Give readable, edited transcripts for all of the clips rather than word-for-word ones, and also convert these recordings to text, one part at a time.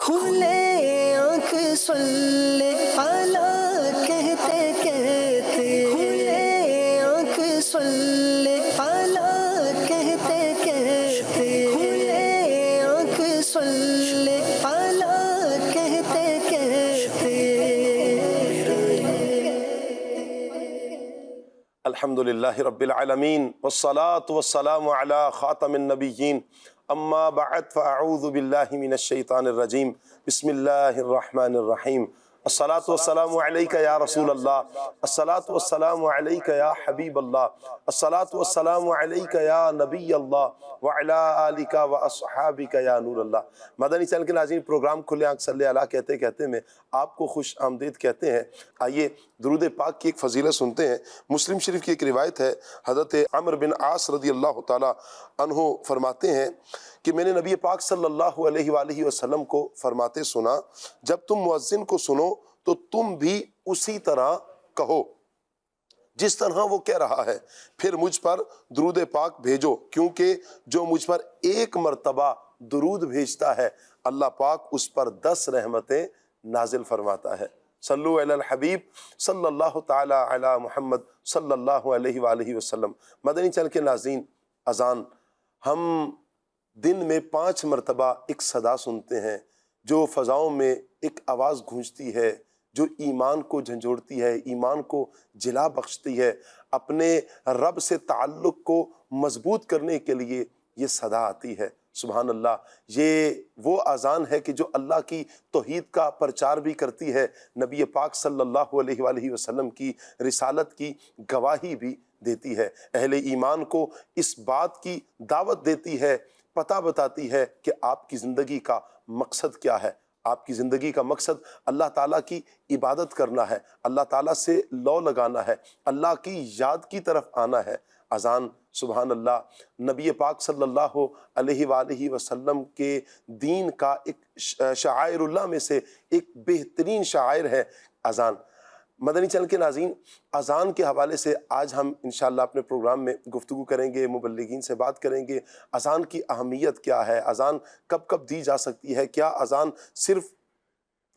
کھلے آنکھ صلی اعلیٰ کہتے کہتے، کھلے آنکھ صلی اعلیٰ کہتے کہتے، کھلے آنکھ صلی اعلیٰ کہتے کہتے۔ الحمدللہ رب العالمین والصلاة والسلام علی خاتم النبیین، اما بعد فاعوذ باللہ من الشیطان الرجیم، بسم اللہ الرحمن الرحیم۔ الصلاة والسلام علیک یا رسول اللہ، الصلاة والسلام علیک یا حبیب اللہ، الصلاة والسلام علیک یا نبی اللہ وعلی آلک واصحابک یا نور اللہ۔ مدنی چینل کے ناظرین، پروگرام کھلے آنکھ صلی اللہ کہتے کہتے میں آپ کو خوش آمدید کہتے ہیں۔ آئیے درود پاک کی ایک فضیلت سنتے ہیں۔ مسلم شریف کی ایک روایت ہے، حضرت عمرو بن عاص رضی اللہ تعالی عنہ فرماتے ہیں کہ میں نے نبی پاک صلی اللہ علیہ وآلہ وسلم کو فرماتے سنا، جب تم مؤذن کو سنو تو تم بھی اسی طرح کہو جس طرح وہ کہہ رہا ہے، پھر مجھ پر درود پاک بھیجو، کیونکہ جو مجھ پر ایک مرتبہ درود بھیجتا ہے اللہ پاک اس پر 10 رحمتیں نازل فرماتا ہے۔ صلو علی الحبیب صلی اللہ تعالی علی محمد صلی اللہ علیہ وآلہ وسلم۔ مدنی چینل کے ناظرین، اذان ہم دن میں 5 مرتبہ ایک صدا سنتے ہیں جو فضاؤں میں ایک آواز گونجتی ہے، جو ایمان کو جھنجھوڑتی ہے، ایمان کو جلا بخشتی ہے، اپنے رب سے تعلق کو مضبوط کرنے کے لیے یہ صدا آتی ہے۔ سبحان اللہ، یہ وہ اذان ہے کہ جو اللہ کی توحید کا پرچار بھی کرتی ہے، نبی پاک صلی اللہ علیہ وآلہ وسلم کی رسالت کی گواہی بھی دیتی ہے، اہل ایمان کو اس بات کی دعوت دیتی ہے، پتہ بتاتی ہے کہ آپ کی زندگی کا مقصد کیا ہے۔ آپ کی زندگی کا مقصد اللہ تعالیٰ کی عبادت کرنا ہے، اللہ تعالیٰ سے لو لگانا ہے، اللہ کی یاد کی طرف آنا ہے۔ اذان سبحان اللہ نبی پاک صلی اللہ علیہ وآلہ وسلم کے دین کا ایک شعائر اللہ میں سے ایک بہترین شعائر ہے اذان۔ مدنی چینل کے ناظرین، اذان کے حوالے سے آج ہم انشاءاللہ اپنے پروگرام میں گفتگو کریں گے، مبلغین سے بات کریں گے، اذان کی اہمیت کیا ہے، اذان کب کب دی جا سکتی ہے، کیا اذان صرف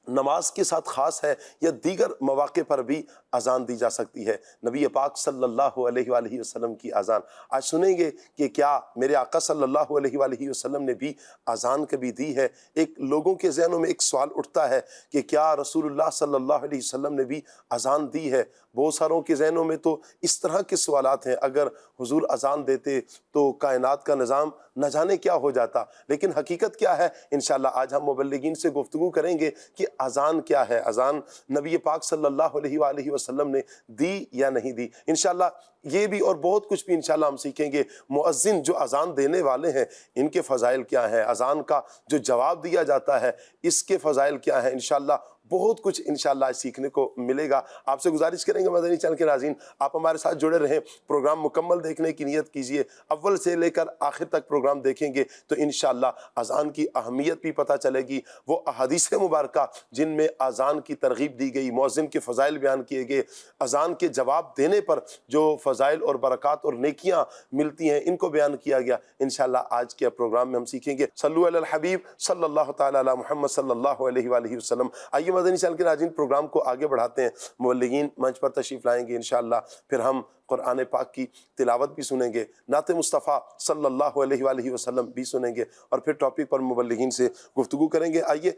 نماز کے ساتھ خاص ہے یا دیگر مواقع پر بھی اذان دی جا سکتی ہے، نبی پاک صلی اللہ علیہ وآلہ وسلم کی اذان آج سنیں گے کہ کیا میرے آقا صلی اللہ علیہ وآلہ وسلم نے بھی اذان کبھی دی ہے۔ ایک لوگوں کے ذہنوں میں ایک سوال اٹھتا ہے کہ کیا رسول اللہ صلی اللہ علیہ وسلم نے بھی اذان دی ہے۔ بہت ساروں کے ذہنوں میں تو اس طرح کے سوالات ہیں، اگر حضور اذان دیتے تو کائنات کا نظام نہ جانے کیا ہو جاتا، لیکن حقیقت کیا ہے انشاءاللہ آج ہم مبلغین سے گفتگو کریں گے کہ اذان کیا ہے، اذان نبی پاک صلی اللہ علیہ وآلہ وسلم نے دی یا نہیں دی۔ انشاءاللہ یہ بھی اور بہت کچھ بھی انشاءاللہ ہم سیکھیں گے۔ مؤذن جو اذان دینے والے ہیں ان کے فضائل کیا ہیں، اذان کا جو جواب دیا جاتا ہے اس کے فضائل کیا ہیں، انشاءاللہ بہت کچھ انشاءاللہ سیکھنے کو ملے گا۔ آپ سے گزارش کریں گے مدنی چینل کے ناظرین آپ ہمارے ساتھ جڑے رہیں، پروگرام مکمل دیکھنے کی نیت کیجئے، اول سے لے کر آخر تک پروگرام دیکھیں گے تو انشاءاللہ اذان کی اہمیت بھی پتہ چلے گی، وہ احادیث مبارکہ جن میں اذان کی ترغیب دی گئی، مؤذن کے فضائل بیان کیے گئے، اذان کے جواب دینے پر جو فضائل اور برکات اور نیکیاں ملتی ہیں ان کو بیان کیا گیا۔ انشاءاللہ آج کے پروگرام میں ہم سیکھیں گے۔ صلو علی الحبیب صلی اللہ تعالی علی محمد صلی اللہ علیہ وآلہ وسلم۔ آئیے مدنی چینل کے ناظرین پروگرام کو آگے بڑھاتے ہیں، مبلغین منچ پر تشریف لائیں گے انشاءاللہ، پھر ہم قرآن پاک کی تلاوت بھی سنیں گے، نعت مصطفیٰ صلی اللہ علیہ وآلہ وسلم بھی سنیں گے، اور پھر ٹاپک پر مبلغین سے گفتگو کریں گے۔ آئیے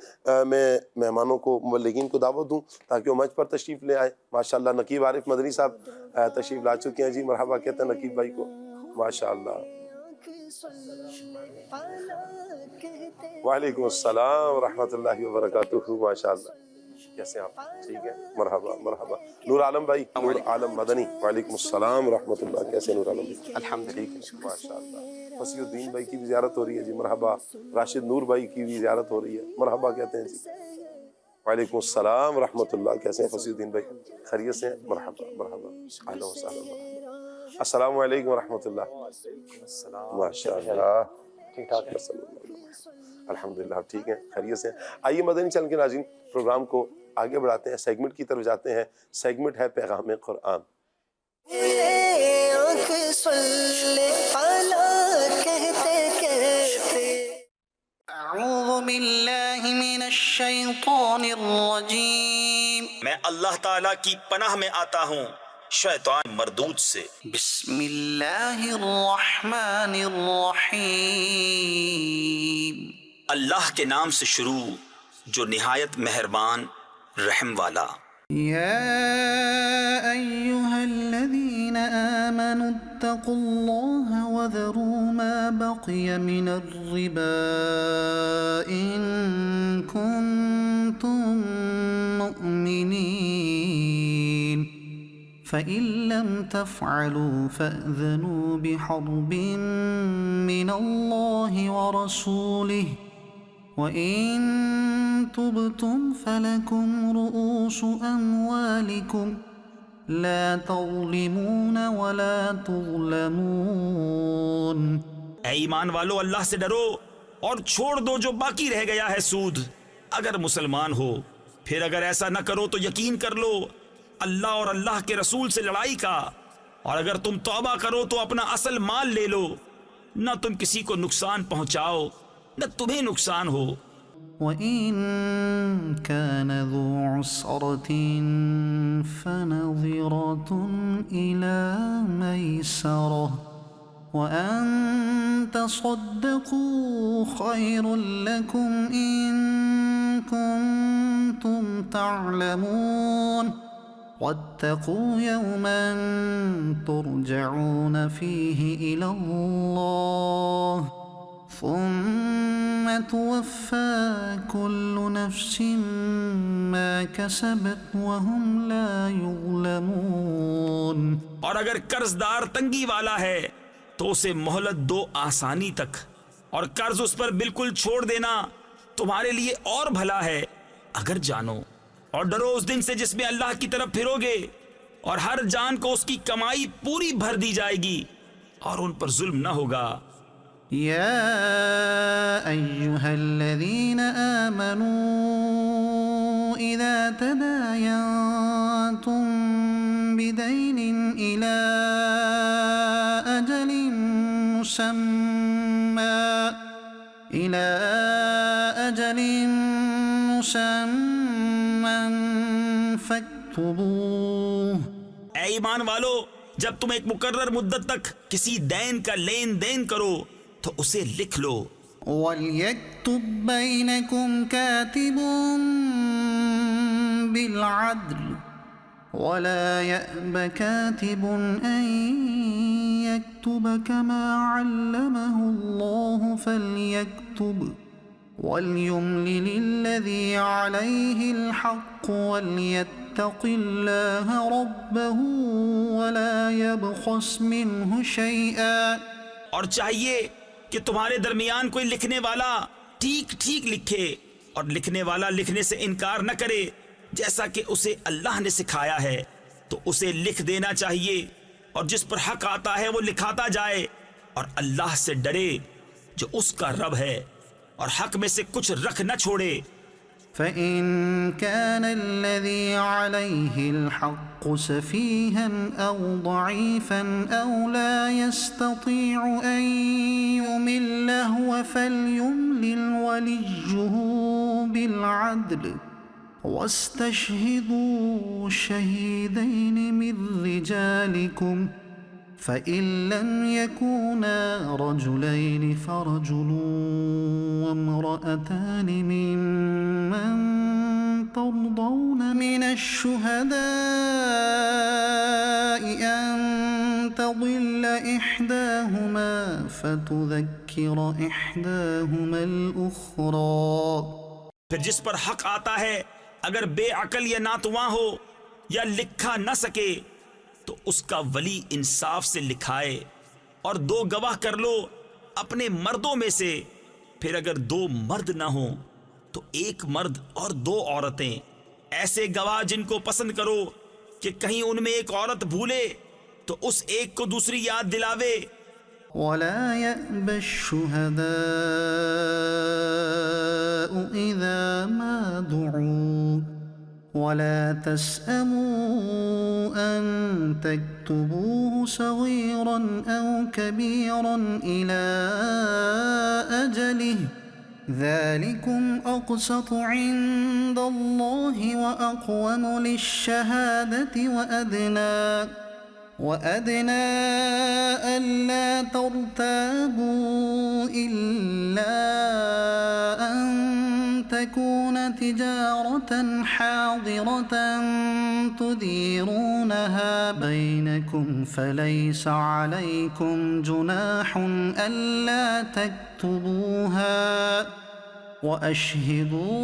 میں مہمانوں کو مبلغین کو دعوت دوں تاکہ وہ منچ پر تشریف لے آئیں۔ ماشاءاللہ نقیب عارف مدنی صاحب تشریف لا چکے ہیں جی، مرحبا کہتے ہیں نقیب بھائی کو، ماشاءاللہ۔ وعلیکم السلام ورحمۃ اللہ وبرکاتہ، ماشاءاللہ۔ کیسے ہیں آپ؟ ٹھیک ہے، مرحبا مرحبا۔ نور عالم بھائی، نور عالم مدنی، وعلیکم السلام ورحمۃ اللہ، کیسے نور عالم بھائی؟ الحمد ٹھیک ہے ماشاءاللہ۔ فصیح الدین بھائی کی بھی زیارت ہو رہی ہے جی، مرحبا۔ راشد نور بھائی کی بھی زیارت ہو رہی ہے، مرحبا کہتے ہیں جی۔ وعلیکم السلام ورحمۃ اللہ، کیسے ہیں فصیح الدین بھائی؟ خیریت سے ہیں؟ مرحبا مرحبا، اہلا و سہلا، مرحبا۔ السلام علیکم ورحمۃ اللہ، ماشاءاللہ، ٹھیک ٹھاک ہے۔ الحمدللہ آپ ٹھیک ہیں، خیریت سے ہیں؟ آئیے مدنی چینل کے ناظرین پروگرام کو آگے بڑھاتے ہیں، سیگمنٹ کی طرف جاتے ہیں۔ سیگمنٹ ہے پیغام قرآن۔ أعوذ بالله من الشيطان الرجيم میں اللہ تعالیٰ کی پناہ میں آتا ہوں شیطان مردود سے۔ بسم الله الرحمن الرحيم اللہ کے نام سے شروع جو نہایت مہربان رحم والا۔ يا أيها الذين آمنوا اتقوا الله وذروا ما بقي من الربا إن كنتم مؤمنين فإن لم تفعلوا فأذنوا بحرب من الله ورسوله وَإِن تُبْتُمْ فَلَكُمْ رُؤُوسُ أَمْوَالِكُمْ لَا تَظْلِمُونَ وَلَا تُظْلَمُونَ۔ اے ایمان والو اللہ سے ڈرو اور چھوڑ دو جو باقی رہ گیا ہے سود اگر مسلمان ہو، پھر اگر ایسا نہ کرو تو یقین کر لو اللہ اور اللہ کے رسول سے لڑائی کا، اور اگر تم توبہ کرو تو اپنا اصل مال لے لو، نہ تم کسی کو نقصان پہنچاؤ نہ تمہیں نقصان ہو۔ وَإِن كَانَ ذُو عُسْرَةٍ فَنَظِرَةٌ إِلَى مَيْسَرَةٍ وَأَن تَصَدَّقُوا خَيْرٌ لَكُمْ إِن كُنتُمْ تَعْلَمُونَ وَاتَّقُوا يَوْمًا تُرْجَعُونَ فِيهِ إِلَى اللَّهِ ثم توفى كل نفس ما كسبت وهم لا يظلمون۔ اور اگر قرض دار تنگی والا ہے تو اسے مہلت دو آسانی تک، اور قرض اس پر بالکل چھوڑ دینا تمہارے لیے اور بھلا ہے اگر جانو، اور ڈرو اس دن سے جس میں اللہ کی طرف پھرو گے اور ہر جان کو اس کی کمائی پوری بھر دی جائے گی اور ان پر ظلم نہ ہوگا۔ يا أيها الذين آمنوا إذا تداينتم بدين إلى أجل مسمى فاكتبوه۔ اے ایمان والو جب تم ایک مقرر مدت تک کسی دین کا لین دین کرو تو اسے لکھ لو۔ وَلْيَكْتُبْ بَيْنَكُمْ كَاتِبٌ بِالْعَدْلِ وَلَا يَأْبَ كَاتِبٌ أَن يَكْتُبَ كَمَا عَلَّمَهُ اللَّهُ فَلْيَكْتُبْ وَلْيُمْلِلِ الَّذِي عَلَيْهِ الْحَقُّ وَلْيَتَّقِ اللَّهَ رَبَّهُ وَلَا يَبْخَسْ مِنْهُ شَيْئًا۔ اور چاہیے کہ تمہارے درمیان کوئی لکھنے والا ٹھیک ٹھیک لکھے، اور لکھنے والا لکھنے سے انکار نہ کرے جیسا کہ اسے اللہ نے سکھایا ہے، تو اسے لکھ دینا چاہیے، اور جس پر حق آتا ہے وہ لکھاتا جائے، اور اللہ سے ڈرے جو اس کا رب ہے، اور حق میں سے کچھ رکھ نہ چھوڑے۔ فَإِن كَانَ الَّذِي عَلَيْهِ الْحَقُّ سَفِيهًا أَوْ ضَعِيفًا أَوْ لَا يَسْتَطِيعُ أَن يُمِلَّ هُوَ فَلْيُمْلِلْ وَلِيُّهُ بِالْعَدْلِ وَاسْتَشْهِدُوا شَهِيدَيْنِ مِنْ رِجَالِكُمْ فَإِن لَّمْ يَكُونَا رَجُلَيْنِ فَرَجُلٌ وَامْرَأَتَانِ مِمَّن تَرْضَوْنَ مِنَ الشُّهَدَاءِ أَن تَضِلَّ إِحْدَاهُمَا فَتُذَكِّرَ إِحْدَاهُمَا الْأُخْرَى۔ پھر جس پر حق آتا ہے اگر بے عقل یا ناتواں ہو یا لکھا نہ سکے تو اس کا ولی انصاف سے لکھائے، اور دو گواہ کر لو اپنے مردوں میں سے، پھر اگر دو مرد نہ ہوں تو ایک مرد اور دو عورتیں، ایسے گواہ جن کو پسند کرو کہ کہیں ان میں ایک عورت بھولے تو اس ایک کو دوسری یاد دلاوے۔ وَلَا يَأْبَ الشُّهَدَاءُ إِذَا مَا دُعُوا وَلَا تَسْأَمُوا أَن تَكْتُبُوهُ صَغِيرًا أَوْ كَبِيرًا إِلَى أَجَلِهِ ذلكم أقسط عند الله وأقوم للشهادة وأدنى ألا ترتابوا إلا أن تكون تجارة حاضرة تديرونها بينكم فليس عليكم جناح ألا تكتبوها وأشهدوا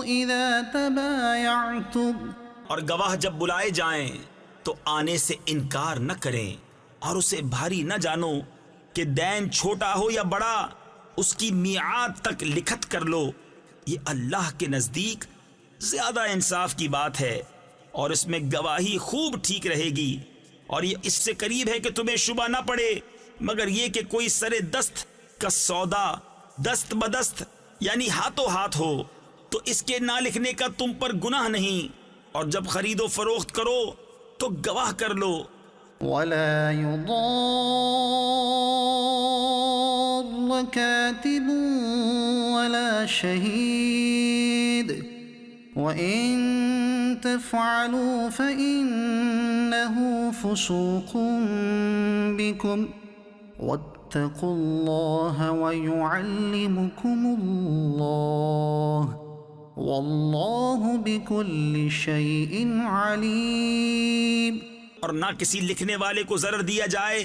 إذا تبايعتم. اور گواہ جب بلائے جائیں تو آنے سے انکار نہ کریں اور اسے بھاری نہ جانو کہ دین چھوٹا ہو یا بڑا، اس کی میعاد تک لکھت کر لو. یہ اللہ کے نزدیک زیادہ انصاف کی بات ہے، اور اس میں گواہی خوب ٹھیک رہے گی. اور یہ اس سے قریب ہے کہ تمہیں شبہ نہ پڑے مگر یہ کہ کوئی سر دست کا سودا دست بدست یعنی ہاتھوں ہاتھ ہو تو اس کے نہ لکھنے کا تم پر گناہ نہیں. اور جب خرید و فروخت کرو تو گواہ کر لو. ولا يضار كاتب ولا شهيد وإن تفعلوا فإنه فسوق بكم واتقوا الله ويعلمكم الله واللہ بکل شیء علیم. اور نہ کسی لکھنے والے کو ضرر دیا جائے،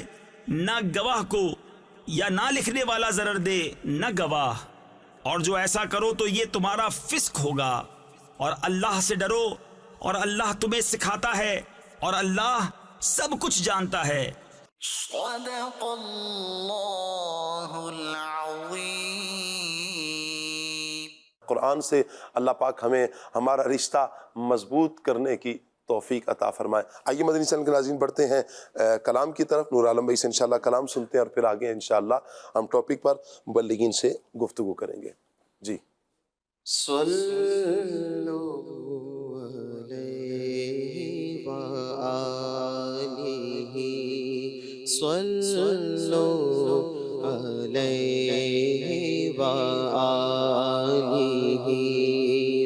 نہ گواہ کو، یا نہ لکھنے والا ضرر دے نہ گواہ. اور جو ایسا کرو تو یہ تمہارا فسق ہوگا. اور اللہ سے ڈرو اور اللہ تمہیں سکھاتا ہے اور اللہ سب کچھ جانتا ہے. صدق اللہ العظیم. قرآن سے اللہ پاک ہمیں ہمارا رشتہ مضبوط کرنے کی توفیق عطا فرمائے. آئیے مدنی چینل کے ناظرین بڑھتے ہیں کلام کی طرف. نور عالم بھائی سے انشاءاللہ کلام سنتے ہیں اور پھر آگے انشاءاللہ ہم ٹاپک پر مبلغین سے گفتگو کریں گے. جی. صلو علیہ وآلہ صلو علیہ وآلہ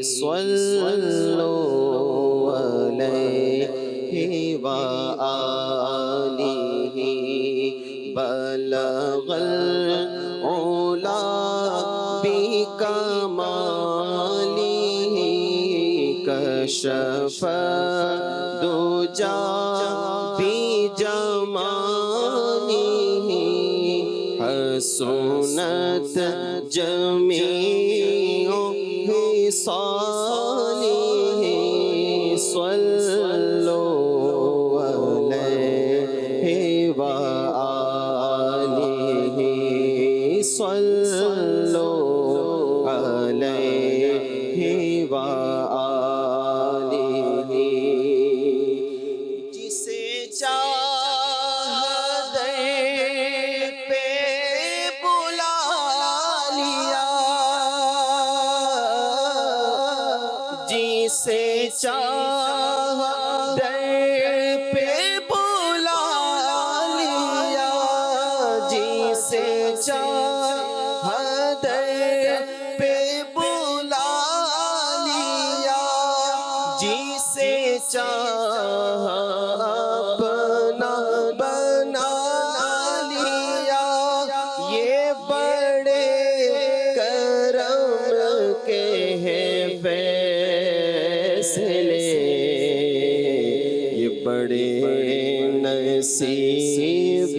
صلو علیہ وآلہ بلغ العلا بکمالہ کشف الدجا بجمالہ حسنت جمیع خصالہ صلو علیہ وآلہ صلو علیہ وآلہ جسے چاہ در پہ بلا لیا جسے چاہ در پہ بلا لیا جسے چاہ در پہ بلا لیا جسے چاہ اپنا بنا لیا یہ بڑے کرم کے ہیں فیصلے یہ بڑے نصیب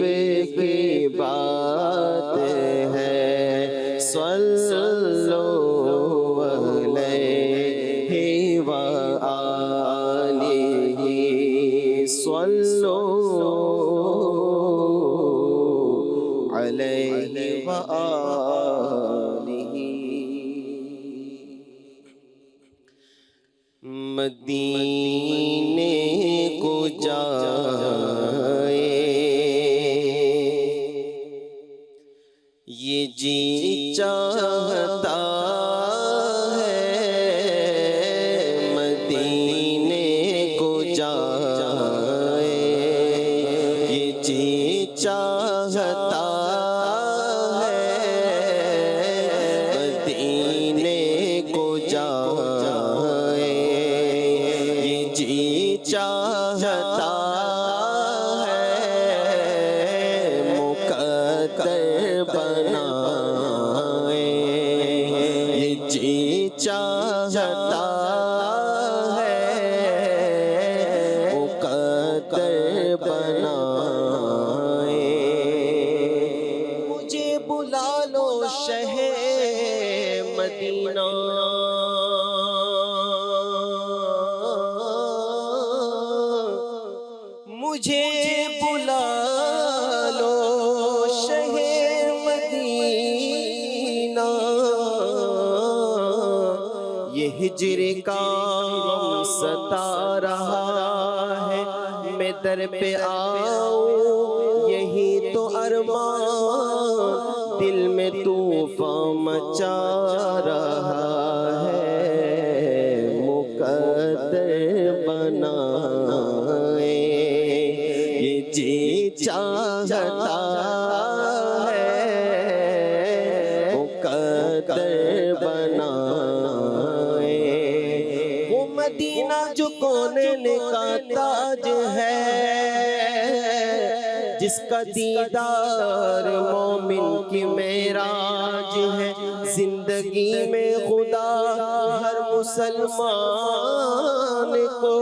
کی بات ہے صلو علیہ وآلہ صلو علیہ وآلہ مدینے کو جائے یہ جی چاہتا ہے مدینے کو جائے یہ جی چاہتا ہے جی چاہتا ہے مقدر بنائے مجھے بلا لو شہر مدینہ مجھے بلا لو شہر مدینہ یہ ہجر کا غم ستا رہا ہے میں در پہ آؤں یہی تو ارمان دل میں طوفان مچا رہا ہے مقدر بنائے یہ جی چاہتا ہے مقدر بنائے وہ مدینہ جو کونین کا تاج ہے جس کا دیدار مومن کی معراج ہے زندگی میں خدا ہر مسلمان کو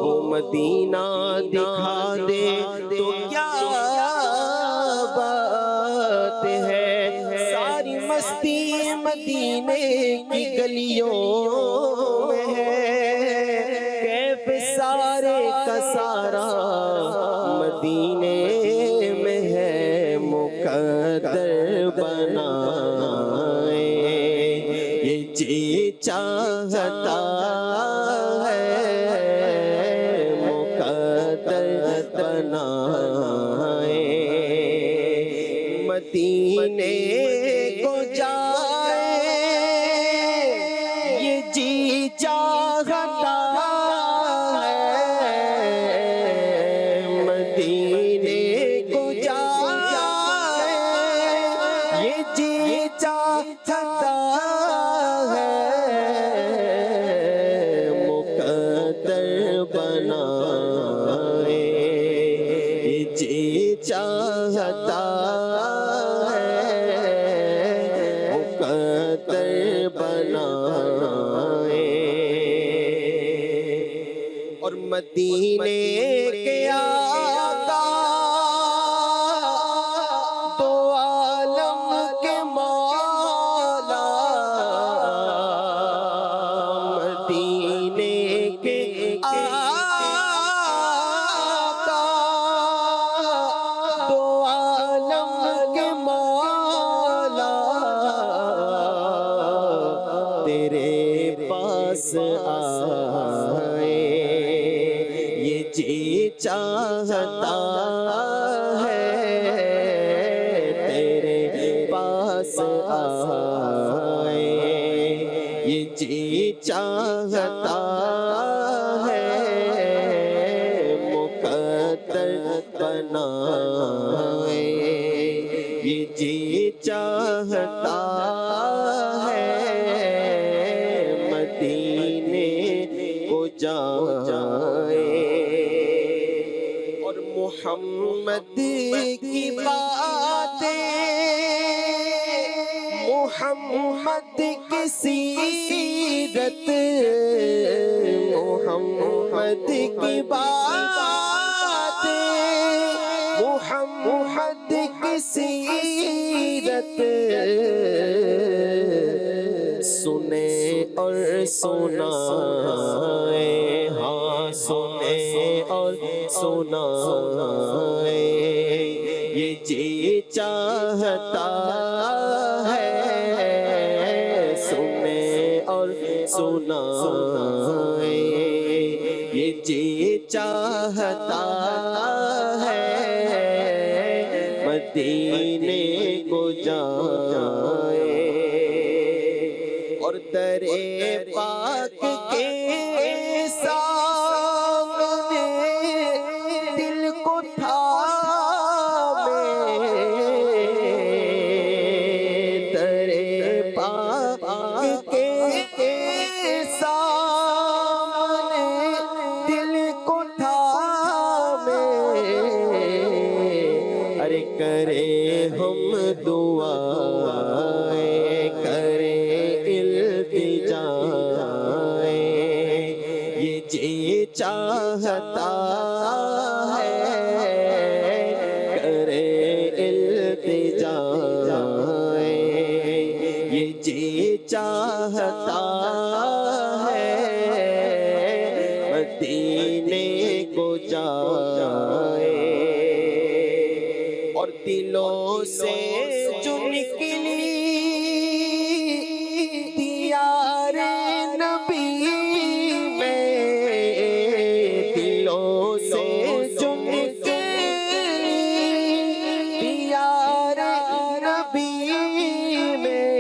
وہ مدینہ دکھا دے تو کیا بات ہے ساری مستی مدینے کی گلیوں میں ہے کیف سارے کا سارا مدینے میں ہے مقدر بنائے یہ جی چاہتا ہے مقدر بنائے مدینے کو جائے یہ جی چاہتا مدینے کو جائے یہ جی چاہتا ہے مقدر بنائے یہ جی چاہتا ہے مقدر بنائے اور مدینے کے آقا دو عالم کے مولا مدینے کے آقا دو عالم کے مولا تیرے پاس آئے یہ جی چاہتا ہے تیرے پاس آئے یہ جی چاہتا ہے مقدر بنائے یہ جی چاہتا ہے مدینے کو جائے اور محمد کی باتیں محمد کی سیرت محمد کی باتیں محمد کی سیرت سنے اور سنائے ہاں سنے اور سنائے یہ جی چاہتا ہے سنے اور سنائے یہ جی چاہتا ہے مدینے کو جائے اور در پاک کے سامنے دل کو تھامے در پاک کے سامنے دل کو تھامے ارے کرے ہم دعائیں کرے چاہتا ہے مدینے کو جائے، اور دلوں سے جو نکلی دیار نبی میں، دلوں سے جو نکلی دیار نبی میں،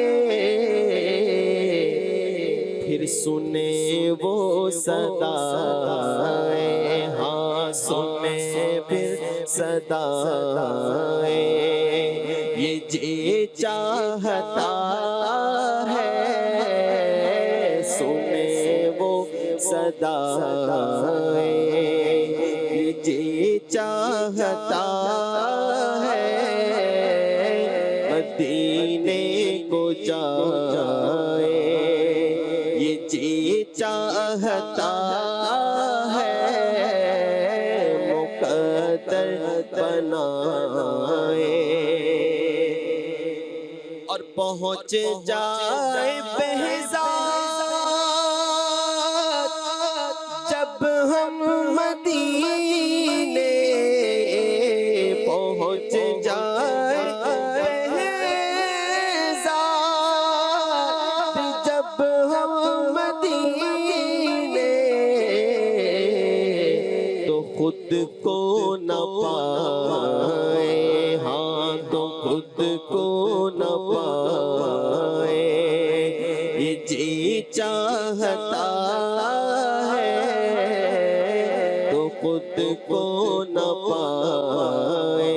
پھر سنے وہ صدائیں، ہاں سنے پھر صدائیں، یہ جی چاہتا ہے سنے وہ صدائیں، یہ جی چاہتا ہے مدینے کو جائے، یہ جی چاہتا ہے مقدر بنائے، اور پہنچ جائے بہزاد جب ہم مدینے، پہنچ جائے بہزاد جب ہم مدینے، تو خود کو نہ پائے، ہاں تو خود کو نہ پائے، یہ جی چاہتا ہے تو خود کو نہ پائے،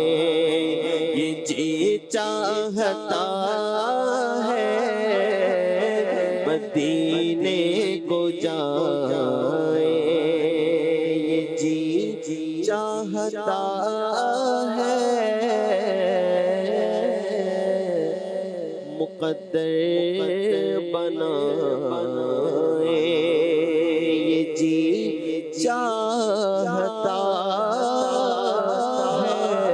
یہ جی چاہتا ہے مدینے کو جائے، یہ جی چاہتا ہے مقدر بنائے، یہ جی چاہتا ہے۔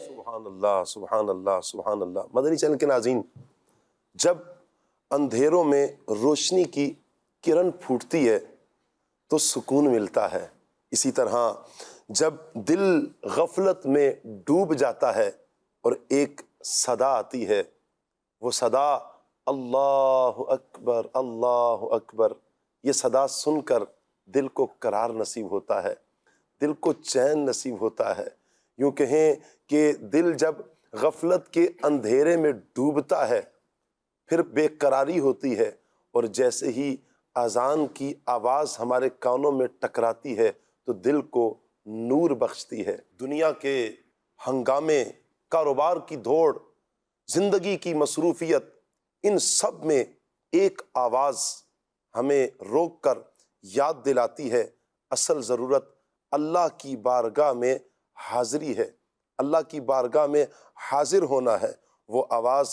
سبحان اللہ، سبحان اللہ، سبحان اللہ۔ مدنی چینل کے ناظرین، جب اندھیروں میں روشنی کی کرن پھوٹتی ہے تو سکون ملتا ہے، اسی طرح جب دل غفلت میں ڈوب جاتا ہے اور ایک صدا آتی ہے، وہ صدا اللہ اکبر اللہ اکبر، یہ صدا سن کر دل کو قرار نصیب ہوتا ہے، دل کو چین نصیب ہوتا ہے۔ یوں کہیں کہ دل جب غفلت کے اندھیرے میں ڈوبتا ہے پھر بے قراری ہوتی ہے، اور جیسے ہی اذان کی آواز ہمارے کانوں میں ٹکراتی ہے تو دل کو نور بخشتی ہے۔ دنیا کے ہنگامے، کاروبار کی دوڑ، زندگی کی مصروفیت، ان سب میں ایک آواز ہمیں روک کر یاد دلاتی ہے اصل ضرورت اللہ کی بارگاہ میں حاضری ہے، اللہ کی بارگاہ میں حاضر ہونا ہے۔ وہ آواز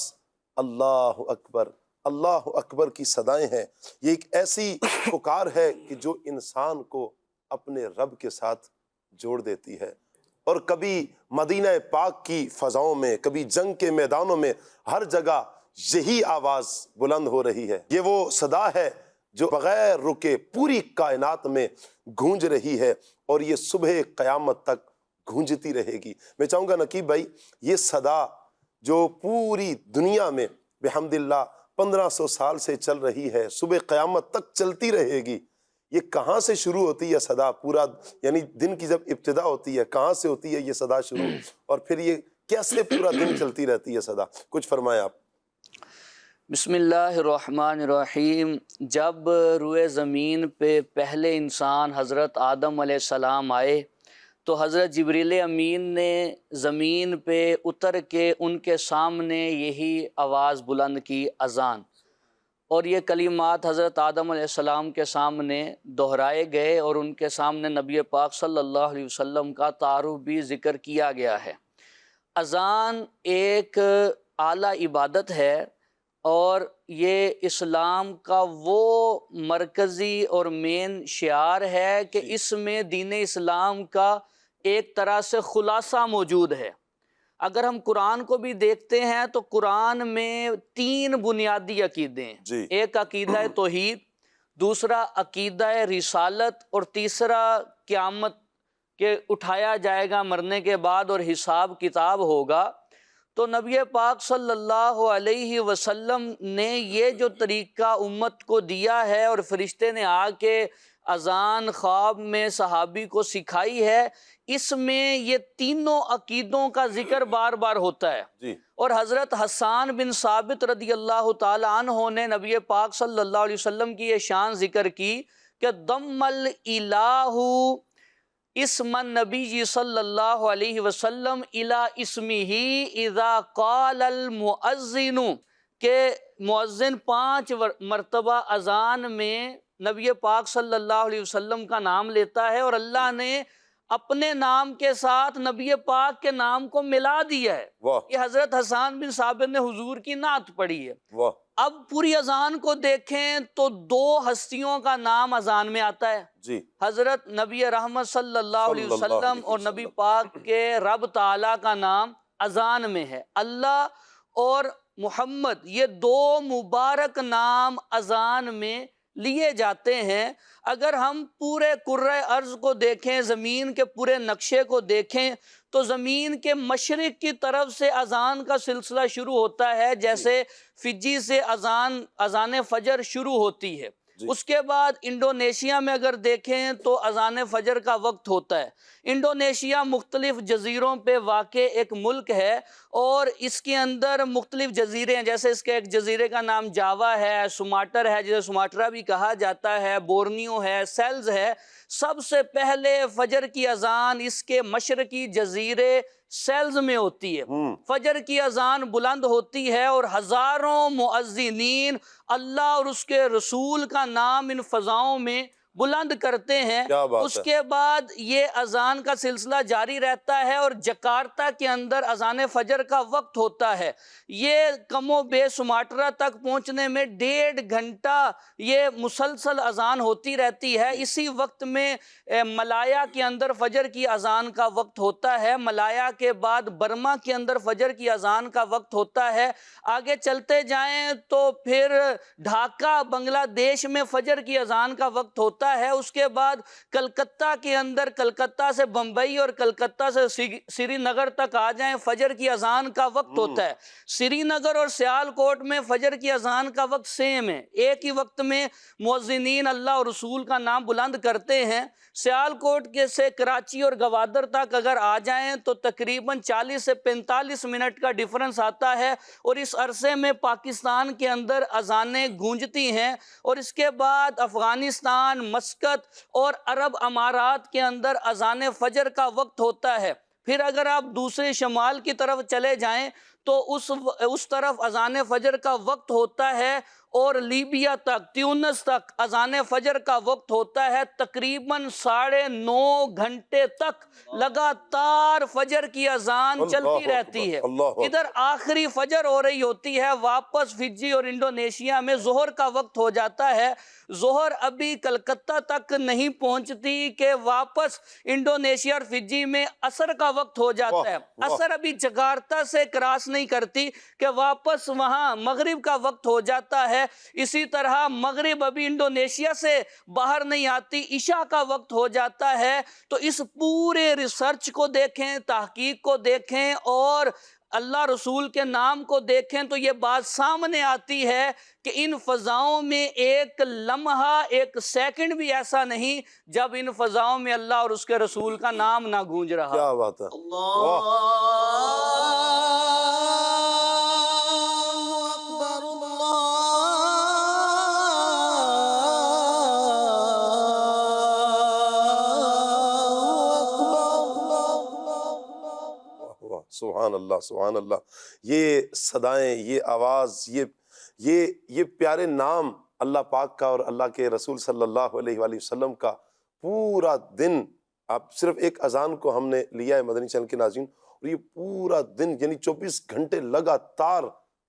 اللہ اکبر اللہ اکبر کی صدائیں ہیں، یہ ایک ایسی پکار ہے کہ جو انسان کو اپنے رب کے ساتھ جوڑ دیتی ہے۔ اور کبھی مدینہ پاک کی فضاؤں میں، کبھی جنگ کے میدانوں میں، ہر جگہ یہی آواز بلند ہو رہی ہے۔ یہ وہ صدا ہے جو بغیر رکے پوری کائنات میں گونج رہی ہے، اور یہ صبح قیامت تک گونجتی رہے گی۔ میں چاہوں گا نقیب بھائی، یہ صدا جو پوری دنیا میں بحمد اللہ 1500 سال سے چل رہی ہے، صبح قیامت تک چلتی رہے گی، یہ کہاں سے شروع ہوتی ہے صدا؟ پورا یعنی دن کی جب ابتدا ہوتی ہے، کہاں سے ہوتی ہے یہ صدا شروع، اور پھر یہ کیسے پورا دن چلتی رہتی ہے صدا؟ کچھ فرمائیں آپ۔ بسم اللہ الرحمن الرحیم۔ جب روئے زمین پہ پہلے انسان حضرت آدم علیہ السلام آئے تو حضرت جبریل امین نے زمین پہ اتر کے ان کے سامنے یہی آواز بلند کی، اذان، اور یہ کلمات حضرت آدم علیہ السلام کے سامنے دہرائے گئے، اور ان کے سامنے نبی پاک صلی اللہ علیہ وسلم کا تعارف بھی ذکر کیا گیا ہے۔ اذان ایک اعلیٰ عبادت ہے، اور یہ اسلام کا وہ مرکزی اور مین شعار ہے کہ اس میں دین اسلام کا ایک طرح سے خلاصہ موجود ہے۔ اگر ہم قرآن کو بھی دیکھتے ہیں تو قرآن میں 3 بنیادی عقیدے ہیں. جی. ایک عقیدہ توحید، دوسرا عقیدہ رسالت، اور تیسرا قیامت کہ اٹھایا جائے گا مرنے کے بعد اور حساب کتاب ہوگا. تو نبی پاک صلی اللہ علیہ وسلم نے یہ جو طریقہ امت کو دیا ہے اور فرشتے نے آ کے اذان خواب میں صحابی کو سکھائی ہے، اس میں یہ تینوں عقیدوں کا ذکر بار بار ہوتا ہے. جی. اور حضرت حسان بن ثابت رضی اللہ تعالی عنہ نے نبی پاک صلی اللہ علیہ وسلم کی یہ شان ذکر کی کہ ضم الالہ اسم النبی صلی اللہ علیہ وسلم الی اسمہ اذا قال المؤذن، کہ مؤذن 5 مرتبہ اذان میں نبی پاک صلی اللہ علیہ وسلم کا نام لیتا ہے، اور اللہ نے اپنے نام کے ساتھ نبی پاک کے نام کو ملا دیا ہے. واہ. یہ حضرت حسان بن ثابت نے حضور کی نعت پڑھی ہے. واہ. اب پوری اذان کو دیکھیں تو 2 ہستیوں کا نام اذان میں آتا ہے. جی. حضرت نبی رحمت صلی اللہ علیہ وسلم اور نبی پاک کے رب تعالیٰ کا نام اذان میں ہے. اللہ اور محمد، یہ 2 مبارک نام اذان میں لیے جاتے ہیں. اگر ہم پورے کرۂ ارض کو دیکھیں، زمین کے پورے نقشے کو دیکھیں، تو زمین کے مشرق کی طرف سے اذان کا سلسلہ شروع ہوتا ہے، جیسے فجی سے اذان فجر شروع ہوتی ہے. اس کے بعد انڈونیشیا میں اگر دیکھیں تو اذان فجر کا وقت ہوتا ہے. انڈونیشیا مختلف جزیروں پہ واقع ایک ملک ہے، اور اس کے اندر مختلف جزیرے ہیں، جیسے اس کے ایک جزیرے کا نام جاوا ہے، سماٹر ہے جسے سماٹرا بھی کہا جاتا ہے، بورنیو ہے، سیلز ہے. سب سے پہلے فجر کی اذان اس کے مشرقی جزیرے سیلز میں ہوتی ہے. فجر کی اذان بلند ہوتی ہے اور ہزاروں مؤذنین اللہ اور اس کے رسول کا نام ان فضاؤں میں بلند کرتے ہیں. اس کے بعد یہ اذان کا سلسلہ جاری رہتا ہے، اور جکارتا کے اندر اذان فجر کا وقت ہوتا ہے. یہ کم و بیش سماٹرا تک پہنچنے میں 1.5 گھنٹہ یہ مسلسل اذان ہوتی رہتی ہے. اسی وقت میں ملایا کے اندر فجر کی اذان کا وقت ہوتا ہے. ملایا کے بعد برما کے اندر فجر کی اذان کا وقت ہوتا ہے. آگے چلتے جائیں تو پھر ڈھاکہ بنگلہ دیش میں فجر کی اذان کا وقت ہوتا ہے. اس کے بعد کلکتہ کے اندر، کلکتہ سے بمبئی اور کلکتہ سے سری نگر تک آ جائیں، فجر کی اذان کا وقت ہوتا ہے. سری نگر اور سیال کوٹ میں فجر کی اذان کا وقت سیم ہے. ایک ہی وقت میں مؤذنین اللہ اور رسول کا نام بلند کرتے ہیں. سیال کوٹ کے سے کراچی اور گوادر تک اگر آ جائیں تو تقریباً 40 سے 45 منٹ کا ڈیفرنس آتا ہے، اور اس عرصے میں پاکستان کے اندر اذانیں گونجتی ہیں. اور اس کے بعد افغانستان، مسقط اور عرب امارات کے اندر اذان فجر کا وقت ہوتا ہے. پھر اگر آپ دوسرے شمال کی طرف چلے جائیں تو اس طرف اذان فجر کا وقت ہوتا ہے، اور لیبیا تک، تیونس تک اذان فجر کا وقت ہوتا ہے. تقریباً 9.5 گھنٹے تک لگاتار فجر کی اذان چلتی رہتی ہے. ادھر آخری فجر ہو رہی ہوتی ہے، واپس فجی اور انڈونیشیا میں ظہر کا وقت ہو جاتا ہے. ظہر ابھی کلکتہ تک نہیں پہنچتی کہ واپس انڈونیشیا اور فجی میں عصر کا وقت ہو جاتا ہے. عصر ابھی جکارتا سے کراس نہیں کرتی کہ واپس وہاں مغرب کا وقت ہو جاتا ہے. اسی طرح مغرب ابھی انڈونیشیا سے باہر نہیں آتی، عشاء کا وقت ہو جاتا ہے. تو اس پورے ریسرچ کو دیکھیں، تحقیق کو دیکھیں اور اللہ رسول کے نام کو دیکھیں تو یہ بات سامنے آتی ہے کہ ان فضاؤں میں ایک لمحہ، ایک سیکنڈ بھی ایسا نہیں جب ان فضاؤں میں اللہ اور اس کے رسول کا نام نہ گونج رہا. کیا بات ہے. سبحان اللہ، سبحان اللہ. یہ صدائیں، یہ آواز، یہ پیارے نام اللہ پاک کا اور اللہ کے رسول صلی اللہ علیہ وآلہ وسلم کا پورا دن. آپ صرف ایک اذان کو ہم نے لیا ہے مدنی چینل کے ناظرین، اور یہ پورا دن یعنی 24 گھنٹے لگاتار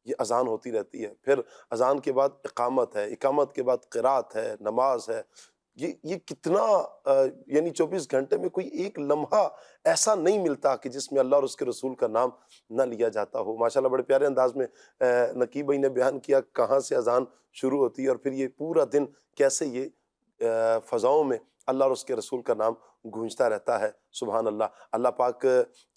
یہ اذان ہوتی رہتی ہے. پھر اذان کے بعد اقامت ہے، اقامت کے بعد قرات ہے، نماز ہے. یہ کتنا یعنی 24 گھنٹے میں کوئی ایک لمحہ ایسا نہیں ملتا کہ جس میں اللہ اور اس کے رسول کا نام نہ لیا جاتا ہو. ماشاءاللہ بڑے پیارے انداز میں نقیب بھائی نے بیان کیا کہاں سے اذان شروع ہوتی ہے اور پھر یہ پورا دن کیسے یہ فضاؤں میں اللہ اور اس کے رسول کا نام گونجتا رہتا ہے. سبحان اللہ. اللہ پاک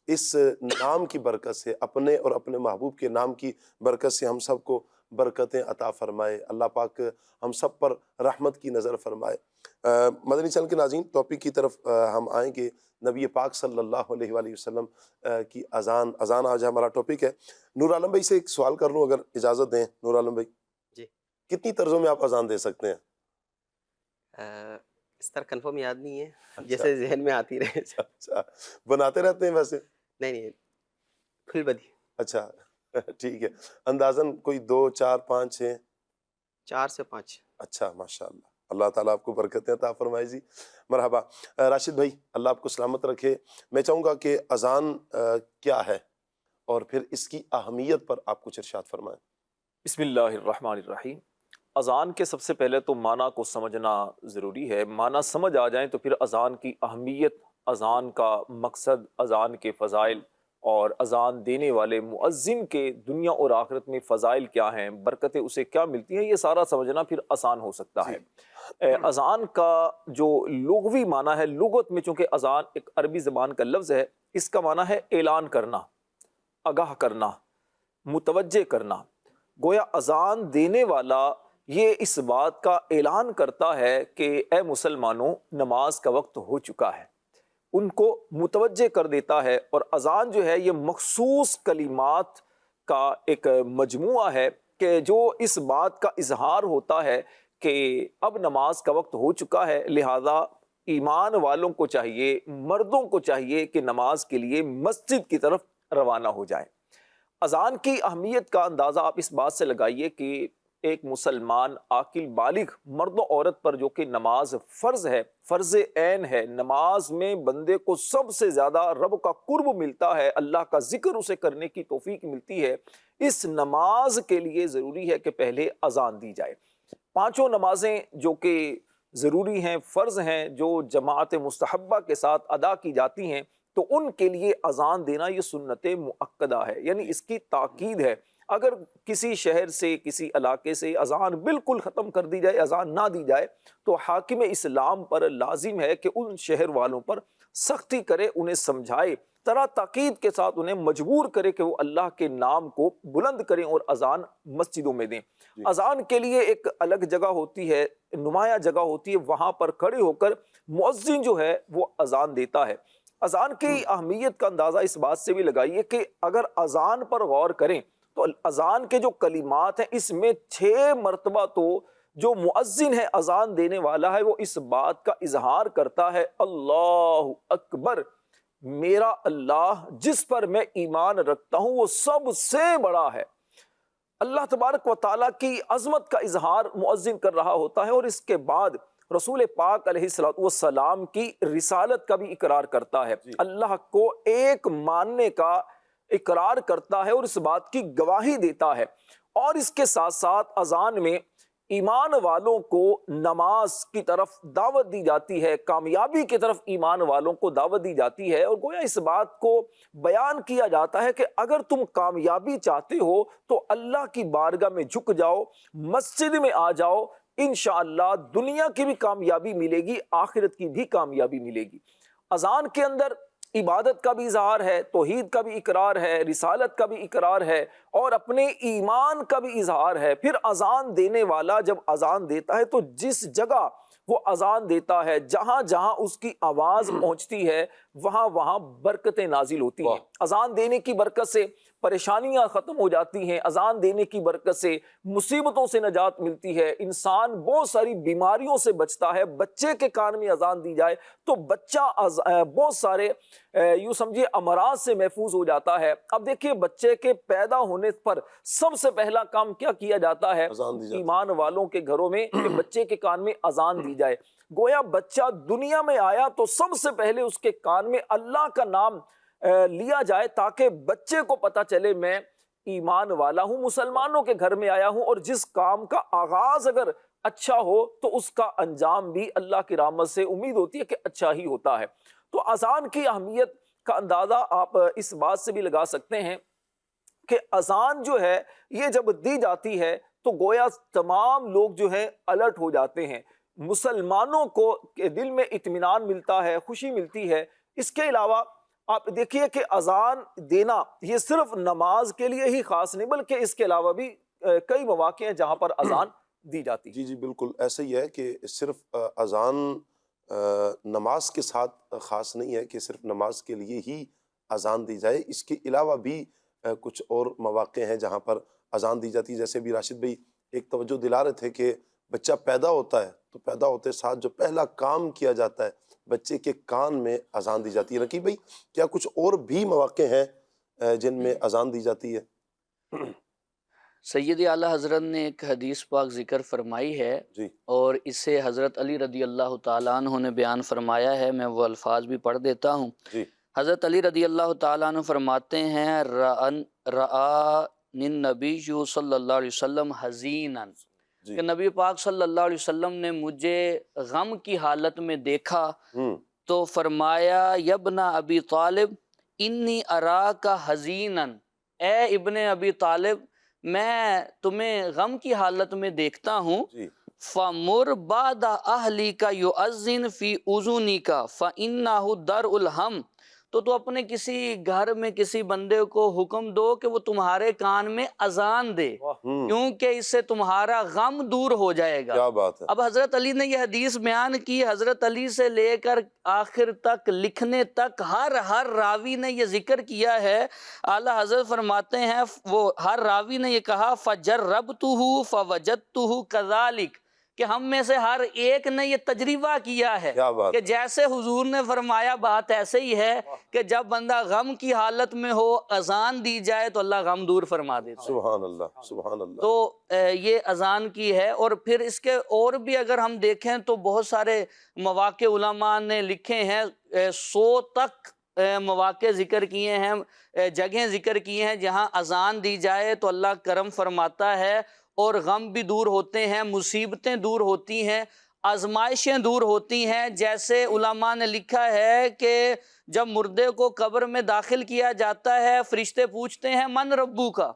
اس نام کی برکت سے، اپنے اور اپنے محبوب کے نام کی برکت سے ہم سب کو برکتیں عطا فرمائے. اللہ پاک ہم سب پر رحمت کی نظر فرمائے. مدنی چینل کے ناظرین، ٹاپک کی طرف ہم آئیں گے. نبی پاک صلی اللہ علیہ وآلہ وسلم کی اذان آج ہمارا ٹاپک ہے. نور عالم بھائی سے ایک سوال کر لوں اگر اجازت دیں. نور عالم بھائی جی، کتنی طرزوں میں آپ اذان دے سکتے ہیں؟ اس طرح کنفرم یاد نہیں ہے، جیسے ذہن میں آتی رہے. اچھا، بناتے رہتے ہیں ویسے؟ نہیں، پھل بدی. اچھا ٹھیک ہے. اندازاً کوئی 2 4 5 6؟ 4 سے 5. اچھا ماشاء اللہ. اللہ تعالیٰ آپ کو برکتیں عطا فرمائے جی. مرحبا. راشد بھائی اللہ آپ کو سلامت رکھے. میں چاہوں گا کہ اذان کیا ہے اور پھر اس کی اہمیت پر آپ کچھ ارشاد فرمائیں. بسم اللہ الرحمن الرحیم. اذان کے سب سے پہلے تو معنی کو سمجھنا ضروری ہے. معنی سمجھ آ جائیں تو پھر اذان کی اہمیت، اذان کا مقصد، اذان کے فضائل اور اذان دینے والے مؤذن کے دنیا اور آخرت میں فضائل کیا ہیں، برکتیں اسے کیا ملتی ہیں، یہ سارا سمجھنا پھر آسان ہو سکتا ہے. اذان کا جو لغوی معنی ہے، لغت میں چونکہ اذان ایک عربی زبان کا لفظ ہے، اس کا معنی ہے اعلان کرنا، آگاہ کرنا، متوجہ کرنا. گویا اذان دینے والا یہ اس بات کا اعلان کرتا ہے کہ اے مسلمانوں، نماز کا وقت ہو چکا ہے، ان کو متوجہ کر دیتا ہے. اور اذان جو ہے یہ مخصوص کلمات کا ایک مجموعہ ہے کہ جو اس بات کا اظہار ہوتا ہے کہ اب نماز کا وقت ہو چکا ہے، لہذا ایمان والوں کو چاہیے، مردوں کو چاہیے کہ نماز کے لیے مسجد کی طرف روانہ ہو جائیں. اذان کی اہمیت کا اندازہ آپ اس بات سے لگائیے کہ ایک مسلمان عاقل بالغ مرد و عورت پر جو کہ نماز فرض ہے، فرض عین ہے، نماز میں بندے کو سب سے زیادہ رب کا قرب ملتا ہے، اللہ کا ذکر اسے کرنے کی توفیق ملتی ہے. اس نماز کے لیے ضروری ہے کہ پہلے اذان دی جائے. 5 نمازیں جو کہ ضروری ہیں، فرض ہیں، جو جماعت مستحبہ کے ساتھ ادا کی جاتی ہیں، تو ان کے لیے اذان دینا یہ سنت مؤکدہ ہے، یعنی اس کی تاکید ہے. اگر کسی شہر سے، کسی علاقے سے اذان بالکل ختم کر دی جائے، اذان نہ دی جائے، تو حاکم اسلام پر لازم ہے کہ ان شہر والوں پر سختی کرے، انہیں سمجھائے، طرح تاکید کے ساتھ انہیں مجبور کرے کہ وہ اللہ کے نام کو بلند کریں اور اذان مسجدوں میں دیں. اذان کے لیے ایک الگ جگہ ہوتی ہے، نمایاں جگہ ہوتی ہے، وہاں پر کھڑے ہو کر مؤذن جو ہے وہ اذان دیتا ہے. اذان کی اہمیت کا اندازہ اس بات سے بھی لگائیے کہ اگر اذان پر غور کریں تو اذان کے جو کلمات ہیں اس میں 6 مرتبہ تو جو مؤذن ہے، اذان دینے والا ہے، وہ اس بات کا اظہار کرتا ہے اللہ اکبر، میرا اللہ جس پر میں ایمان رکھتا ہوں وہ سب سے بڑا ہے. اللہ تبارک و تعالیٰ کی عظمت کا اظہار مؤذن کر رہا ہوتا ہے، اور اس کے بعد رسول پاک علیہ السلام کی رسالت کا بھی اقرار کرتا ہے، اللہ کو ایک ماننے کا اقرار کرتا ہے اور اس بات کی گواہی دیتا ہے. اور اس کے ساتھ ساتھ اذان میں ایمان والوں کو نماز کی طرف دعوت دی جاتی ہے، کامیابی کی طرف ایمان والوں کو دعوت دی جاتی ہے. اور گویا اس بات کو بیان کیا جاتا ہے کہ اگر تم کامیابی چاہتے ہو تو اللہ کی بارگاہ میں جھک جاؤ، مسجد میں آ جاؤ، انشاءاللہ دنیا کی بھی کامیابی ملے گی، آخرت کی بھی کامیابی ملے گی. اذان کے اندر عبادت کا بھی اظہار ہے، توحید کا بھی اقرار ہے، رسالت کا بھی اقرار ہے، اور اپنے ایمان کا بھی اظہار ہے. پھر اذان دینے والا جب اذان دیتا ہے تو جس جگہ وہ اذان دیتا ہے، جہاں جہاں اس کی آواز پہنچتی ہے، وہاں وہاں برکتیں نازل ہوتی ہیں. اذان دینے کی برکت سے پریشانیاں ختم ہو جاتی ہیں، اذان دینے کی برکت سے مصیبتوں سے نجات ملتی ہے، انسان بہت ساری بیماریوں سے بچتا ہے. بچے کے کان میں اذان دی جائے تو بچہ بہت سارے یوں سمجھے امراض سے محفوظ ہو جاتا ہے. اب دیکھیے بچے کے پیدا ہونے پر سب سے پہلا کام کیا کیا جاتا ہے؟ ایمان والوں کے گھروں میں کہ بچے کے کان میں اذان دی جائے. گویا بچہ دنیا میں آیا تو سب سے پہلے اس کے کان میں اللہ کا نام لیا جائے، تاکہ بچے کو پتا چلے میں ایمان والا ہوں، مسلمانوں کے گھر میں آیا ہوں، اور جس کام کا آغاز اگر اچھا ہو تو اس کا انجام بھی اللہ کی رحمت سے امید ہوتی ہے کہ اچھا ہی ہوتا ہے۔ تو اذان کی اہمیت کا اندازہ آپ اس بات سے بھی لگا سکتے ہیں کہ اذان جو ہے یہ جب دی جاتی ہے تو گویا تمام لوگ جو ہے الرٹ ہو جاتے ہیں، مسلمانوں کو دل میں اطمینان ملتا ہے، خوشی ملتی ہے۔ اس کے علاوہ آپ دیکھیے کہ اذان دینا یہ صرف نماز کے لیے ہی خاص نہیں، بلکہ اس کے علاوہ بھی کئی مواقع ہیں جہاں پر اذان دی جاتی ہے۔ جی جی بالکل ایسا ہی ہے کہ صرف اذان نماز کے ساتھ خاص نہیں ہے کہ صرف نماز کے لیے ہی اذان دی جائے، اس کے علاوہ بھی کچھ اور مواقع ہیں جہاں پر اذان دی جاتی ہے۔ جیسے بھی راشد بھائی ایک توجہ دلا رہے تھے کہ بچہ پیدا ہوتا ہے تو پیدا ہوتے ساتھ جو پہلا کام کیا جاتا ہے بچے کے کان میں اذان دی جاتی ہے۔ رقیب بھائی کیا کچھ اور بھی مواقع ہیں جن میں اذان دی جاتی ہے؟ سید اعلیٰ حضرت نے ایک حدیث پاک ذکر فرمائی ہے جی اور اسے حضرت علی رضی اللہ تعالیٰ عنہ نے بیان فرمایا ہے، میں وہ الفاظ بھی پڑھ دیتا ہوں۔ جی حضرت علی رضی اللہ تعالیٰ عنہ فرماتے ہیں رآنی النبی صلی اللہ علیہ وسلم حزیناً، جی کہ نبی پاک صلی اللہ علیہ وسلم نے مجھے غم کی حالت میں دیکھا تو فرمایا یبن ابی طالب انی اراک حزیناً، اے ابن ابی طالب میں تمہیں غم کی حالت میں دیکھتا ہوں، جی فَمُرْ بَعْدَ أَهْلِكَ يُؤَذِّنْ فِي أُذُنِكَ فَإِنَّهُ دَرْءُ الْهَمْ، تو اپنے کسی گھر میں کسی بندے کو حکم دو کہ وہ تمہارے کان میں اذان دے، کیونکہ اس سے تمہارا غم دور ہو جائے گا۔ کیا بات ہے۔ اب حضرت علی نے یہ حدیث بیان کی، حضرت علی سے لے کر آخر تک لکھنے تک ہر راوی نے یہ ذکر کیا ہے۔ اعلیٰ حضرت فرماتے ہیں وہ ہر راوی نے یہ کہا فَجَرَّبْتُهُ فَوَجَدْتُهُ كَذَلِكَ، کہ ہم میں سے ہر ایک نے یہ تجربہ کیا ہے کہ جیسے حضور نے فرمایا بات ایسے ہی ہے کہ جب بندہ غم کی حالت میں ہو اذان دی جائے تو اللہ غم دور فرما دیتا ہے۔ سبحان اللہ سبحان اللہ۔ تو یہ اذان کی ہے، اور پھر اس کے اور بھی اگر ہم دیکھیں تو بہت سارے مواقع علماء نے لکھے ہیں، 100 تک مواقع ذکر کیے ہیں، جگہیں ذکر کی ہیں جہاں اذان دی جائے تو اللہ کرم فرماتا ہے اور غم بھی دور ہوتے ہیں، مصیبتیں دور ہوتی ہیں، آزمائشیں دور ہوتی ہیں۔ جیسے علماء نے لکھا ہے کہ جب مردے کو قبر میں داخل کیا جاتا ہے فرشتے پوچھتے ہیں من ربو کا،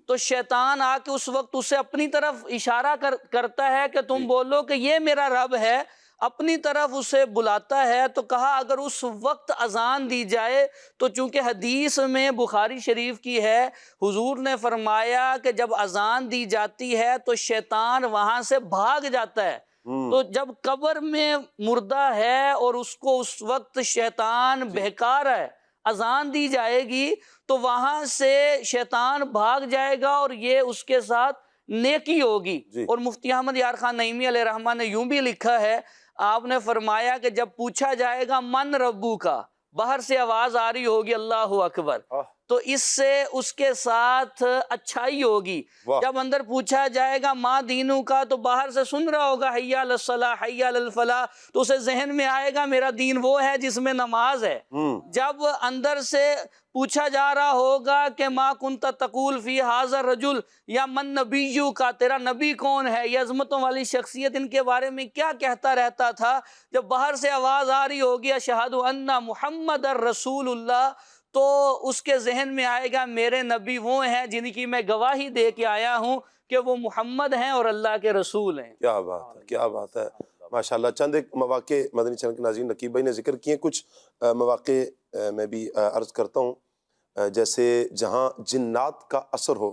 تو شیطان آ کے اس وقت اسے اپنی طرف اشارہ کرتا ہے کہ تم بولو کہ یہ میرا رب ہے، اپنی طرف اسے بلاتا ہے۔ تو کہا اگر اس وقت اذان دی جائے تو چونکہ حدیث میں بخاری شریف کی ہے، حضور نے فرمایا کہ جب اذان دی جاتی ہے تو شیطان وہاں سے بھاگ جاتا ہے۔ تو جب قبر میں مردہ ہے اور اس کو اس وقت شیطان بہکا رہا ہے، اذان دی جائے گی تو وہاں سے شیطان بھاگ جائے گا اور یہ اس کے ساتھ نیکی ہوگی۔ اور مفتی احمد یار خان نعیمی علیہ رحمہ نے یوں بھی لکھا ہے، آپ نے فرمایا کہ جب پوچھا جائے گا من ربو کا، باہر سے آواز آ رہی ہوگی اللہ اکبر، تو اس سے اس کے ساتھ اچھائی ہوگی۔ جب اندر پوچھا جائے گا ماں دینوں کا، تو باہر سے سن رہا ہوگا حی علی الصلاح حی علی الفلاح، تو اسے ذہن میں آئے گا میرا دین وہ ہے جس میں نماز ہے۔ جب اندر سے پوچھا جا رہا ہوگا کہ ما کنت تقول فی ھذا الرجل یا من نبیو کا، تیرا نبی کون ہے، یہ عظمتوں والی شخصیت ان کے بارے میں کیا کہتا رہتا تھا، جب باہر سے آواز آ رہی ہوگی اشہد ان محمد الرسول اللہ، تو اس کے ذہن میں آئے گا میرے نبی وہ ہیں جن کی میں گواہی دے کے آیا ہوں کہ وہ محمد ہیں اور اللہ کے رسول ہیں۔ کیا بات ہے کیا بات ہے ماشاءاللہ۔ چند ایک مواقع مدنی چینل کے ناظرین نقیب بھائی نے ذکر کیے، کچھ مواقع میں بھی عرض کرتا ہوں۔ جیسے جہاں جنات کا اثر ہو،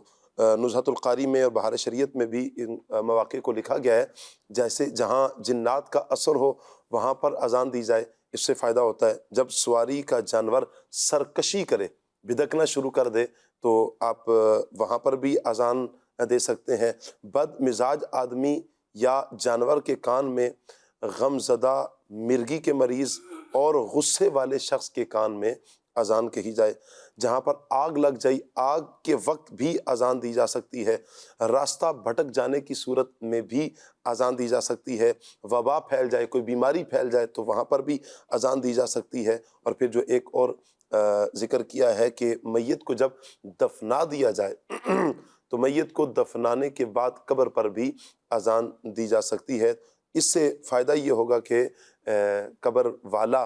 نزہۃ القاری میں اور بہار شریعت میں بھی ان مواقع کو لکھا گیا ہے، جیسے جہاں جنات کا اثر ہو وہاں پر اذان دی جائے، اس سے فائدہ ہوتا ہے۔ جب سواری کا جانور سرکشی کرے، بھدکنا شروع کر دے، تو آپ وہاں پر بھی اذان دے سکتے ہیں۔ بد مزاج آدمی یا جانور کے کان میں، غم زدہ مرگی کے مریض اور غصے والے شخص کے کان میں اذان کہی جائے۔ جہاں پر آگ لگ جائے، آگ کے وقت بھی اذان دی جا سکتی ہے۔ راستہ بھٹک جانے کی صورت میں بھی اذان دی جا سکتی ہے۔ وبا پھیل جائے، کوئی بیماری پھیل جائے تو وہاں پر بھی اذان دی جا سکتی ہے۔ اور پھر جو ایک اور ذکر کیا ہے کہ میت کو جب دفنا دیا جائے تو میت کو دفنانے کے بعد قبر پر بھی اذان دی جا سکتی ہے۔ اس سے فائدہ یہ ہوگا کہ قبر والا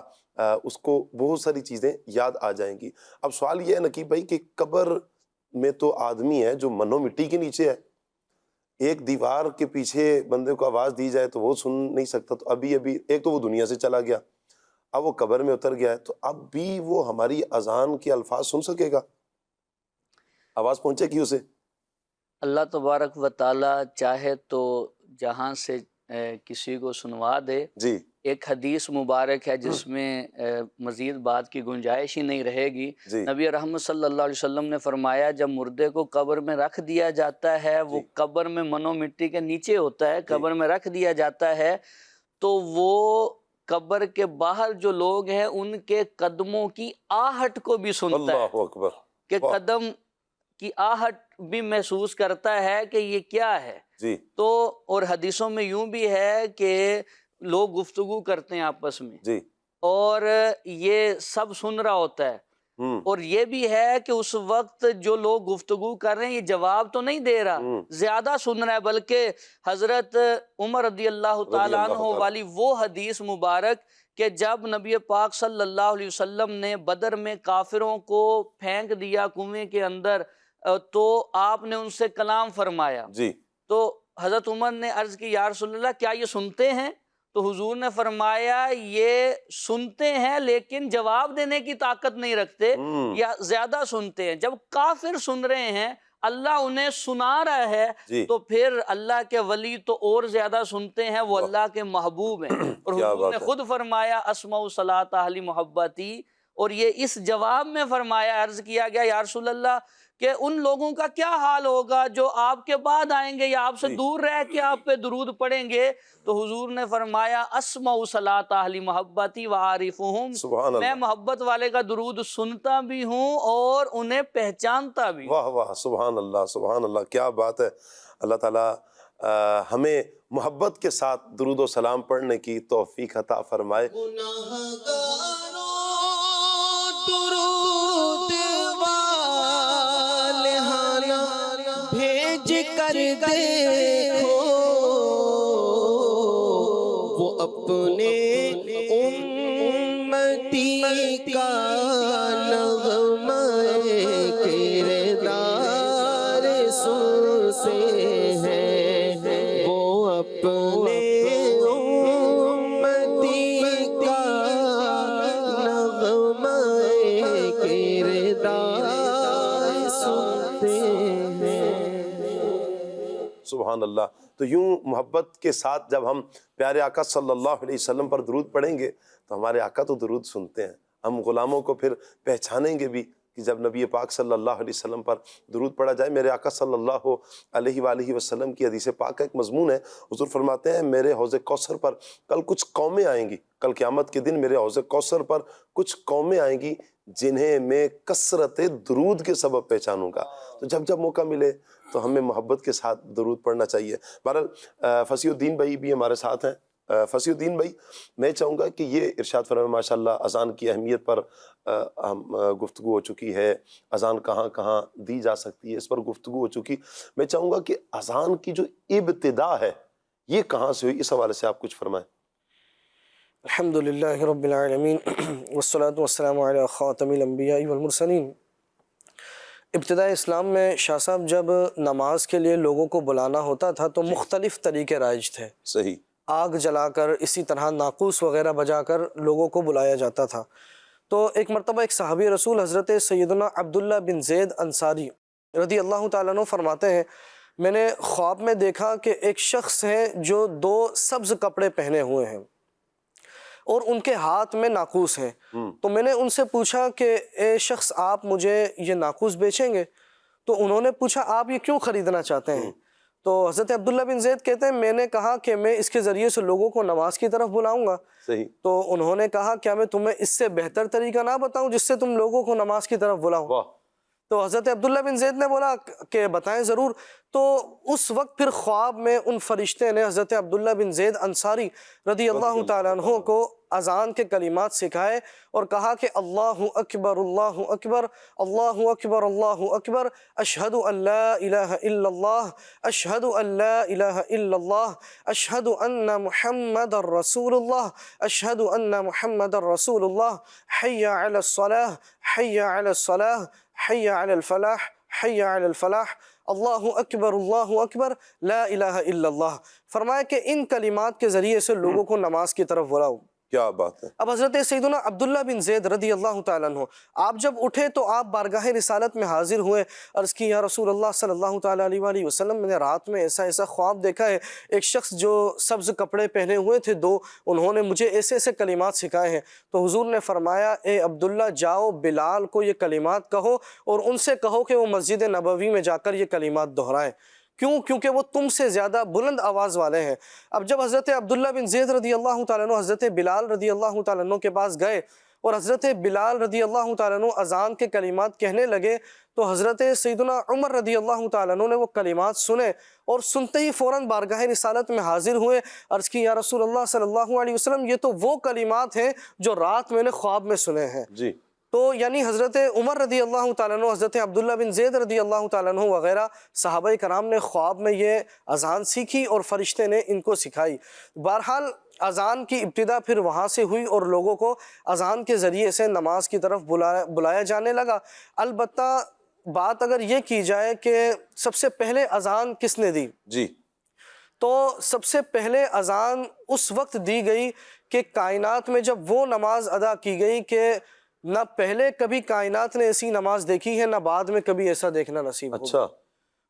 اس کو بہت ساری چیزیں یاد آ جائیں گی۔ اب سوال یہ ہے نقیب بھائی کہ قبر میں تو آدمی ہے جو منو مٹی کے نیچے ہے، ایک دیوار کے پیچھے بندے کو آواز دی جائے تو وہ سن نہیں سکتا، تو ابھی ایک تو وہ دنیا سے چلا گیا، اب وہ قبر میں اتر گیا ہے، تو اب بھی وہ ہماری اذان کے الفاظ سن سکے گا؟ آواز پہنچے گی اسے؟ اللہ تبارک و تعالی چاہے تو جہاں سے کسی کو سنوا دے۔ جی ایک حدیث مبارک ہے جس میں مزید بات کی گنجائش ہی نہیں رہے گی۔ جی نبی رحمت صلی اللہ علیہ وسلم نے فرمایا جب مردے کو قبر میں رکھ دیا جاتا ہے، وہ قبر میں منو مٹی کے نیچے ہوتا ہے، قبر میں رکھ دیا جاتا ہے، تو وہ قبر کے باہر جو لوگ ہیں ان کے قدموں کی آہٹ کو بھی سنتا ہے، اللہ اکبر، کہ قدم کی آہٹ بھی محسوس کرتا ہے کہ یہ کیا ہے۔ جی تو اور حدیثوں میں یوں بھی ہے کہ لوگ گفتگو کرتے ہیں آپس میں، جی اور یہ سب سن رہا ہوتا ہے، اور یہ بھی ہے کہ اس وقت جو لوگ گفتگو کر رہے ہیں یہ جواب تو نہیں دے رہا، زیادہ سن رہا ہے، بلکہ حضرت عمر رضی اللہ تعالیٰ عنہ والی وہ حدیث مبارک کہ جب نبی پاک صلی اللہ علیہ وسلم نے بدر میں کافروں کو پھینک دیا کنویں کے اندر، تو آپ نے ان سے کلام فرمایا، جی تو حضرت عمر نے عرض کی یا رسول اللہ کیا یہ سنتے ہیں؟ تو حضور نے فرمایا یہ سنتے ہیں لیکن جواب دینے کی طاقت نہیں رکھتے، یا زیادہ سنتے ہیں۔ جب کافر سن رہے ہیں، اللہ انہیں سنا رہا ہے، تو پھر اللہ کے ولی تو اور زیادہ سنتے ہیں، وہ اللہ کے محبوب ہیں۔ اور حضور نے خود فرمایا اسمعوا صلاۃ اہل محبتی، اور یہ اس جواب میں فرمایا، عرض کیا گیا یا رسول اللہ کہ ان لوگوں کا کیا حال ہوگا جو آپ کے بعد آئیں گے یا آپ سے دور رہ کے آپ پہ درود پڑھیں گے؟ تو حضور نے فرمایا اسمعوا صلاۃ اہل محبتی وعارفہم، میں محبت والے کا درود سنتا بھی ہوں اور انہیں پہچانتا بھی ہوں۔ واہ واہ، سبحان اللہ سبحان اللہ، کیا بات ہے۔ اللہ تعالیٰ ہمیں محبت کے ساتھ درود و سلام پڑھنے کی توفیق عطا فرمائے۔ بھیج کر دیکھو وہ اپنے امتی کا نغمہ کردار سنتے ہیں، وہ اپنے امتی کا نغمہ کردار سنتے ہیں۔ سبحان اللہ۔ تو یوں محبت کے ساتھ جب ہم پیارے آقا صلی اللہ علیہ وسلم پر درود پڑھیں گے تو ہمارے آقا تو درود سنتے ہیں، ہم غلاموں کو پھر پہچانیں گے بھی کہ جب نبی پاک صلی اللہ علیہ وسلم پر درود پڑھا جائے۔ میرے آقا صلی اللہ علیہ وآلہ وسلم کی حدیث پاک کا ایک مضمون ہے، حضور فرماتے ہیں میرے حوض کوثر پر کل کچھ قومیں آئیں گی، کل قیامت کے دن میرے حوض کوثر پر کچھ قومیں آئیں گی جنہیں میں کثرت درود کے سبب پہچانوں گا۔ تو جب جب موقع ملے تو ہمیں محبت کے ساتھ درود پڑھنا چاہیے۔ بہرحال فصیح الدین بھائی بھی ہمارے ساتھ ہیں۔ فصیح الدین بھائی، میں چاہوں گا کہ یہ ارشاد فرمائیں، ماشاءاللہ اذان کی اہمیت پر گفتگو ہو چکی ہے، اذان کہاں کہاں دی جا سکتی ہے اس پر گفتگو ہو چکی، میں چاہوں گا کہ اذان کی جو ابتدا ہے یہ کہاں سے ہوئی، اس حوالے سے آپ کچھ فرمائیں۔ الحمدللہ رب العالمین والصلاة والسلام علی خاتم الانبیاء والمرسلین۔ ابتداء اسلام میں شاہ صاحب جب نماز کے لیے لوگوں کو بلانا ہوتا تھا تو مختلف طریقے رائج تھے۔ صحیح۔ آگ جلا کر، اسی طرح ناقوس وغیرہ بجا کر لوگوں کو بلایا جاتا تھا۔ تو ایک مرتبہ ایک صحابی رسول حضرت سیدنا عبداللہ بن زید انصاری رضی اللہ تعالیٰ عنہ فرماتے ہیں میں نے خواب میں دیکھا کہ ایک شخص ہے جو 2 سبز کپڑے پہنے ہوئے ہیں اور ان کے ہاتھ میں ناقوس ہیں۔ تو میں نے ان سے پوچھا کہ اے شخص آپ مجھے یہ ناقوس بیچیں گے؟ تو انہوں نے پوچھا آپ یہ کیوں خریدنا چاہتے ہیں؟ تو حضرت عبداللہ بن زید کہتے ہیں میں نے کہا کہ میں اس کے ذریعے سے لوگوں کو نماز کی طرف بلاؤں گا۔ صحیح۔ تو انہوں نے کہا کیا میں تمہیں اس سے بہتر طریقہ نہ بتاؤں جس سے تم لوگوں کو نماز کی طرف بلاؤ؟ تو حضرت عبداللہ بن زید نے بولا کہ بتائیں ضرور. تو اس وقت پھر خواب میں ان فرشتے نے حضرت عبداللہ بن زید انصاری رضی اللہ تعالیٰ عنہ کو اذان کے کلمات سکھائے اور کہا کہ اللہ اکبر اللہ اکبر اللہ اکبر اللہ اکبر اشہد ان لا الہ الا اللہ اشہد ان لا الہ الا اللہ اشہد ان محمد رسول اللہ اشہد ان محمد رسول اللہ حی علی الصلاۃ حی علی الصلاۃ حی علی الفلاح حی علی الفلاح اللہ اکبر لا الہ الا اللہ. فرمایا کہ ان کلمات کے ذریعے سے لوگوں کو نماز کی طرف بلاؤ. کیا بات ہے. اب حضرت سیدنا عبداللہ بن زید رضی اللہ تعالیٰ عنہ آپ جب اٹھے تو آپ بارگاہ رسالت میں حاضر ہوئے. عرض کی یا رسول اللہ صلی اللہ تعالیٰ علیہ وآلہ وسلم میں نے رات میں ایسا خواب دیکھا ہے. ایک شخص جو سبز کپڑے پہنے ہوئے تھے دو، انہوں نے مجھے ایسے کلمات سکھائے ہیں. تو حضور نے فرمایا اے عبداللہ جاؤ بلال کو یہ کلمات کہو اور ان سے کہو کہ وہ مسجد نبوی میں جا کر یہ کلمات دہرائیں. کیوں؟ کیونکہ وہ تم سے زیادہ بلند آواز والے ہیں. اب جب حضرت عبداللہ بن زید رضی اللہ تعالیٰ عنہ حضرت بلال رضی اللہ تعالیٰ عنہ کے پاس گئے اور حضرت بلال رضی اللہ تعالیٰ عنہ اذان کے کلمات کہنے لگے تو حضرت سیدنا عمر رضی اللہ تعالیٰ عنہ نے وہ کلمات سنے اور سنتے ہی فوراً بارگاہ رسالت میں حاضر ہوئے. عرض کی یا رسول اللہ صلی اللہ علیہ وسلم یہ تو وہ کلمات ہیں جو رات میں نے خواب میں سنے ہیں. جی. تو یعنی حضرت عمر رضی اللہ تعالیٰ عنہ حضرت عبداللہ بن زید رضی اللہ تعالیٰ عنہ وغیرہ صحابہ کرام نے خواب میں یہ اذان سیکھی اور فرشتے نے ان کو سکھائی. بہرحال اذان کی ابتدا پھر وہاں سے ہوئی اور لوگوں کو اذان کے ذریعے سے نماز کی طرف بلایا جانے لگا. البتہ بات اگر یہ کی جائے کہ سب سے پہلے اذان کس نے دی، جی، تو سب سے پہلے اذان اس وقت دی گئی کہ کائنات میں جب وہ نماز ادا کی گئی کہ نہ پہلے کبھی کائنات نے ایسی نماز دیکھی ہے نہ بعد میں کبھی ایسا دیکھنا نصیب ہوگا. اچھا.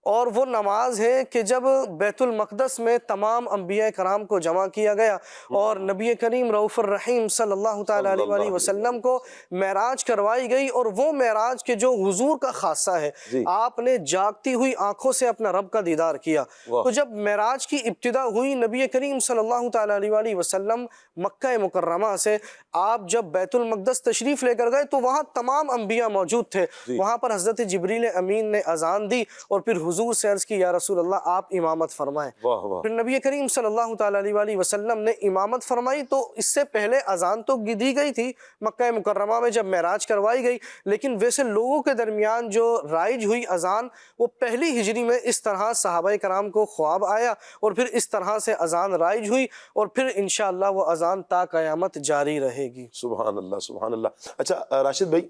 اور وہ نماز ہے کہ جب بیت المقدس میں تمام انبیاء کرام کو جمع کیا گیا اور نبی کریم رؤوف الرحیم صلی اللہ تعالیٰ علیہ وآلہ وسلم کو معراج کروائی گئی. اور وہ معراج کے جو حضور کا خاصہ ہے، آپ نے جاگتی ہوئی آنکھوں سے اپنا رب کا دیدار کیا. تو جب معراج کی ابتدا ہوئی نبی کریم صلی اللہ تعالیٰ علیہ وآلہ وسلم مکہ مکرمہ سے آپ جب بیت المقدس تشریف لے کر گئے تو وہاں تمام انبیاء موجود تھے. وہاں پر حضرت جبریل امین نے اذان دی اور پھر حضور سے عرض کی یا رسول اللہ آپ امامت فرمائیں. پھر نبی کریم صلی اللہ تعالیٰ علیہ وآلہ وسلم نے امامت فرمائی. تو اس سے پہلے اذان تو دی گئی تھی مکہ مکرمہ میں جب معراج کروائی گئی، لیکن ویسے لوگوں کے درمیان جو رائج ہوئی اذان وہ پہلی ہجری میں اس طرح صحابہ کرام کو خواب آیا اور پھر اس طرح سے اذان رائج ہوئی اور پھر انشاءاللہ وہ اذان تا قیامت جاری رہے گی. سبحان اللہ سبحان اللہ. اچھا راشد بھائی،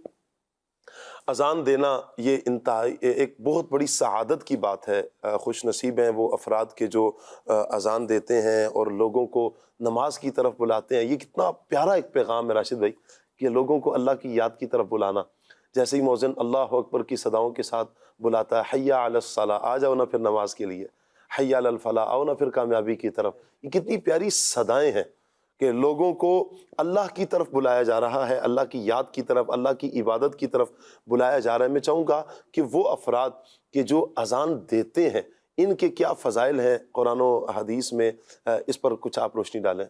اذان دینا یہ انتہائی ایک بہت بڑی سعادت کی بات ہے. خوش نصیب ہیں وہ افراد کے جو اذان دیتے ہیں اور لوگوں کو نماز کی طرف بلاتے ہیں. یہ کتنا پیارا ایک پیغام ہے راشد بھائی کہ لوگوں کو اللہ کی یاد کی طرف بلانا. جیسے ہی مؤذن اللہ اکبر کی صداؤں کے ساتھ بلاتا ہے حی علی الصلاۃ، آ جاؤ نا پھر نماز کے لیے، حی علی الفلاح، آؤ نا پھر کامیابی کی طرف. یہ کتنی پیاری صدائیں ہیں کہ لوگوں کو اللہ کی طرف بلایا جا رہا ہے، اللہ کی یاد کی طرف، اللہ کی عبادت کی طرف بلایا جا رہا ہے. میں چاہوں گا کہ وہ افراد کہ جو اذان دیتے ہیں ان کے کیا فضائل ہیں قرآن و حدیث میں، اس پر کچھ آپ روشنی ڈالیں.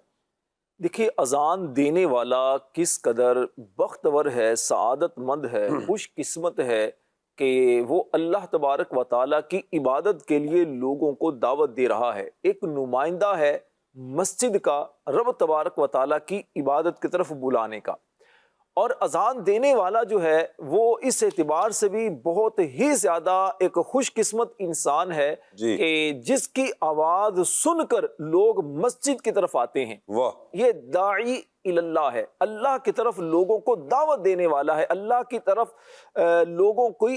دیکھیے اذان دینے والا کس قدر بختور ہے، سعادت مند ہے، خوش قسمت ہے کہ وہ اللہ تبارک و تعالیٰ کی عبادت کے لیے لوگوں کو دعوت دے رہا ہے. ایک نمائندہ ہے مسجد کا رب تبارک و تعالیٰ کی عبادت کی طرف بلانے کا. اور اذان دینے والا جو ہے وہ اس اعتبار سے بھی بہت ہی زیادہ ایک خوش قسمت انسان ہے کہ جس کی آواز سن کر لوگ مسجد کی طرف آتے ہیں. یہ داعی اللہ ہے، اللہ کی طرف لوگوں کو دعوت دینے والا ہے، اللہ کی طرف لوگوں کو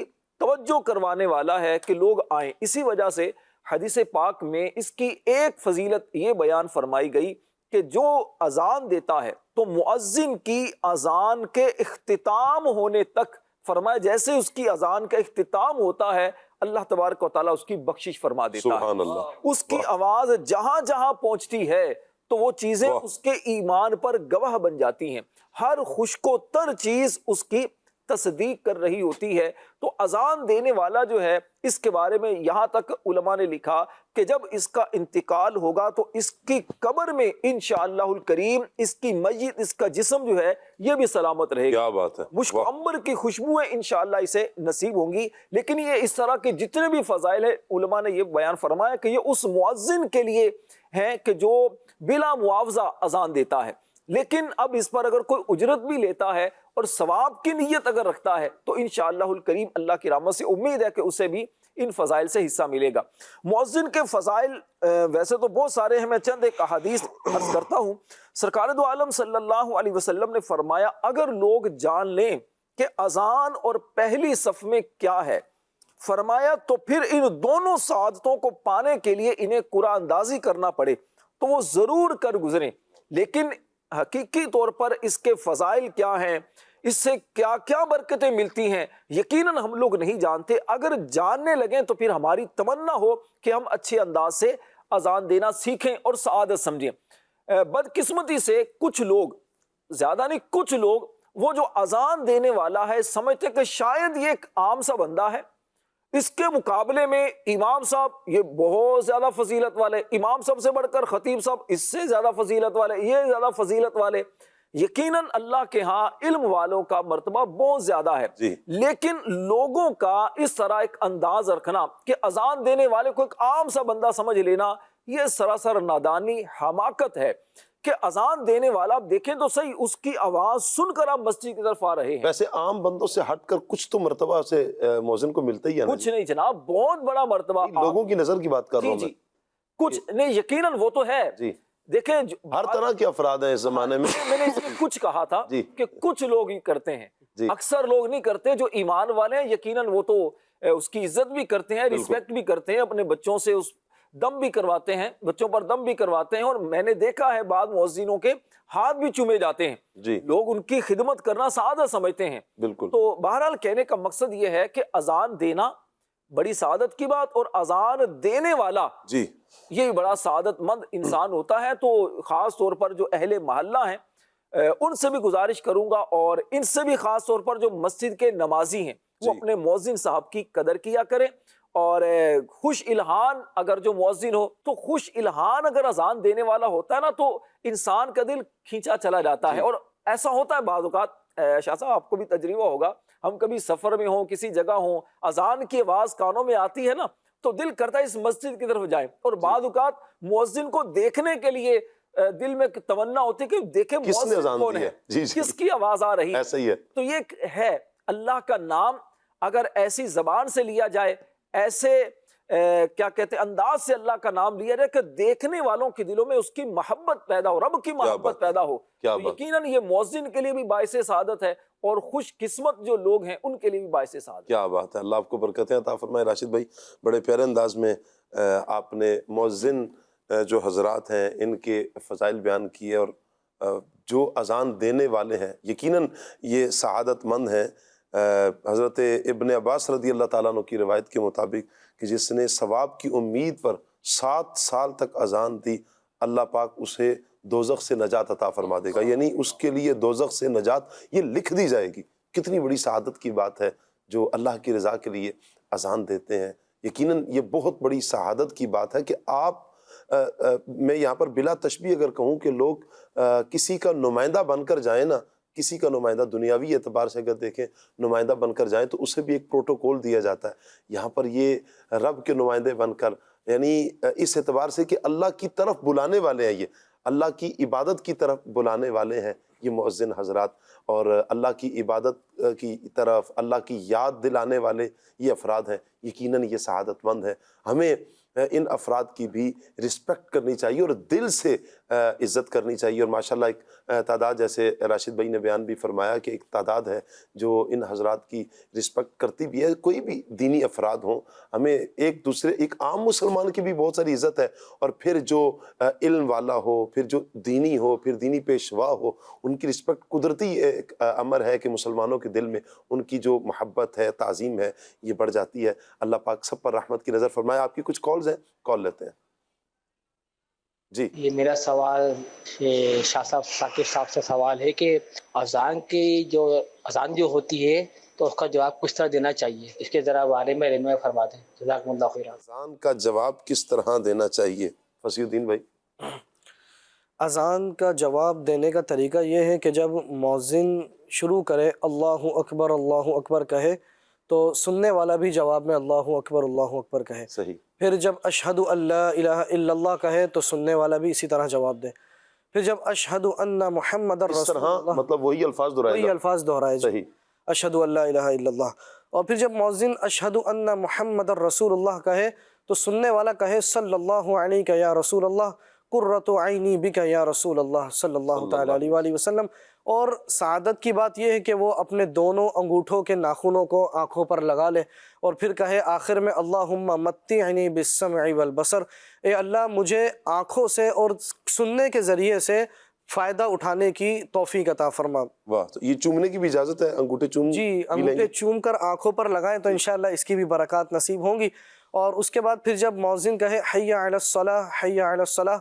توجہ کروانے والا ہے کہ لوگ آئیں. اسی وجہ سے حدیث پاک میں اس کی ایک فضیلت یہ بیان فرمائی گئی کہ جو اذان دیتا ہے تو مؤذن کی اذان کے اختتام ہونے تک، فرمایا جیسے اس کی اذان کا اختتام ہوتا ہے اللہ تبارک و تعالیٰ اس کی بخشش فرما دیتا ہے. سبحان اللہ. اس کی آواز جہاں جہاں پہنچتی ہے تو وہ چیزیں اس کے ایمان پر گواہ بن جاتی ہیں. ہر خشک و تر چیز اس کی تصدیق کر رہی ہوتی ہے، تو اذان دینے والا جو ہے اس کے بارے میں یہاں تک علماء نے لکھا کہ جب اس کا انتقال ہوگا تو اس کی قبر میں انشاءاللہ الکریم اس کی میت، اس کا جسم جو ہے یہ بھی سلامت رہے گا. کیا بات ہے. مشک عنبر کی خوشبوئیں انشاءاللہ اسے نصیب ہوں گی. لیکن یہ اس طرح کے جتنے بھی فضائل ہیں علماء نے یہ بیان فرمایا کہ یہ اس مؤذن کے لیے ہیں کہ جو بلا معاوضہ اذان دیتا ہے. لیکن اب اس پر اگر کوئی اجرت بھی لیتا ہے اور ثواب کی نیت اگر رکھتا ہے تو انشاءاللہ الکریم اللہ کی رحمت سے امید ہے کہ اسے بھی ان فضائل سے حصہ ملے گا. مؤذن کے فضائل ویسے تو بہت سارے ہیں، میں چند ایک احادیث عرض کرتا ہوں. سرکار دو عالم صلی اللہ علیہ وسلم نے فرمایا اگر لوگ جان لیں کہ اذان اور پہلی صف میں کیا ہے، فرمایا تو پھر ان دونوں سعادتوں کو پانے کے لیے انہیں قرآن اندازی کرنا پڑے تو وہ ضرور کر گزریں. لیکن حقیقی طور پر اس کے فضائل کیا ہیں، اس سے کیا کیا برکتیں ملتی ہیں، یقیناً ہم لوگ نہیں جانتے. اگر جاننے لگیں تو پھر ہماری تمنا ہو کہ ہم اچھے انداز سے اذان دینا سیکھیں اور سعادت سمجھیں. بدقسمتی سے کچھ لوگ، زیادہ نہیں کچھ لوگ، وہ جو اذان دینے والا ہے سمجھتے کہ شاید یہ ایک عام سا بندہ ہے، اس کے مقابلے میں امام صاحب یہ بہت زیادہ فضیلت والے، امام صاحب سے بڑھ کر خطیب صاحب اس سے زیادہ فضیلت والے، یہ زیادہ فضیلت والے. یقیناً اللہ کے ہاں علم والوں کا مرتبہ بہت زیادہ ہے. لیکن لوگوں کا اس طرح ایک انداز رکھنا کہ اذان دینے والے کو ایک عام سا بندہ سمجھ لینا، یہ سراسر نادانی، حماقت ہے. کہ اذان دینے والا آپ دیکھیں تو صحیح، اس کی آواز سن کر آپ مسجد کی طرف آ رہے ہیں. ویسے عام بندوں سے ہٹ کر کچھ تو مرتبہ سے مؤذن کو ملتا ہی ہے. کچھ نہیں جناب، بہت بڑا مرتبہ. لوگوں کی نظر کی بات کر رہا ہوں میں. کچھ نہیں، یقیناً وہ تو ہے. دیکھیں ہر طرح کے افراد ہیں اس زمانے میں. میں نے اس میں کچھ کہا تھا کہ کچھ لوگ ہی کرتے ہیں، اکثر لوگ نہیں کرتے. جو ایمان والے ہیں یقیناً وہ تو اس کی عزت بھی کرتے ہیں، رسپیکٹ بھی کرتے ہیں، اپنے بچوں سے اس دم بھی کرواتے ہیں، بچوں پر دم بھی کرواتے ہیں. اور میں نے دیکھا ہے بعض مؤذنوں کے ہاتھ بھی چومے جاتے ہیں. لوگ ان کی خدمت کرنا سعادت سمجھتے ہیں. بالکل. تو بہرحال کہنے کا مقصد یہ ہے کہ اذان دینا بڑی سعادت کی بات، اور اذان دینے والا یہ بڑا سعادت مند انسان ہوتا ہے. تو خاص طور پر جو اہل محلہ ہیں ان سے بھی گزارش کروں گا، اور ان سے بھی خاص طور پر جو مسجد کے نمازی ہیں وہ اپنے مؤذن صاحب کی قدر کیا کریں. اور خوش الہان اگر جو مؤذن ہو تو خوش الہان اگر اذان دینے والا ہوتا ہے نا تو انسان کا دل کھینچا چلا جاتا ہے. اور ایسا ہوتا ہے بعض اوقات، شاہ صاحب آپ کو بھی تجربہ ہوگا، ہم کبھی سفر میں ہوں، کسی جگہ ہوں، اذان کی آواز کانوں میں آتی ہے نا تو دل کرتا ہے اس مسجد کی طرف جائیں. اور بعض اوقات مؤذن کو دیکھنے کے لیے دل میں تمنا ہوتی ہے کہ دیکھیں مؤذن کون ہے، کس کی آواز آ رہی ہے. تو یہ ہے اللہ کا نام اگر ایسی زبان سے لیا جائے، ایسے کیا کہتے ہیں انداز سے اللہ کا نام لیا جائے کہ دیکھنے والوں کے دلوں میں اس کی محبت پیدا ہو، رب کی محبت پیدا ہو، تو یقیناً یہ مؤذن کے لیے بھی باعث سعادت ہے، اور خوش قسمت جو لوگ ہیں ان کے لیے بھی باعث سعادت. کیا بات ہے. اللہ آپ کو برکتیں عطا فرمائے. راشد بھائی بڑے پیارے انداز میں آپ نے مؤذن جو حضرات ہیں ان کے فضائل بیان کیے، اور جو اذان دینے والے ہیں یقیناً یہ سعادت مند ہیں. حضرت ابن عباس رضی اللہ تعالیٰ عنہ کی روایت کے مطابق کہ جس نے ثواب کی امید پر 7 سال تک اذان دی، اللہ پاک اسے دوزخ سے نجات عطا فرما دے گا. یعنی اس کے لیے دوزخ سے نجات یہ لکھ دی جائے گی. کتنی بڑی سعادت کی بات ہے جو اللہ کی رضا کے لیے اذان دیتے ہیں. یقیناً یہ بہت بڑی سعادت کی بات ہے کہ آپ میں یہاں پر بلا تشبیہ اگر کہوں کہ لوگ کسی کا نمائندہ بن کر جائیں نا، کسی کا نمائندہ دنیاوی اعتبار سے اگر دیکھیں نمائندہ بن کر جائیں تو اسے بھی ایک پروٹوکول دیا جاتا ہے. یہاں پر یہ رب کے نمائندے بن کر، یعنی اس اعتبار سے کہ اللہ کی طرف بلانے والے ہیں، یہ اللہ کی عبادت کی طرف بلانے والے ہیں یہ مؤذن حضرات، اور اللہ کی عبادت کی طرف اللہ کی یاد دلانے والے یہ افراد ہیں. یقیناً یہ سعادت مند ہیں. ہمیں ان افراد کی بھی رسپیکٹ کرنی چاہیے اور دل سے عزت کرنی چاہیے. اور ماشاءاللہ ایک تعداد، جیسے راشد بھائی نے بیان بھی فرمایا کہ ایک تعداد ہے جو ان حضرات کی رسپیکٹ کرتی بھی ہے. کوئی بھی دینی افراد ہوں، ہمیں ایک دوسرے، ایک عام مسلمان کی بھی بہت ساری عزت ہے، اور پھر جو علم والا ہو، پھر جو دینی ہو، پھر دینی پیشوا ہو، ان کی رسپیکٹ قدرتی ایک امر ہے کہ مسلمانوں کے دل میں ان کی جو محبت ہے، تعظیم ہے، یہ بڑھ جاتی ہے. اللہ پاک سب پر رحمت کی نظر فرمائے. آپ کی کچھ کالز ہیں، کال لیتے ہیں. جی یہ میرا سوال شاہ صاحب ثاقب صاحب سے سوال ہے کہ اذان جو ہوتی ہے تو اس کا جواب کس طرح دینا چاہیے، اس کے ذرا بارے میں رہنمائی فرما دیں، جزاکم اللہ خیرا۔ اذان کا جواب کس طرح دینا چاہیے فصیح الدین بھائی؟ اذان کا جواب دینے کا طریقہ یہ ہے کہ جب مؤذن شروع کرے اللہ اکبر کہے تو سننے والا بھی جواب میں اللہ اکبر کہے۔ صحیح۔ پھر جب اشہد ان لا الہ الا اللہ کہے تو سننے والا بھی اسی طرح جواب دے۔ پھر جب اشہد ان محمد اس رسول طرح اللہ، مطلب وہی الفاظ دہرائے وہی گا۔ الفاظ دہرائے جی، صحیح۔ اشہد ان لا الہ الا اللہ۔ اور پھر جب مؤذن اشہد ان محمد رسول اللہ کہے تو سننے والا کہے صلی اللہ علیہ یا رسول اللہ، قرۃ عینی بک یا رسول اللہ صلی اللہ تعالی علیہ وآلہ وسلم۔ اور سعادت کی بات یہ ہے کہ وہ اپنے دونوں انگوٹھوں کے ناخنوں کو آنکھوں پر لگا لے اور پھر کہے آخر میں اللہم متعنی بالسمع والبصر، اے اللہ مجھے آنکھوں سے اور سننے کے ذریعے سے فائدہ اٹھانے کی توفیق عطا فرما۔ واہ، تو یہ چومنے کی بھی اجازت ہے؟ انگوٹھے چوم جی، بھی لیں انگوٹھے گے؟ چوم کر آنکھوں پر لگائیں تو انشاءاللہ اس کی بھی برکات نصیب ہوں گی۔ اور اس کے بعد پھر جب مؤذن کہے حی علی الصلاۃ حی علی الصلاۃ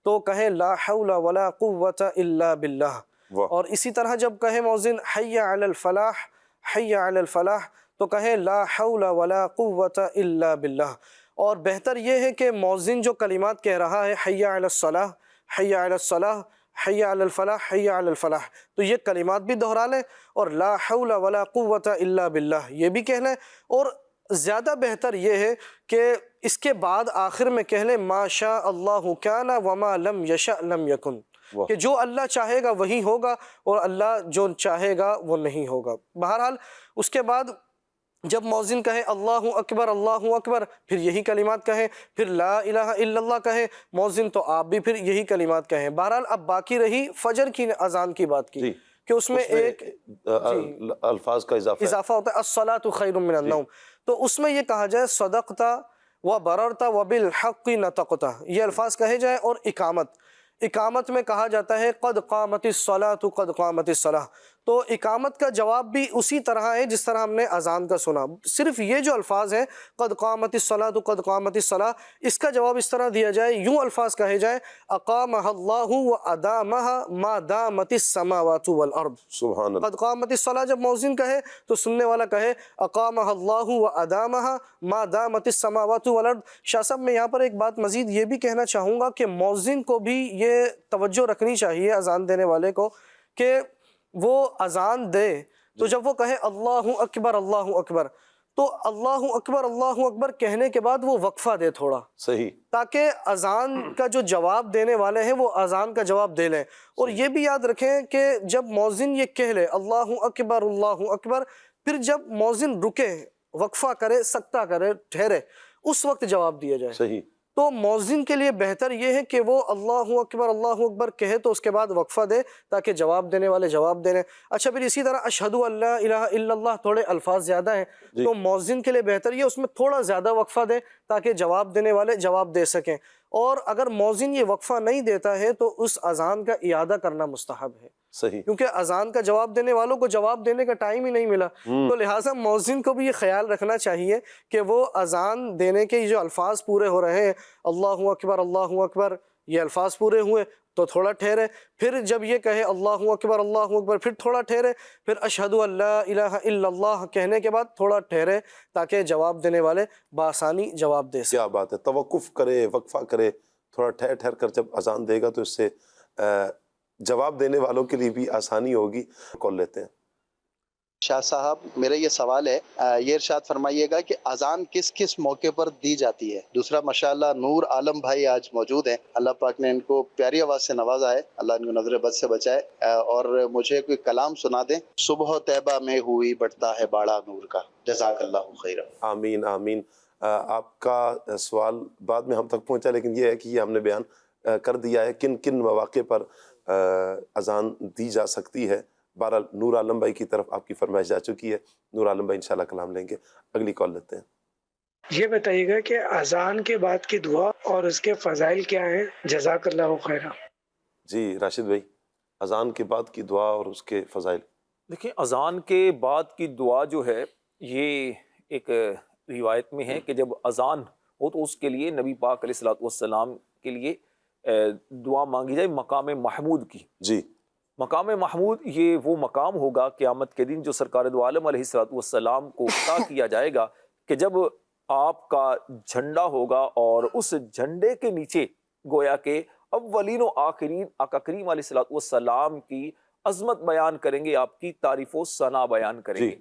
تو کہیں لا حول ولا قوۃ الا باللہ۔ اور اسی طرح جب کہے مؤذن حی علی الفلاح حی علی الفلاح تو کہیں لا حول ولا قوۃ الا باللہ۔ اور بہتر یہ ہے کہ مؤذن جو کلمات کہہ رہا ہے حی علی الصلاۃ حی علی الصلاۃ حی علی الفلاح حی علی الفلاح، تو یہ کلمات بھی دہرا لیں اور لا حول ولا قوۃ الا باللہ یہ بھی کہہ لیں۔ اور زیادہ بہتر یہ ہے کہ اس کے بعد آخر میں کہہ لیں ما شاء اللہ کان وما لم یشأ لم یکن، کہ جو اللہ چاہے گا وہی ہوگا اور اللہ جو چاہے گا وہ نہیں ہوگا۔ بہرحال اس کے بعد جب مؤذن کہے اللہ اکبر پھر یہی کلمات کہیں، پھر لا الہ الا اللہ کہے مؤذن تو آپ بھی پھر یہی کلمات کہیں۔ بہرحال اب باقی رہی فجر کی اذان کی بات کی کہ اس میں ایک الفاظ کا اضافہ ہوتا ہے الصلاۃ خیر من النوم، تو اس میں یہ کہا جائے صدقت وبررت وبالحق نطقت، یہ الفاظ کہے جائیں۔ اور اقامت میں کہا جاتا ہے قد قامت الصلاۃ قد قامت الصلاۃ، تو اقامت کا جواب بھی اسی طرح ہے جس طرح ہم نے اذان کا سنا، صرف یہ جو الفاظ ہیں قد قامت الصلاۃ قد قامت الصلاۃ، اس کا جواب اس طرح دیا جائے، یوں الفاظ کہے جائیں اقامها اللہ وادامها ما دامت السماوات والارض۔ سبحان اللہ۔ قد قامت الصلاۃ جب مؤذن کہے تو سننے والا کہے اقامها اللہ وادامها ما دامت السماوات والارض۔ شاہ صاحب میں یہاں پر ایک بات مزید یہ بھی کہنا چاہوں گا کہ مؤذن کو بھی یہ توجہ رکھنی چاہیے اذان دینے والے کو کہ وہ اذان دے تو جب وہ کہے اللہ اکبر تو اللہ اکبر کہنے کے بعد وہ وقفہ دے تھوڑا، صحیح، تاکہ اذان کا جو جواب دینے والے ہیں وہ اذان کا جواب دے لیں۔ اور یہ بھی یاد رکھیں کہ جب مؤذن یہ کہہ لے اللہ اکبر پھر جب مؤذن رکے، وقفہ کرے، سکتہ کرے، ٹھہرے، اس وقت جواب دیا جائے۔ صحیح۔ تو مؤذن کے لیے بہتر یہ ہے کہ وہ اللہ اکبر کہے تو اس کے بعد وقفہ دے تاکہ جواب دینے والے جواب دے لیں۔ اچھا، پھر اسی طرح اشہد ان لا الہ الا اللہ، تھوڑے الفاظ زیادہ ہیں تو مؤذن کے لیے بہتر یہ اس میں تھوڑا زیادہ وقفہ دے تاکہ جواب دینے والے جواب دے سکیں۔ اور اگر مؤذن یہ وقفہ نہیں دیتا ہے تو اس اذان کا اعادہ کرنا مستحب ہے، صحیح، کیونکہ اذان کا جواب دینے والوں کو جواب دینے کا ٹائم ہی نہیں ملا، تو لہٰذا مؤذن کو بھی یہ خیال رکھنا چاہیے کہ وہ اذان دینے کے جو الفاظ پورے ہو رہے ہیں اللہ اکبر یہ الفاظ پورے ہوئے تو تھوڑا ٹھہرے، پھر جب یہ کہے اللہ اکبر پھر تھوڑا ٹھہرے، پھر اشہد ان لا الہ الا اللہ کہنے کے بعد تھوڑا ٹھہرے تاکہ جواب دینے والے بآسانی جواب دے سکیں۔ کیا بات ہے، توقف کرے، وقفہ کرے، تھوڑا ٹھہر کر جب اذان دے گا تو اس سے جواب دینے والوں کے لیے بھی آسانی ہوگی۔ کال لیتے ہیں۔ شاہ صاحب میرا یہ سوال ہے، یہ ارشاد فرمائیے گا کہ اذان کس کس موقع پر دی جاتی ہے؟ دوسرا، ماشاءاللہ نور عالم بھائی آج موجود ہیں، اللہ پاک نے ان کو پیاری آواز سے نوازا ہے، اللہ ان کو نظر بد سے بچائے، اور مجھے کوئی کلام سنا دیں۔ صبح طیبہ میں ہوئی بڑھتا ہے باڑا نور کا، جزاک اللہ خیرا۔ آمین آمین۔ آپ کا سوال بعد میں ہم تک پہنچا، لیکن یہ ہے کہ یہ ہم نے بیان کر دیا ہے کن کن مواقع پر اذان دی جا سکتی ہے۔ بہرحال نور عالم بھائی کی طرف آپ کی فرمائش جا چکی ہے، نور عالم بھائی انشاءاللہ کلام لیں گے۔ اگلی کال لیتے ہیں۔ یہ بتائیے گا کہ اذان کے بعد کی دعا اور اس کے فضائل کیا ہیں؟ جزاک اللہ خیرہ۔ جی راشد بھائی، اذان کے بعد کی دعا اور اس کے فضائل۔ دیکھیں، اذان کے بعد کی دعا جو ہے یہ ایک روایت میں ہے کہ جب اذان ہو تو اس کے لیے نبی پاک علیہ الصلوۃ والسلام کے لیے دعا مانگی جائے مقام محمود کی. جی. مقام محمود یہ وہ مقام ہوگا قیامت کے دن جو سرکار دو عالم علیہ الصلوۃ والسلام کو عطا کیا جائے گا کہ جب آپ کا جھنڈا ہوگا اور اس جھنڈے کے نیچے گویا کہ اولین و آخرین آقا کریم علیہ الصلوۃ والسلام کی عظمت بیان کریں گے، آپ کی تعریف و ثنا بیان کریں گے.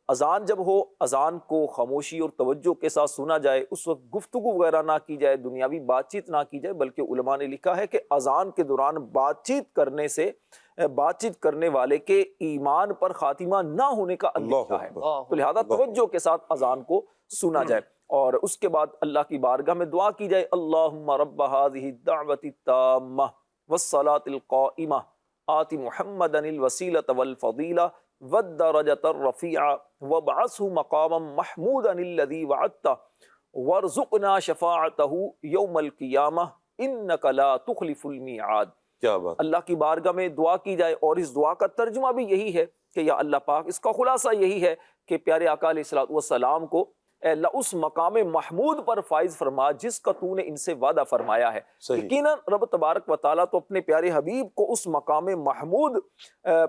اذان جب ہو، اذان کو خاموشی اور توجہ کے ساتھ سنا جائے، اس وقت گفتگو وغیرہ نہ کی جائے، دنیاوی بات چیت نہ کی جائے، بلکہ علماء نے لکھا ہے کہ اذان کے دوران بات چیت کرنے سے بات چیت کرنے والے کے ایمان پر خاتمہ نہ ہونے کا اندیشہ ہے. تو لہذا توجہ کے ساتھ اذان کو سنا جائے اور اس کے بعد اللہ کی بارگاہ میں دعا کی جائے. اللہم رب هذه الدعوة التامة والصلاة القائمة آت محمدا الوسیلة والفضیلہ والدرجة الرفیعة وابعثه مقاما محمودا الذی وعدته وارزقنا شفاعته یوم القیامہ انک لا تخلف المیعاد. کیا بات. اللہ کی بارگاہ میں دعا کی جائے اور اس دعا کا ترجمہ بھی یہی ہے کہ یا اللہ پاک، اس کا خلاصہ یہی ہے کہ پیارے آقا علیہ الصلوۃ والسلام کو اے اللہ اس مقام محمود پر فائز فرما جس کا تو نے ان سے وعدہ فرمایا ہے. یقیناً رب تبارک و تعالیٰ تو اپنے پیارے حبیب کو اس مقام محمود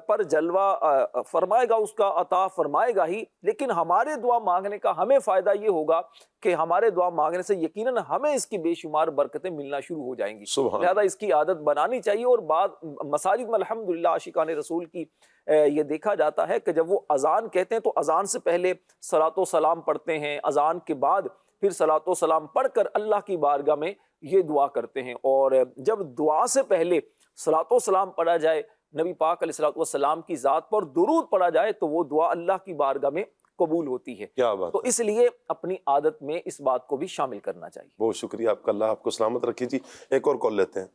پر جلوہ فرمائے گا، اس کا عطا فرمائے گا ہی، لیکن ہمارے دعا مانگنے کا ہمیں فائدہ یہ ہوگا کہ ہمارے دعا مانگنے سے یقیناً ہمیں اس کی بے شمار برکتیں ملنا شروع ہو جائیں گی. لہذا اس کی عادت بنانی چاہیے. اور بعض مساجد میں الحمدللہ عاشقان رسول کی یہ دیکھا جاتا ہے کہ جب وہ اذان کہتے ہیں تو اذان سے پہلے صلاۃ و سلام پڑھتے ہیں، اذان کے بعد پھر صلاۃ و سلام پڑھ کر اللہ کی بارگاہ میں یہ دعا کرتے ہیں. اور جب دعا سے پہلے صلاۃ و سلام پڑھا جائے، نبی پاک علیہ الصلوۃ والسلام کی ذات پر درود پڑھا جائے، تو وہ دعا اللہ کی بارگاہ میں قبول ہوتی ہے. کیا بات. تو اس لیے اپنی عادت میں اس بات کو بھی شامل کرنا چاہیے. بہت شکریہ آپ کا، اللہ آپ کو سلامت رکھے. جی ایک اور کال لیتے ہیں.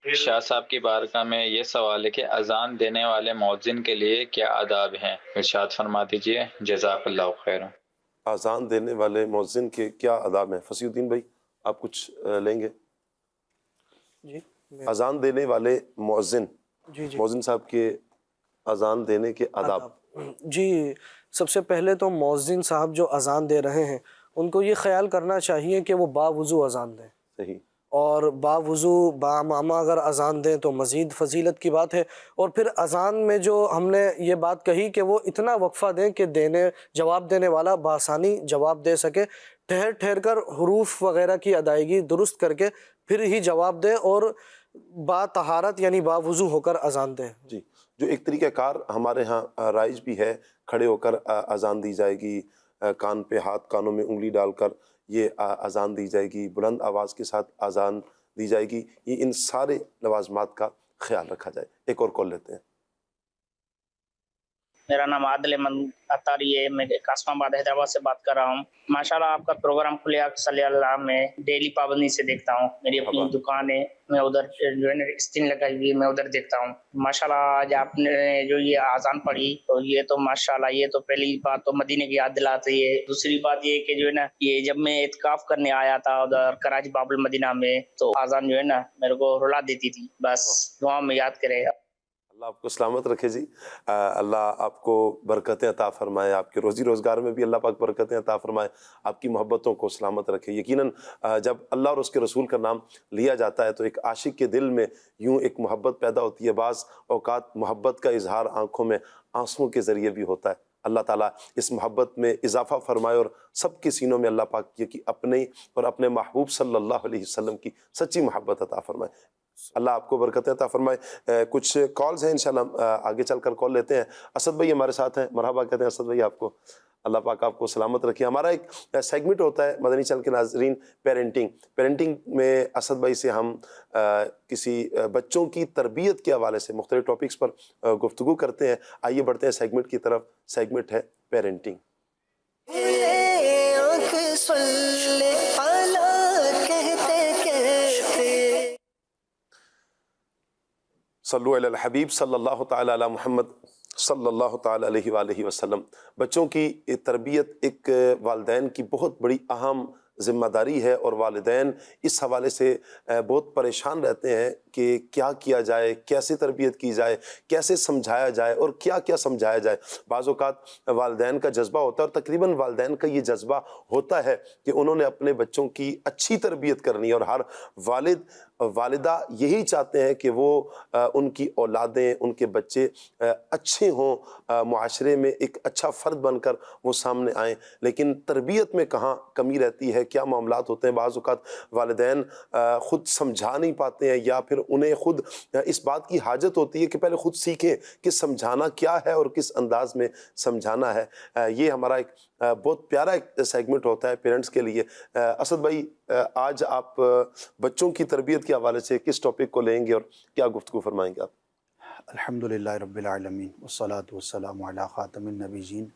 شاہ صاحب کی بارگاہ میں یہ سوال ہے کہ اذان دینے والے مؤذن کے لیے کیا آداب ہیں، ارشاد فرما دیجیے، جزاک اللہ خیر. اذان دینے والے مؤذن کے کیا آداب ہیں؟ فصیح الدین بھائی آپ کچھ لیں گے؟ جی. اذان دینے والے مؤذن، جی مؤذن صاحب کے اذان دینے کے آداب. جی سب سے پہلے تو مؤذن صاحب جو اذان دے رہے ہیں ان کو یہ خیال کرنا چاہیے کہ وہ باوضو اذان دیں. صحیح. اور باوضو بامامہ اگر اذان دیں تو مزید فضیلت کی بات ہے. اور پھر اذان میں جو ہم نے یہ بات کہی کہ وہ اتنا وقفہ دیں کہ جواب دینے والا بآسانی جواب دے سکے، ٹھہر ٹھہر کر حروف وغیرہ کی ادائیگی درست کر کے پھر ہی جواب دیں اور با طہارت یعنی باوضو ہو کر اذان دیں. جی جو ایک طریقہ کار ہمارے ہاں رائج بھی ہے، کھڑے ہو کر اذان دی جائے گی، کان پہ ہاتھ، کانوں میں انگلی ڈال کر یہ اذان دی جائے گی، بلند آواز کے ساتھ اذان دی جائے گی، یہ ان سارے لوازمات کا خیال رکھا جائے. ایک اور کال لیتے ہیں. میرا نام عادل احمد اتاری ہے، میں قاسم آباد حیدرآباد سے بات کر رہا ہوں. ماشاءاللہ آپ کا پروگرام کھلے صلی اللہ میں ڈیلی پابندی سے دیکھتا ہوں. میری اپنی دکان ہے، میں ادھر جو ہے نا اسٹین لگائی ہوئی ہے، میں ادھر دیکھتا ہوں. ماشاءاللہ آج آپ نے جو یہ اذان پڑھی تو یہ تو ماشاءاللہ یہ تو پہلی بات تو مدینے کی یاد دلاتی ہے. دوسری بات یہ کہ جو ہے نا یہ جب میں اعتکاف کرنے آیا تھا ادھر کراچی باب المدینہ میں تو اذان جو ہے نا میرے کو رلا دیتی تھی. بس دعا میں یاد کرے. اللہ آپ کو سلامت رکھے. جی اللہ آپ کو برکتیں عطا فرمائے، آپ کے روزی روزگار میں بھی اللہ پاک برکتیں عطا فرمائے، آپ کی محبتوں کو سلامت رکھے. یقیناً جب اللہ اور اس کے رسول کا نام لیا جاتا ہے تو ایک عاشق کے دل میں یوں ایک محبت پیدا ہوتی ہے. بعض اوقات محبت کا اظہار آنکھوں میں آنسوؤں کے ذریعے بھی ہوتا ہے. اللہ تعالیٰ اس محبت میں اضافہ فرمائے اور سب کے سینوں میں اللہ پاک یہ کہ اپنے اور اپنے محبوب صلی اللہ علیہ وسلم کی سچی محبت عطا فرمائے. اللہ آپ کو برکت عطا فرمائے. کچھ کالز ہیں انشاءاللہ آگے چل کر کال لیتے ہیں. اسد بھائی ہمارے ساتھ ہیں، مرحبا کہتے ہیں اسد بھائی آپ کو. اللہ پاک آپ کو سلامت رکھے. ہمارا ایک سیگمنٹ ہوتا ہے مدنی چینل کے ناظرین، پیرنٹنگ میں اسد بھائی سے ہم کسی بچوں کی تربیت کے حوالے سے مختلف ٹاپکس پر گفتگو کرتے ہیں. آئیے بڑھتے ہیں سیگمنٹ کی طرف. سیگمنٹ ہے پیرنٹنگ. صلو علی الحبیب صلی اللہ تعالی علی محمد صلی اللہ تعالی علیہ وآلہ وسلم. بچوں کی تربیت ایک والدین کی بہت بڑی اہم ذمہ داری ہے، اور والدین اس حوالے سے بہت پریشان رہتے ہیں کہ کیا کیا جائے، کیسے تربیت کی جائے، کیسے سمجھایا جائے اور کیا کیا سمجھایا جائے۔ بعض اوقات والدین کا جذبہ ہوتا ہے، اور تقریباً والدین کا یہ جذبہ ہوتا ہے کہ انہوں نے اپنے بچوں کی اچھی تربیت کرنی ہے، اور ہر والدہ یہی چاہتے ہیں کہ وہ ان کی اولادیں، ان کے بچے اچھے ہوں، معاشرے میں ایک اچھا فرد بن کر وہ سامنے آئیں۔ لیکن تربیت میں کہاں کمی رہتی ہے، کیا معاملات ہوتے ہیں؟ بعض اوقات والدین خود سمجھا نہیں پاتے ہیں، یا پھر انہیں خود اس بات کی حاجت ہوتی ہے کہ پہلے خود سیکھیں کہ سمجھانا کیا ہے اور کس انداز میں سمجھانا ہے۔ یہ ہمارا ایک بہت پیارا ایک سیگمنٹ ہوتا ہے پیرنٹس کے لیے۔ اسد بھائی، آج آپ بچوں کی تربیت کے حوالے سے کس ٹاپک کو لیں گے اور کیا گفتگو فرمائیں گے آپ؟ الحمدللہ رب العالمین والصلاة والسلام علی خاتم النبیین۔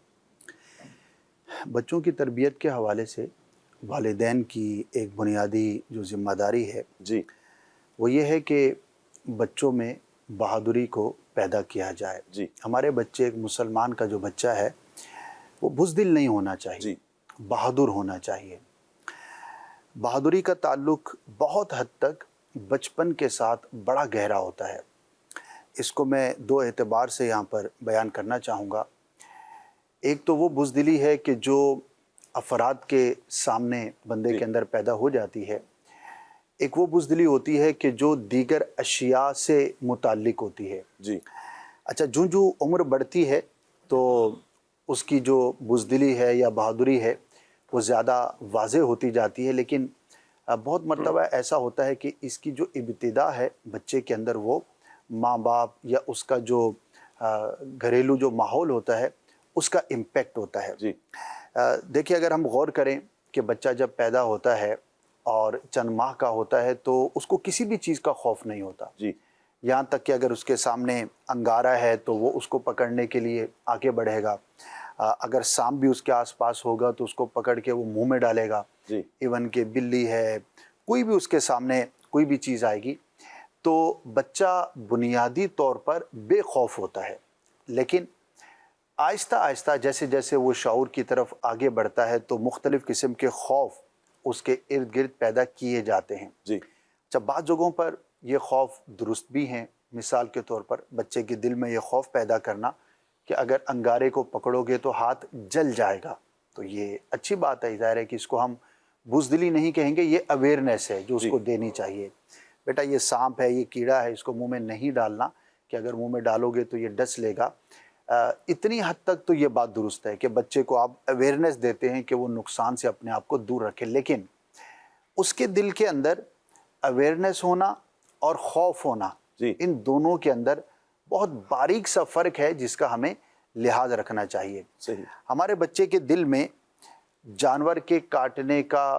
بچوں کی تربیت کے حوالے سے والدین کی ایک بنیادی جو ذمہ داری ہے جی، وہ یہ ہے کہ بچوں میں بہادری کو پیدا کیا جائے۔ جی، ہمارے بچے، ایک مسلمان کا جو بچہ ہے وہ بزدل نہیں ہونا چاہیے، جی، بہادر ہونا چاہیے۔ بہادری کا تعلق بہت حد تک بچپن کے ساتھ بڑا گہرا ہوتا ہے۔ اس کو میں دو اعتبار سے یہاں پر بیان کرنا چاہوں گا۔ ایک تو وہ بزدلی ہے کہ جو افراد کے سامنے بندے کے اندر پیدا ہو جاتی ہے، ایک وہ بزدلی ہوتی ہے کہ جو دیگر اشیاء سے متعلق ہوتی ہے۔ جی، اچھا، جو عمر بڑھتی ہے تو اس کی جو بزدلی ہے یا بہادری ہے وہ زیادہ واضح ہوتی جاتی ہے، لیکن بہت مرتبہ ایسا ہوتا ہے کہ اس کی جو ابتدا ہے بچے کے اندر، وہ ماں باپ یا اس کا جو گھریلو جو ماحول ہوتا ہے اس کا امپیکٹ ہوتا ہے۔ جی، دیکھیے، اگر ہم غور کریں کہ بچہ جب پیدا ہوتا ہے اور چند ماہ کا ہوتا ہے تو اس کو کسی بھی چیز کا خوف نہیں ہوتا، جی، یہاں تک کہ اگر اس کے سامنے انگارہ ہے تو وہ اس کو پکڑنے کے لیے آگے بڑھے گا، اگر سانپ بھی اس کے آس پاس ہوگا تو اس کو پکڑ کے وہ منہ میں ڈالے گا، جی، ایون کہ بلی ہے، کوئی بھی اس کے سامنے کوئی بھی چیز آئے گی تو بچہ بنیادی طور پر بے خوف ہوتا ہے۔ لیکن آہستہ آہستہ جیسے جیسے وہ شعور کی طرف آگے بڑھتا ہے تو مختلف قسم کے خوف اس کے ارد گرد پیدا کیے جاتے ہیں۔ جی، جب بعض جگہوں پر یہ خوف درست بھی ہیں، مثال کے طور پر بچے کے دل میں یہ خوف پیدا کرنا کہ اگر انگارے کو پکڑو گے تو ہاتھ جل جائے گا، تو یہ اچھی بات ہے، ظاہر ہے کہ اس کو ہم بزدلی نہیں کہیں گے، یہ اویئرنیس ہے جو اس کو دینی چاہیے۔ بیٹا، یہ سانپ ہے، یہ کیڑا ہے، اس کو منہ میں نہیں ڈالنا، کہ اگر منہ میں ڈالو گے تو یہ ڈس لے گا۔ اتنی حد تک تو یہ بات درست ہے کہ بچے کو آپ اویئرنیس دیتے ہیں کہ وہ نقصان سے اپنے آپ کو دور رکھے، لیکن اس کے دل کے اندر اویئرنیس ہونا اور خوف ہونا، ان دونوں کے اندر بہت باریک سا فرق ہے جس کا ہمیں لحاظ رکھنا چاہیے۔ صحیح۔ ہمارے بچے کے دل میں جانور کے کاٹنے کا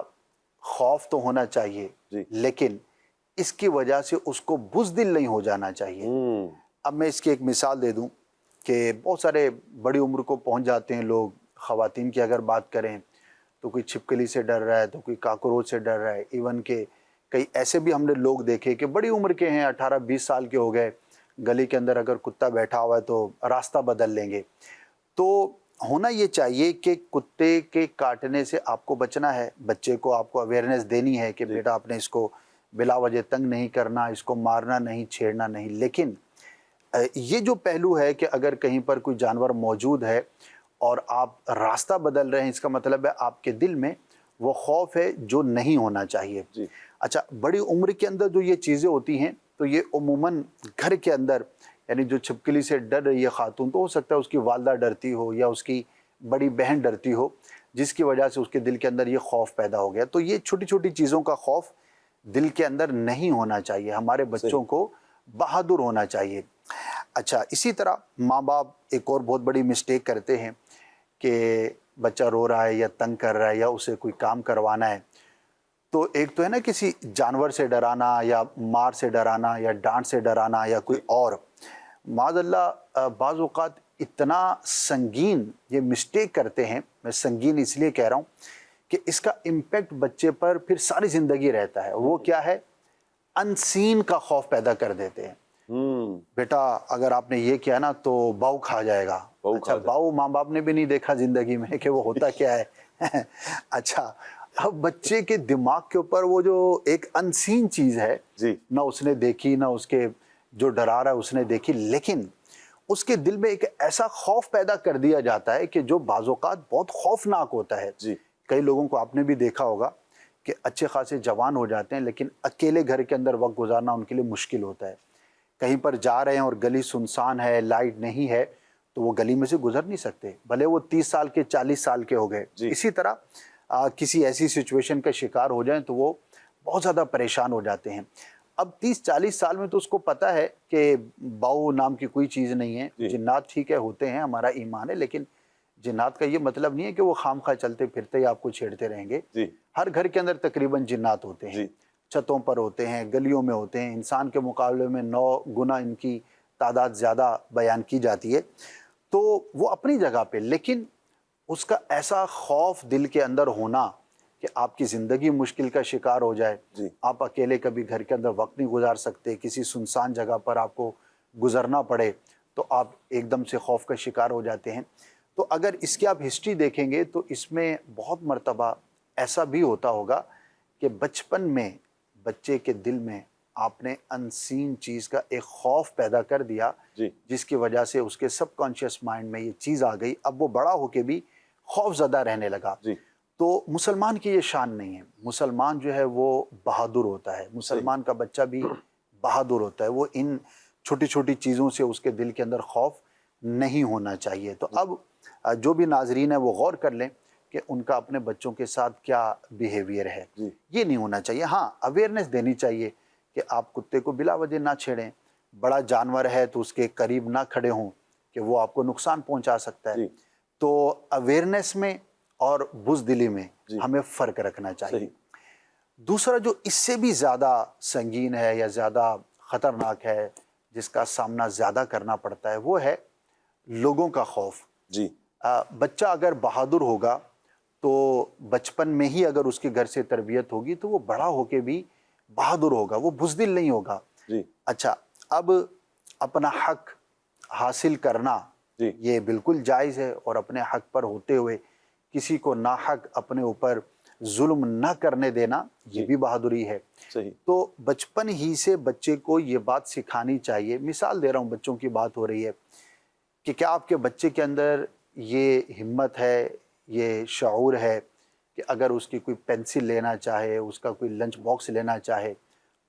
خوف تو ہونا چاہیے، لیکن اس کی وجہ سے اس کو بزدل نہیں ہو جانا چاہیے۔ اب میں اس کی ایک مثال دے دوں کہ بہت سارے بڑی عمر کو پہنچ جاتے ہیں لوگ، خواتین کی اگر بات کریں تو کوئی چھپکلی سے ڈر رہا ہے تو کوئی کاکروچ سے ڈر رہا ہے، ایون کہ کئی ایسے بھی ہم نے لوگ دیکھے کہ بڑی عمر کے ہیں، 18-20 سال کے ہو گئے، گلی کے اندر اگر کتا بیٹھا ہوا ہے تو راستہ بدل لیں گے۔ تو ہونا یہ چاہیے کہ کتے کے کاٹنے سے آپ کو بچنا ہے، بچے کو آپ کو اویئرنیس دینی ہے کہ بیٹا آپ نے اس کو بلا وجہ تنگ نہیں کرنا، اس کو مارنا نہیں، چھیڑنا نہیں۔ لیکن یہ جو پہلو ہے کہ اگر کہیں پر کوئی جانور موجود ہے اور آپ راستہ بدل رہے ہیں، اس کا مطلب ہے آپ کے دل میں وہ خوف ہے جو نہیں ہونا چاہیے۔ اچھا، بڑی عمر کے اندر جو یہ چیزیں ہوتی ہیں تو یہ عموماً گھر کے اندر، یعنی جو چھپکلی سے ڈر رہی ہے خاتون، تو ہو سکتا ہے اس کی والدہ ڈرتی ہو یا اس کی بڑی بہن ڈرتی ہو، جس کی وجہ سے اس کے دل کے اندر یہ خوف پیدا ہو گیا۔ تو یہ چھوٹی چھوٹی چیزوں کا خوف دل کے اندر نہیں ہونا چاہیے، ہمارے بچوں کو بہادر ہونا چاہیے۔ اچھا، اسی طرح ماں باپ ایک اور بہت بڑی مسٹیک کرتے ہیں کہ بچہ رو رہا ہے یا تنگ کر رہا ہے یا اسے کوئی کام کروانا ہے، تو ایک تو ہے نا کسی جانور سے ڈرانا یا مار سے ڈرانا یا ڈانٹ سے ڈرانا یا کوئی اور، معاذ اللہ بعض اوقات اتنا سنگین یہ مسٹیک کرتے ہیں، میں سنگین اس لیے کہہ رہا ہوں کہ اس کا امپیکٹ بچے پر پھر ساری زندگی رہتا ہے۔ وہ کیا ہے؟ انسین کا خوف پیدا کر دیتے ہیں۔ بیٹا اگر آپ نے یہ کیا نا تو باؤ کھا جائے گا۔ اچھا، باؤ ماں باپ نے بھی نہیں دیکھا زندگی میں کہ وہ ہوتا کیا ہے۔ اچھا، اب بچے کے دماغ کے اوپر وہ جو ایک انسین چیز ہے جی نہ اس نے دیکھی نہ اس کے جو ڈرا رہا ہے اس نے دیکھی، لیکن اس کے دل میں ایک ایسا خوف پیدا کر دیا جاتا ہے کہ جو بعض اوقات بہت خوفناک ہوتا ہے. جی کئی لوگوں کو آپ نے بھی دیکھا ہوگا کہ اچھے خاصے جوان ہو جاتے ہیں لیکن اکیلے گھر کے اندر وقت گزارنا ان کے لیے مشکل ہوتا ہے. کہیں پر جا رہے ہیں اور گلی سنسان ہے، لائٹ نہیں ہے، تو وہ گلی میں سے گزر نہیں سکتے، بھلے وہ 30 سال کے 40 سال کے ہو گئے. اسی طرح کسی ایسی سچویشن کا شکار ہو جائیں تو وہ بہت زیادہ پریشان ہو جاتے ہیں. اب 30-40 سال میں تو اس کو پتہ ہے کہ باؤ نام کی کوئی چیز نہیں ہے. جنات ٹھیک ہے ہوتے ہیں، ہمارا ایمان ہے، لیکن جنات کا یہ مطلب نہیں ہے کہ وہ خام خواہ چلتے پھرتے ہی آپ کو چھیڑتے رہیں گے. ہر گھر کے اندر تقریباً جنات ہوتے ہیں، چھتوں پر ہوتے ہیں، گلیوں میں ہوتے ہیں. انسان کے مقابلے میں 9 گنا ان کی تعداد زیادہ بیان کی جاتی ہے. تو وہ اپنی جگہ پہ، لیکن اس کا ایسا خوف دل کے اندر ہونا کہ آپ کی زندگی مشکل کا شکار ہو جائے، آپ اکیلے کبھی گھر کے اندر وقت نہیں گزار سکتے، کسی سنسان جگہ پر آپ کو گزرنا پڑے تو آپ ایک دم سے خوف کا شکار ہو جاتے ہیں. تو اگر اس کی آپ ہسٹری دیکھیں گے تو اس میں بہت مرتبہ ایسا بھی ہوتا ہوگا کہ بچپن میں بچے کے دل میں آپ نے انسین چیز کا ایک خوف پیدا کر دیا جس کی وجہ سے اس کے سب کانشیس مائنڈ میں یہ چیز آ گئی. اب وہ بڑا ہو کے بھی خوف زدہ رہنے لگا. تو مسلمان کی یہ شان نہیں ہے. مسلمان جو ہے وہ بہادر ہوتا ہے، مسلمان کا بچہ بھی بہادر ہوتا ہے. وہ ان چھوٹی چھوٹی چیزوں سے اس کے دل کے اندر خوف نہیں ہونا چاہیے. تو اب جو بھی ناظرین ہیں وہ غور کر لیں کہ ان کا اپنے بچوں کے ساتھ کیا بیہیویئر ہے. یہ نہیں ہونا چاہیے. ہاں اویئرنیس دینی چاہیے کہ آپ کتے کو بلا وجہ نہ چھیڑیں، بڑا جانور ہے تو اس کے قریب نہ کھڑے ہوں کہ وہ آپ کو نقصان پہنچا سکتا ہے. تو اویئرنیس میں اور بزدلی میں ہمیں فرق رکھنا چاہیے. دوسرا جو اس سے بھی زیادہ سنگین ہے یا زیادہ خطرناک ہے، جس کا سامنا زیادہ کرنا پڑتا ہے، وہ ہے لوگوں کا خوف. بچہ اگر بہادر ہوگا تو بچپن میں ہی اگر اس کے گھر سے تربیت ہوگی تو وہ بڑا ہو کے بھی بہادر ہوگا، وہ بزدل نہیں ہوگا. اچھا، اب اپنا حق حاصل کرنا یہ بالکل جائز ہے، اور اپنے حق پر ہوتے ہوئے کسی کو ناحق اپنے اوپر ظلم نہ کرنے دینا یہ بھی بہادری ہے. تو بچپن ہی سے بچے کو یہ بات سکھانی چاہیے. مثال دے رہا ہوں، بچوں کی بات ہو رہی ہے کہ کیا آپ کے بچے کے اندر یہ ہمت ہے، یہ شعور ہے کہ اگر اس کی کوئی پینسل لینا چاہے، اس کا کوئی لنچ باکس لینا چاہے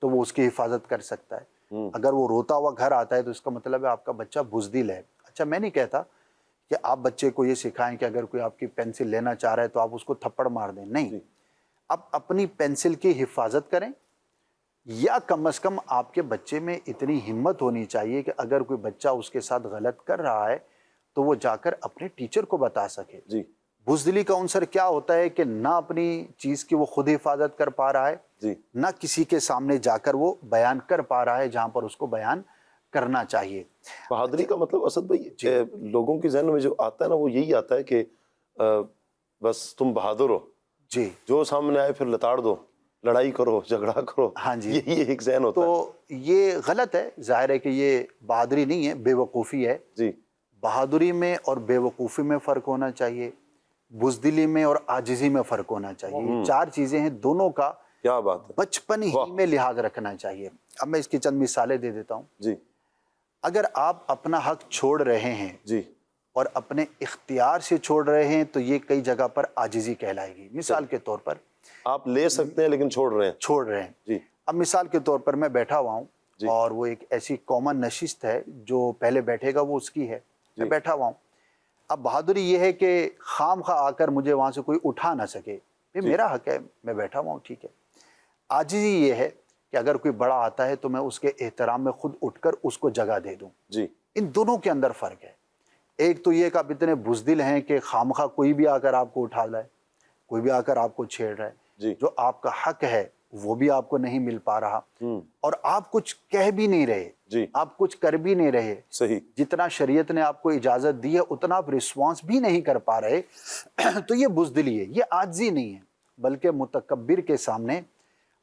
تو وہ اس کی حفاظت کر سکتا ہے. اگر وہ روتا ہوا گھر آتا ہے تو اس کا مطلب ہے آپ کا بچہ بزدل ہے. اچھا، میں نہیں کہتا کہ آپ بچے کو یہ سکھائیں کہ اگر کوئی آپ کی پینسل لینا چاہ رہا ہے تو آپ اس کو تھپڑ مار دیں. نہیں، آپ اپنی پینسل کی حفاظت کریں، یا کم از کم آپ کے بچے میں اتنی ہمت ہونی چاہیے کہ اگر کوئی بچہ اس کے ساتھ غلط کر رہا ہے تو وہ جا کر اپنے ٹیچر کو بتا سکے. بزدلی کا عنصر کیا ہوتا ہے کہ نہ اپنی چیز کی وہ خود حفاظت کر پا رہا ہے، نہ کسی کے سامنے جا کر وہ بیان کر پا رہا ہے جہاں پر اس کو بیان کرنا چاہیے. بہادری کا مطلب اسد بھائی لوگوں کے ذہن میں جو آتا ہے نا وہ یہی آتا ہے کہ بس تم بہادر ہو، جو سامنے آئے پھر لتاڑ دو، لڑائی کرو، جھگڑا کرو. ہاں جی، یہی ایک ذہن ہوتا ہے. تو یہ غلط ہے. ظاہر ہے کہ یہ بہادری نہیں ہے، بے وقوفی ہے. بہادری میں اور بے وقوفی میں فرق ہونا چاہیے، بزدلی میں اور عاجزی میں فرق ہونا چاہیے. یہ 4 چیزیں ہیں، دونوں کا کیا بات ہے بچپن ہی میں لحاظ رکھنا چاہیے. اب میں اس کی چند مثالیں دے دیتا ہوں. اگر آپ اپنا حق چھوڑ رہے ہیں اور اپنے اختیار سے چھوڑ رہے ہیں تو یہ کئی جگہ پر عاجزی کہلائے گی. مثال کے طور پر آپ لے سکتے ہیں لیکن چھوڑ رہے ہیں. اب مثال کے طور پر میں بیٹھا ہوا ہوں اور وہ ایک ایسی کامن نشست ہے جو پہلے بیٹھے گا وہ اس کی ہے، میں بیٹھا ہوا ہوں. اب بہادری یہ ہے کہ خام خواہ آ کر مجھے وہاں سے کوئی اٹھا نہ سکے. میرا حق ہے، میں بیٹھا ہوا ہوں، ٹھیک ہے. عاجزی یہ ہے کہ اگر کوئی بڑا آتا ہے تو میں اس کے احترام میں خود اٹھ کر اس کو جگہ دے دوں. ان دونوں کے اندر فرق ہے. ایک تو یہ کہ آپ اتنے بزدل ہیں کہ خامخواہ کوئی بھی آ کر آپ کو اٹھا لائے، کوئی بھی آ کر آپ کو چھیڑ رہا ہے. جو آپ کا حق ہے وہ بھی آپ کو نہیں مل پا رہا، اور آپ کچھ کہہ بھی نہیں رہے، آپ کچھ کر بھی نہیں رہے. جتنا شریعت نے آپ کو اجازت دی ہے اتنا آپ رسپانس بھی نہیں کر پا رہے. تو یہ بزدلی ہے، یہ عاجزی نہیں ہے. بلکہ متکبر کے سامنے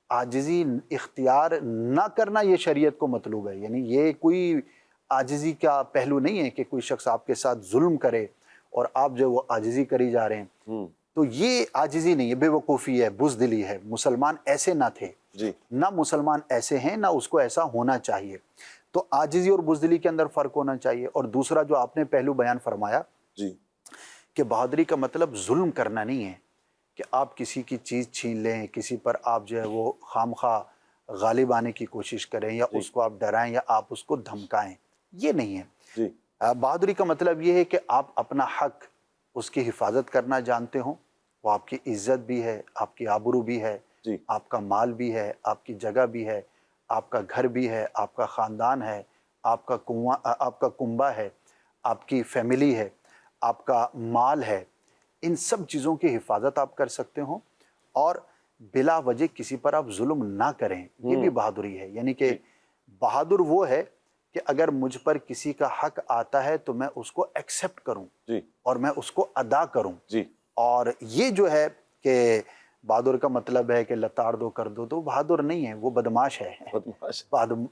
عاجزی اختیار نہ کرنا یہ شریعت کو مطلوب ہے. یعنی یہ کوئی عاجزی کا پہلو نہیں ہے کہ کوئی شخص آپ کے ساتھ ظلم کرے اور آپ جو وہ عاجزی کری جا رہے ہیں. تو یہ عاجزی نہیں ہے، بے وقوفی ہے، بزدلی ہے. مسلمان ایسے نہ تھے، جی نہ مسلمان ایسے ہیں، نہ اس کو ایسا ہونا چاہیے. تو عاجزی اور بزدلی کے اندر فرق ہونا چاہیے. اور دوسرا جو آپ نے پہلو بیان فرمایا جی کہ بہادری کا مطلب ظلم کرنا نہیں ہے، کہ آپ کسی کی چیز چھین لیں، کسی پر آپ جو ہے وہ خام خواہ غالب آنے کی کوشش کریں، یا اس کو آپ ڈرائیں، یا آپ اس کو دھمکائیں. یہ نہیں ہے. جی بہادری کا مطلب یہ ہے کہ آپ اپنا حق، اس کی حفاظت کرنا جانتے ہوں. وہ آپ کی عزت بھی ہے، آپ کی آبرو بھی ہے، جی آپ کا مال بھی ہے، آپ کی جگہ بھی ہے، آپ کا گھر بھی ہے، آپ کا خاندان ہے، آپ کا کنبہ ہے، آپ کی فیملی ہے، آپ کا مال ہے. ان سب چیزوں کی حفاظت آپ کر سکتے ہوں، اور بلا وجہ کسی پر آپ ظلم نہ کریں. یہ بھی بہادری ہے. یعنی کہ بہادر وہ ہے کہ اگر مجھ پر کسی کا حق آتا ہے تو میں اس کو ایکسیپٹ کروں جی اور میں اس کو ادا کروں. جی اور یہ جو ہے کہ بہادر کا مطلب ہے کہ لتاڑ دو کر دو، تو بہادر نہیں ہے، وہ بدماش ہے. بدماش.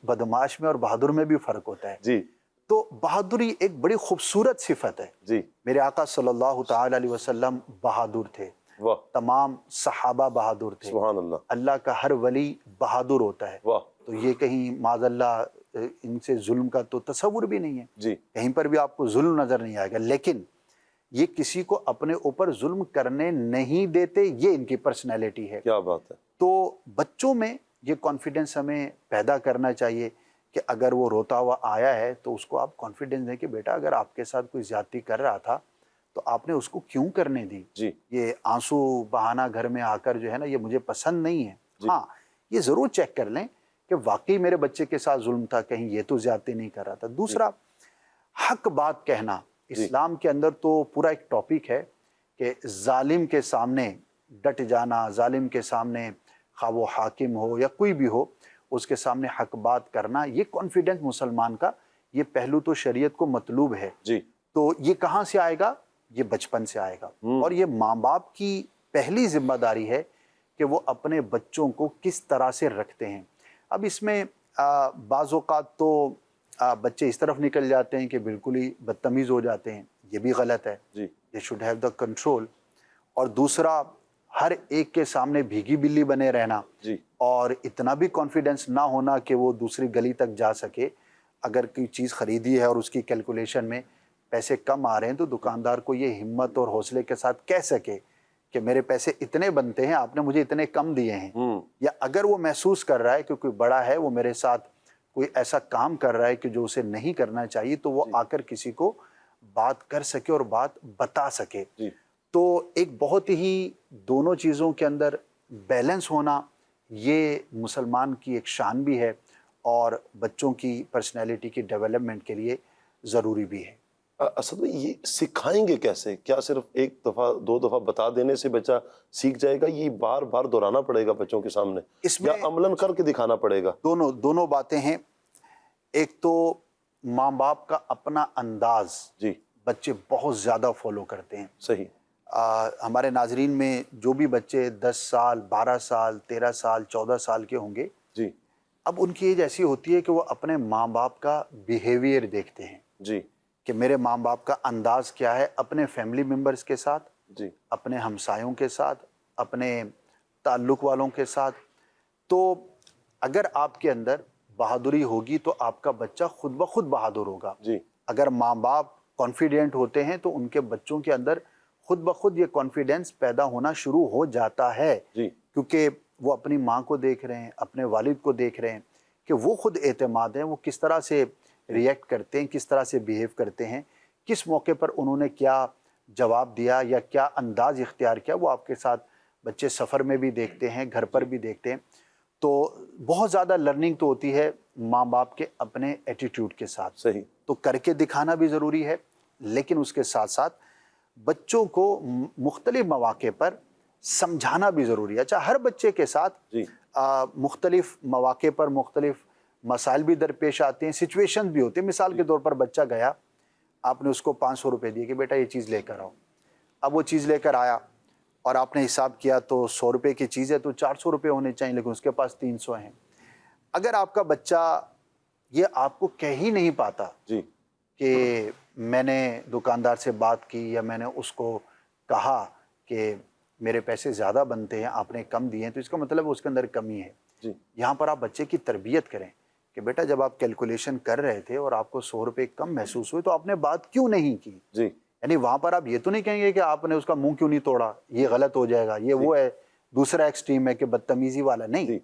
بدماش میں اور بہادر میں بھی فرق ہوتا ہے. جی تو بہادری ایک بڑی خوبصورت صفت ہے. جی میرے آقا صلی اللہ تعالی علیہ وسلم بہادر تھے، واہ تمام صحابہ بہادر تھے. سبحان اللہ. اللہ کا ہر ولی بہادر ہوتا ہے. واہ. تو یہ کہیں معاذ اللہ ان سے ظلم کا تو تصور بھی نہیں ہے. جی کہیں پر بھی آپ کو ظلم نظر نہیں آئے گا. لیکن یہ کسی کو اپنے اوپر ظلم کرنے نہیں دیتے، یہ ان کی پرسنالٹی ہے. کیا بات ہے. تو بچوں میں یہ کانفیڈنس ہمیں پیدا کرنا چاہیے کہ اگر وہ روتا ہوا آیا ہے تو اس کو آپ کانفیڈنس دیں کہ بیٹا اگر آپ کے ساتھ کوئی زیادتی کر رہا تھا تو آپ نے اس کو کیوں کرنے دی. جی یہ آنسو بہانا گھر میں آ کر جو ہے نا، یہ مجھے پسند نہیں ہے. ہاں یہ ضرور چیک کر لیں کہ واقعی میرے بچے کے ساتھ ظلم تھا، کہیں یہ تو زیادتی نہیں کر رہا تھا. دوسرا، حق بات کہنا. اسلام کے اندر تو پورا ایک ٹاپک ہے کہ ظالم کے سامنے ڈٹ جانا، ظالم کے سامنے خواہ وہ حاکم ہو یا کوئی بھی ہو، اس کے سامنے حق بات کرنا. یہ کانفیڈنس مسلمان کا یہ پہلو تو شریعت کو مطلوب ہے. جی تو یہ کہاں سے آئے گا؟ یہ بچپن سے آئے گا. اور یہ ماں باپ کی پہلی ذمہ داری ہے کہ وہ اپنے بچوں کو کس طرح سے رکھتے ہیں. اب اس میں بعض اوقات تو بچے اس طرف نکل جاتے ہیں کہ بالکل ہی بدتمیز ہو جاتے ہیں. یہ بھی غلط ہے. جی they should have the control. اور دوسرا، ہر ایک کے سامنے بھیگی بلی بنے رہنا، جی اور اتنا بھی کانفیڈنس نہ ہونا کہ وہ دوسری گلی تک جا سکے. اگر کوئی چیز خریدی ہے اور اس کی کیلکولیشن میں پیسے کم آ رہے ہیں تو دکاندار کو یہ ہمت اور حوصلے کے ساتھ کہہ سکے کہ میرے پیسے اتنے بنتے ہیں، آپ نے مجھے اتنے کم دیے ہیں. یا اگر وہ محسوس کر رہا ہے کہ کوئی بڑا ہے، وہ میرے ساتھ کوئی ایسا کام کر رہا ہے کہ جو اسے نہیں کرنا چاہیے، تو وہ آ کر کسی کو بات کر سکے اور بات بتا سکے. تو ایک بہت ہی دونوں چیزوں کے اندر بیلنس ہونا، یہ مسلمان کی ایک شان بھی ہے اور بچوں کی پرسنالٹی کی ڈیولپمنٹ کے لیے ضروری بھی ہے. اسد بھائی، یہ سکھائیں گے کیسے؟ کیا صرف ایک دفعہ دو دفعہ بتا دینے سے بچہ سیکھ جائے گا؟ یہ بار بار دہرانا پڑے گا بچوں کے سامنے، اس میں یا عملاً کر کے دکھانا پڑے گا؟ دونوں باتیں ہیں. ایک تو ماں باپ کا اپنا انداز جی بچے بہت زیادہ فالو کرتے ہیں. صحیح. ہمارے ناظرین میں جو بھی بچے 10 سال 12 سال 13 سال 14 سال کے ہوں گے، جی اب ان کی ایج ایسی ہوتی ہے کہ وہ اپنے ماں باپ کا بیہیویئر دیکھتے ہیں جی کہ میرے ماں باپ کا انداز کیا ہے اپنے فیملی ممبرز کے ساتھ، جی اپنے ہمسایوں کے ساتھ، اپنے تعلق والوں کے ساتھ. تو اگر آپ کے اندر بہادری ہوگی تو آپ کا بچہ خود بخود بہادر ہوگا. جی اگر ماں باپ کانفیڈنٹ ہوتے ہیں تو ان کے بچوں کے اندر خود بخود یہ کانفیڈنس پیدا ہونا شروع ہو جاتا ہے. جی کیونکہ وہ اپنی ماں کو دیکھ رہے ہیں، اپنے والد کو دیکھ رہے ہیں کہ وہ خود اعتماد ہیں، وہ کس طرح سے ریئیکٹ کرتے ہیں، کس طرح سے بیہیو کرتے ہیں، کس موقع پر انہوں نے کیا جواب دیا یا کیا انداز اختیار کیا. وہ آپ کے ساتھ بچے سفر میں بھی دیکھتے ہیں، گھر پر بھی دیکھتے ہیں. تو بہت زیادہ لرننگ تو ہوتی ہے ماں باپ کے اپنے ایٹیٹیوڈ کے ساتھ. صحیح. تو کر کے دکھانا بھی ضروری ہے، لیکن اس کے ساتھ ساتھ بچوں کو مختلف مواقع پر سمجھانا بھی ضروری ہے. اچھا، ہر بچے کے ساتھ جی مختلف مواقع پر مختلف مسائل بھی درپیش آتے ہیں، سچویشن بھی ہوتے ہیں. مثال کے طور پر بچہ گیا، آپ نے اس کو 500 روپے دیے کہ بیٹا یہ چیز لے کر آؤ. اب وہ چیز لے کر آیا اور آپ نے حساب کیا تو 100 روپے کی چیز ہے تو 400 روپے ہونے چاہیے، لیکن اس کے پاس 300 ہیں. اگر آپ کا بچہ یہ آپ کو کہہ ہی نہیں پاتا جی کہ میں نے دکاندار سے بات کی یا میں نے اس کو کہا کہ میرے پیسے زیادہ بنتے ہیں آپ نے کم دیے ہیں تو اس کا مطلب اس کے اندر کمی ہے. یہاں پر آپ بچے کی تربیت کریں کہ بیٹا جب آپ کیلکولیشن کر رہے تھے اور آپ کو 100 روپے کم محسوس ہوئے تو آپ نے بات کیوں نہیں کی. یعنی وہاں پر آپ یہ تو نہیں کہیں گے کہ آپ نے اس کا منہ کیوں نہیں توڑا, یہ غلط ہو جائے گا, یہ وہ ہے دوسرا ایکسٹریم ہے کہ بدتمیزی والا. نہیں,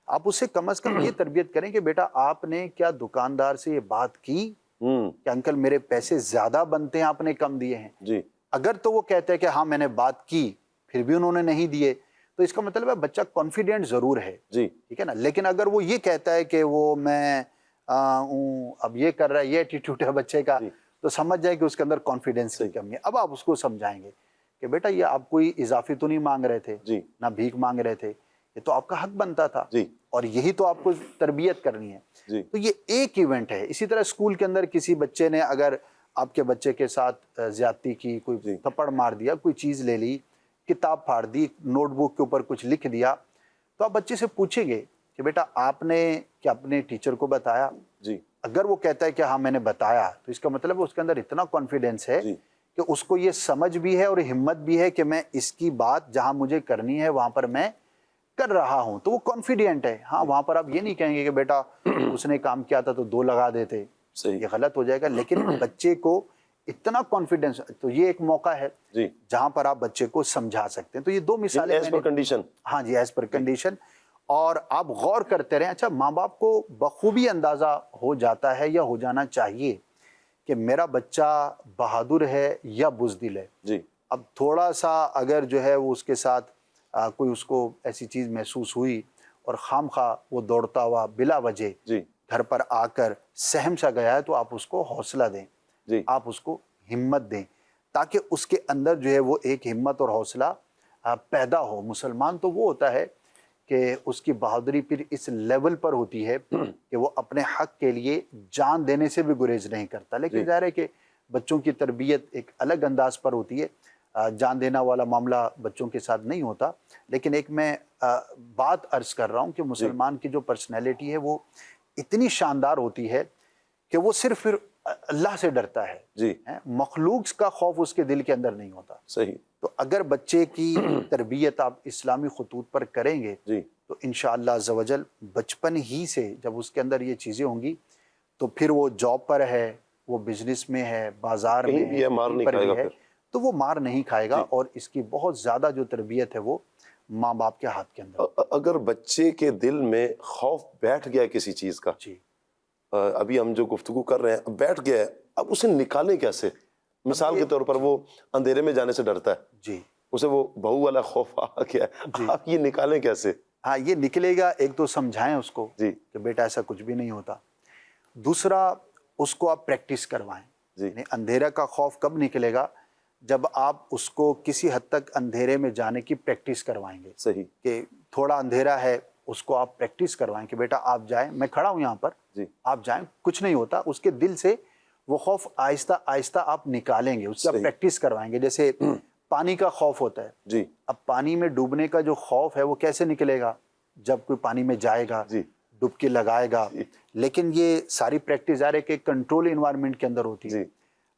آپ اس سے کم از کم یہ تربیت کریں کہ بیٹا آپ نے کیا دکاندار سے یہ بات کی کہ انکل میرے پیسے زیادہ بنتے ہیں آپ نے کم دیے ہیں. اگر تو وہ کہتے ہیں کہ ہاں میں نے بات کی پھر بھی انہوں نے نہیں دیے تو اس کا مطلب ہے بچہ کانفیڈنٹ ضرور ہے, ٹھیک ہے نا. لیکن اگر وہ یہ کہتا ہے کہ وہ میں اب یہ کر رہا ہے, یہ ایٹیٹیوڈ ہے بچے کا, تو سمجھ جائے کہ اس کے اندر کانفیڈنس کی کمی ہے. اب آپ اس کو سمجھائیں گے کہ بیٹا یہ آپ کوئی اضافی تو نہیں مانگ رہے تھے, نہ بھیک مانگ رہے تھے, یہ تو آپ کا حق بنتا تھا اور یہی تو آپ کو تربیت کرنی ہے. تو یہ ایک ایونٹ ہے. اسی طرح اسکول کے اندر کسی بچے نے اگر آپ کے بچے کے ساتھ زیادتی کی, کوئی تھپڑ مار دیا, کوئی چیز لے لی, کتاب پھاڑ دی, نوٹ بک کے اوپر کچھ لکھ دیا, تو آپ بچے سے پوچھیں گے کہ بیٹا آپ نے کیا اپنے ٹیچر کو بتایا. اگر وہ کہتا ہے کہ ہاں میں نے بتایا تو اس کا مطلب اس کے اندر اتنا کانفیڈنس ہے کہ اس کو یہ سمجھ بھی ہے اور ہمت بھی ہے کہ میں اس کی بات جہاں مجھے کرنی ہے وہاں پر میں کر رہا ہوں, تو وہ کانفیڈنٹ ہے. ہاں وہاں پر آپ یہ نہیں کہیں گے کہ بیٹا اس نے کام کیا تھا تو 2 لگا دیتے, یہ غلط ہو جائے گا. لیکن بچے کو اتنا کانفیڈنس, تو یہ ایک موقع ہے جہاں پر آپ بچے کو سمجھا سکتے ہیں. تو یہ 2 مثالیں ایز پر کنڈیشن. ہاں جی, ایز پر کنڈیشن. اور آپ غور کرتے رہیں. اچھا ماں باپ کو بخوبی اندازہ ہو جاتا ہے یا ہو جانا چاہیے کہ میرا بچہ بہادر ہے یا بزدل ہے. اب تھوڑا سا اگر جو ہے وہ اس کے ساتھ کوئی اس کو ایسی چیز محسوس ہوئی اور خام خواہ وہ دوڑتا ہوا بلا وجہ گھر پر آ کر سہم سا گیا ہے تو آپ اس کو حوصلہ دیں, آپ اس کو ہمت دیں تاکہ اس کے اندر جو ہے وہ ایک ہمت اور حوصلہ پیدا ہو. مسلمان تو وہ ہوتا ہے کہ اس کی بہادری پھر اس لیول پر ہوتی ہے کہ وہ اپنے حق کے لیے جان دینے سے بھی گریز نہیں کرتا. لیکن ظاہر ہے کہ بچوں کی تربیت ایک الگ انداز پر ہوتی ہے, جان دینا والا معاملہ بچوں کے ساتھ نہیں ہوتا. لیکن ایک میں بات عرض کر رہا ہوں کہ مسلمان کی جو پرسنالٹی ہے وہ اتنی شاندار ہوتی ہے کہ وہ صرف پھر اللہ سے ڈرتا ہے, مخلوق کا خوف اس کے دل کے اندر نہیں ہوتا. تو اگر بچے کی تربیت آپ اسلامی خطوط پر کریں گے تو انشاءاللہ عز و جل بچپن ہی سے جب اس کے اندر یہ چیزیں ہوں گی تو پھر وہ جاب پر ہے, وہ بزنس میں ہے, بازار میں ہے, مار نہیں کھائے گا, تو وہ مار نہیں کھائے گا. اور اس کی بہت زیادہ جو تربیت ہے وہ ماں باپ کے ہاتھ کے اندر. اگر بچے کے دل میں خوف بیٹھ گیا کسی چیز کا, ابھی ہم جو گفتگو کر رہے ہیں بیٹھ گیا ہے, اب اسے نکالیں کیسے؟ مثال کے طور پر وہ اندھیرے میں جانے سے ڈرتا ہے, اسے وہ بہو والا خوف آ گیا ہے, آپ یہ نکالیں کیسے؟ ہاں یہ نکلے گا, ایک تو سمجھائیں اس کو کہ بیٹا ایسا کچھ بھی نہیں ہوتا. دوسرا اس کو آپ پریکٹس کروائیں. یعنی اندھیرا کا خوف کب نکلے گا؟ جب آپ اس کو کسی حد تک اندھیرے میں جانے کی پریکٹس کروائیں گے. کہ تھوڑا اندھیرا ہے, اس کو آپ پریکٹس کروائیں کہ بیٹا آپ جائیں, میں کھڑا ہوں یہاں پر, آپ جائیں, کچھ نہیں ہوتا. اس کے دل سے وہ خوف آہستہ آہستہ آپ نکالیں گے, اس کی آپ پریکٹس کروائیں گے. جیسے پانی کا خوف ہوتا ہے, اب پانی میں ڈوبنے کا جو خوف ہے وہ کیسے نکلے گا؟ جب کوئی پانی میں جائے گا, ڈبکی لگائے گا. لیکن یہ ساری پریکٹس آ رہے کہ کنٹرول انوائرمنٹ کے اندر ہوتی ہے.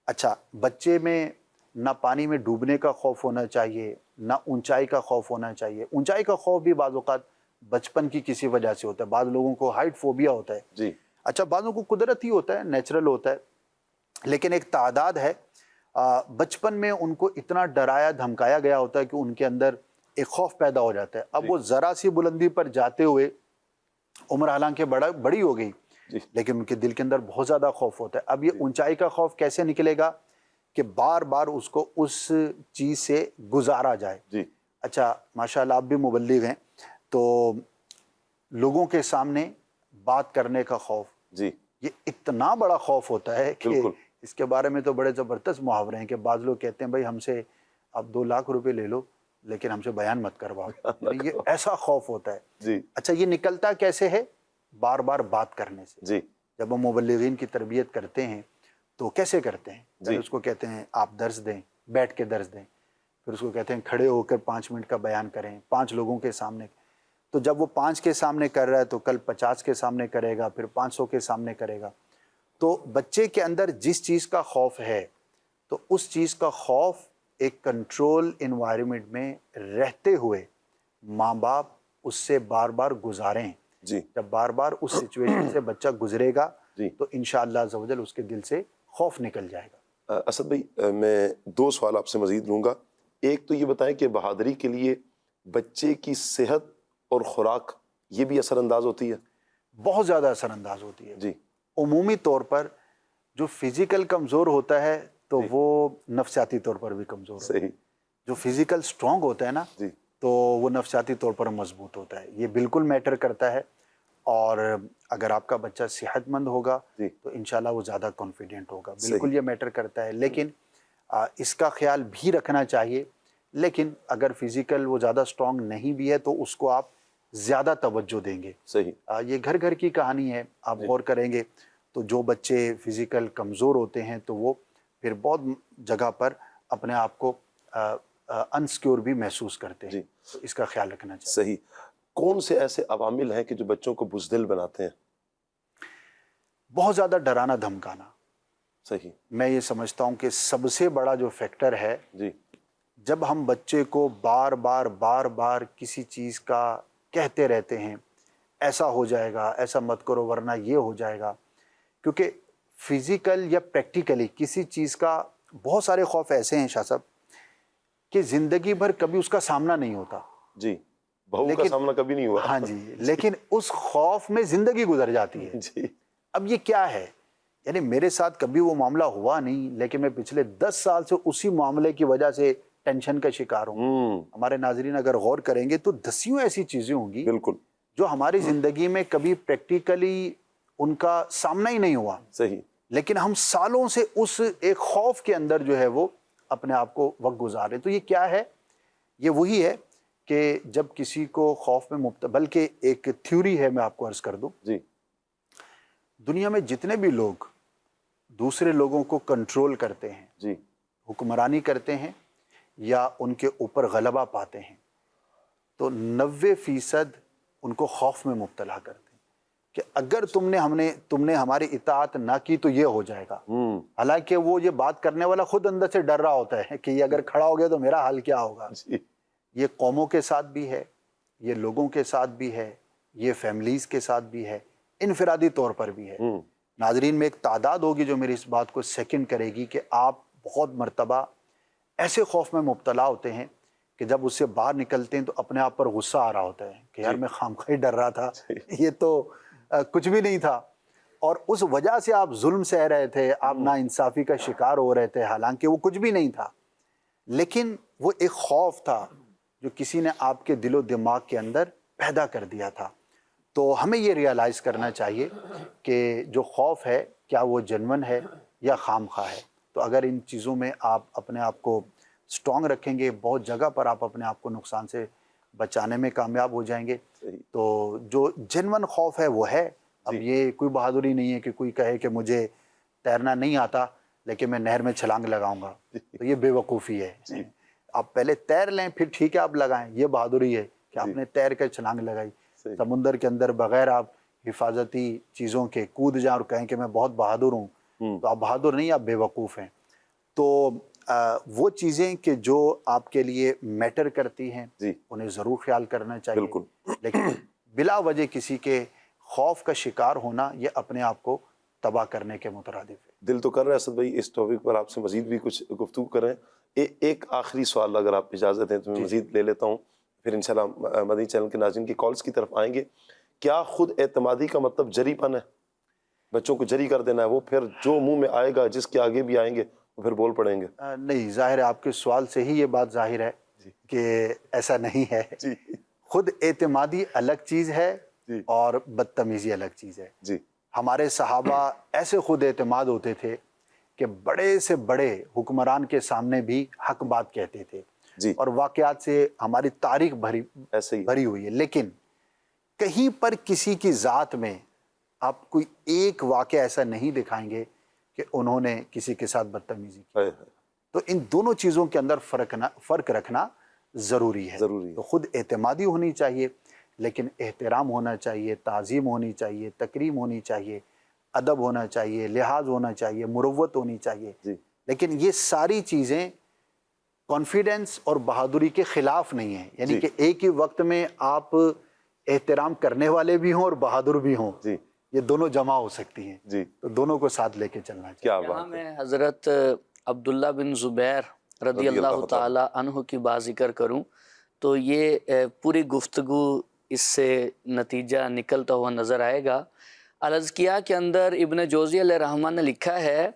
اچھا بچے میں نہ پانی میں ڈوبنے کا خوف ہونا چاہیے, نہ اونچائی کا خوف ہونا چاہیے. اونچائی کا خوف بھی بعض اوقات بچپن کی کسی وجہ سے ہوتا ہے. بعض لوگوں کو ہائٹ فوبیا ہوتا ہے. اچھا بعضوں کو قدرتی ہوتا ہے, نیچرل ہوتا ہے. لیکن ایک تعداد ہے بچپن میں ان کو اتنا ڈرایا دھمکایا گیا ہوتا ہے کہ ان کے اندر ایک خوف پیدا ہو جاتا ہے. اب وہ ذرا سی بلندی پر جاتے ہوئے, عمر حالانکہ بڑی ہو گئی لیکن ان کے دل کے اندر بہت زیادہ خوف ہوتا ہے. اب یہ اونچائی کا خوف کیسے نکلے گا؟ کہ بار بار اس کو اس چیز سے گزارا جائے. اچھا ماشاءاللہ آپ بھی مبلغ ہیں, تو لوگوں کے سامنے بات کرنے کا خوف, یہ اتنا بڑا خوف ہوتا ہے کہ اس کے بارے میں تو بڑے زبردست محاورے ہیں کہ بعض لوگ کہتے ہیں بھائی ہم سے آپ 2 لاکھ روپے لے لو لیکن ہم سے بیان مت کرواؤ. یہ ایسا خوف ہوتا ہے. اچھا یہ نکلتا کیسے ہے؟ بار بار بات کرنے سے. جب ہم مبلغین کی تربیت کرتے ہیں تو کیسے کرتے ہیں؟ پھر اس کو کہتے ہیں آپ درس دیں, بیٹھ کے درس دیں. پھر اس کو کہتے ہیں کھڑے ہو کر 5 منٹ کا بیان کریں 5 لوگوں کے سامنے. تو جب وہ 5 کے سامنے کر رہا ہے تو کل 50 کے سامنے کرے گا, پھر 500 کے سامنے کرے گا. تو بچے کے اندر جس چیز کا خوف ہے تو اس چیز کا خوف ایک کنٹرول انوائرمنٹ میں رہتے ہوئے ماں باپ اس سے بار بار گزاریں. جی جب بار بار اس سچویشن سے بچہ گزرے گا جی تو انشاءاللہ عز و جل اس کے دل سے خوف نکل جائے گا. اسد بھائی میں 2 سوال آپ سے مزید لوں گا. ایک تو یہ بتائیں کہ بہادری کے لیے بچے کی صحت اور خوراک یہ بھی اثر انداز ہوتی ہے؟ بہت زیادہ اثر انداز ہوتی ہے. جی عمومی طور پر جو فزیکل کمزور ہوتا ہے تو جی. وہ نفسیاتی طور پر بھی کمزور ہوتا ہے. صحیح. جو فزیکل سٹرونگ ہوتا ہے نا جی تو وہ نفسیاتی طور پر مضبوط ہوتا ہے. یہ بالکل میٹر کرتا ہے. اور اگر آپ کا بچہ صحت مند ہوگا جی تو انشاءاللہ وہ زیادہ کانفیڈنٹ ہوگا. صحیح. بالکل یہ میٹر کرتا ہے. لیکن اس کا خیال بھی رکھنا چاہیے. لیکن اگر فزیکل وہ زیادہ سٹرونگ نہیں بھی ہے تو اس کو آپ زیادہ توجہ دیں گے. صحیح. یہ گھر گھر کی کہانی ہے. آپ غور کریں گے تو جو بچے فزیکل کمزور ہوتے ہیں تو وہ پھر بہت جگہ پر اپنے آپ کو انسیکیور بھی محسوس کرتے ہیں. جی. تو اس کا خیال رکھنا چاہیے. صحیح. کون سے ایسے عوامل ہیں کہ جو بچوں کو بزدل بناتے ہیں؟ بہت زیادہ ڈرانا دھمکانا. صحیح. میں یہ سمجھتا ہوں کہ سب سے بڑا جو فیکٹر ہے جی جب ہم بچے کو بار بار کسی چیز کا کہتے رہتے ہیں ایسا ہو جائے گا، ایسا مت کرو ورنہ یہ ہو جائے گا. کیونکہ فزیکل یا پریکٹیکلی کسی چیز کا بہت سارے خوف ایسے ہیں شاہ صاحب کہ زندگی بھر کبھی اس کا سامنا نہیں ہوتا. جی بہو کا سامنا کبھی نہیں ہوا. ہاں جی. لیکن اس خوف میں زندگی گزر جاتی ہے. جی. اب یہ کیا ہے؟ یعنی میرے ساتھ کبھی وہ معاملہ ہوا نہیں لیکن میں پچھلے 10 سال سے اسی معاملے کی وجہ سے ٹینشن کا شکار ہوں. ہمارے ناظرین اگر غور کریں گے تو دسیوں ایسی چیزیں ہوں گی بالکل جو ہماری زندگی میں کبھی پریکٹیکلی ان کا سامنا ہی نہیں ہوا. صحیح. لیکن ہم سالوں سے اس ایک خوف کے اندر جو ہے وہ اپنے آپ کو وقت گزار رہے. تو یہ کیا ہے؟ یہ وہی ہے کہ جب کسی کو خوف میں مبتلا، بلکہ ایک تھیوری ہے میں آپ کو عرض کر دوں. جی. دنیا میں جتنے بھی لوگ دوسرے لوگوں کو کنٹرول کرتے ہیں، جی حکمرانی کرتے ہیں یا ان کے اوپر غلبہ پاتے ہیں تو 90% ان کو خوف میں مبتلا کرتے ہیں کہ اگر تم نے ہماری اطاعت نہ کی تو یہ ہو جائے گا. حالانکہ وہ یہ بات کرنے والا خود اندر سے ڈر رہا ہوتا ہے کہ یہ اگر کھڑا ہو گیا تو میرا حال کیا ہوگا. جی. یہ قوموں کے ساتھ بھی ہے، یہ لوگوں کے ساتھ بھی ہے، یہ فیملیز کے ساتھ بھی ہے، انفرادی طور پر بھی ہے. ناظرین میں ایک تعداد ہوگی جو میری اس بات کو سیکنڈ کرے گی کہ آپ بہت مرتبہ ایسے خوف میں مبتلا ہوتے ہیں کہ جب اس سے باہر نکلتے ہیں تو اپنے آپ پر غصہ آ رہا ہوتا ہے کہ یار میں خامخواہ ڈر رہا تھا، یہ تو کچھ بھی نہیں تھا. اور اس وجہ سے آپ ظلم سہ رہے تھے، آپ ناانصافی کا شکار ہو رہے تھے، حالانکہ وہ کچھ بھی نہیں تھا. لیکن وہ ایک خوف تھا جو کسی نے آپ کے دل و دماغ کے اندر پیدا کر دیا تھا. تو ہمیں یہ ریئلائز کرنا چاہیے کہ جو خوف ہے کیا وہ جنون ہے یا خام خواہ ہے. تو اگر ان چیزوں میں آپ اپنے آپ کو سٹرونگ رکھیں گے بہت جگہ پر آپ اپنے آپ کو نقصان سے بچانے میں کامیاب ہو جائیں گے. تو جو جنون خوف ہے وہ ہے. اب یہ کوئی بہادری نہیں ہے کہ کوئی کہے کہ مجھے تیرنا نہیں آتا لیکن میں نہر میں چھلانگ لگاؤں گا، تو یہ بے وقوفی ہے. آپ پہلے تیر لیں پھر ٹھیک ہے آپ لگائیں. یہ بہادری ہے کہ آپ نے تیر کر چھلانگ لگائی. سمندر کے اندر بغیر آپ حفاظتی چیزوں کے کود جائیں اور کہیں کہ میں بہت بہادر ہوں، تو آپ بہادر نہیں، آپ بے وقوف ہیں. تو وہ چیزیں کہ جو آپ کے لیے میٹر کرتی ہیں انہیں ضرور خیال کرنا چاہیے. لیکن بلا وجہ کسی کے خوف کا شکار ہونا یہ اپنے آپ کو تباہ کرنے کے مترادف ہے. دل تو کر رہا ہے اسد بھائی اس ٹاپک پر آپ سے مزید بھی کچھ گفتگو کریں. ایک آخری سوال اگر آپ اجازت ہیں تو میں مزید لے لیتا ہوں، پھر انشاءاللہ مدنی چینل کے ناظرین کی کالز کی طرف آئیں گے. کیا خود اعتمادی کا مطلب جری پن ہے؟ بچوں کو جری کر دینا ہے، وہ پھر جو منہ میں آئے گا جس کے آگے بھی آئیں گے وہ پھر بول پڑیں گے؟ نہیں، ظاہر ہے آپ کے سوال سے ہی یہ بات ظاہر ہے کہ ایسا نہیں ہے. خود اعتمادی الگ چیز ہے اور بدتمیزی الگ چیز ہے. ہمارے صحابہ ایسے خود اعتماد ہوتے تھے کہ بڑے سے بڑے حکمران کے سامنے بھی حق بات کہتے تھے. اور واقعات سے ہماری تاریخ بھری ہوئی ہے. لیکن کہیں پر کسی کی ذات میں آپ کوئی ایک واقعہ ایسا نہیں دکھائیں گے کہ انہوں نے کسی کے ساتھ بدتمیزی کی. تو ان دونوں چیزوں کے اندر فرق رکھنا ضروری ہے. تو خود اعتمادی ہونی چاہیے لیکن احترام ہونا چاہیے، تعظیم ہونی چاہیے، تکریم ہونی چاہیے، ادب ہونا چاہیے، لحاظ ہونا چاہیے، مروت ہونی چاہیے. لیکن یہ ساری چیزیں کانفیڈنس اور بہادری کے خلاف نہیں ہے، یعنی کہ ایک ہی وقت میں آپ احترام کرنے والے بھی ہوں اور بہادر بھی ہوں، یہ دونوں جمع ہو سکتی ہیں، تو دونوں کو ساتھ لے کے چلنا چاہیے۔ یہاں میں حضرت عبداللہ بن زبیر رضی اللہ تعالی عنہ کی بات ذکر کروں تو یہ پوری گفتگو اس سے نتیجہ نکلتا ہوا نظر آئے گا۔ الازکیہ کے اندر ابن جوزی علیہ رحمہ نے لکھا ہے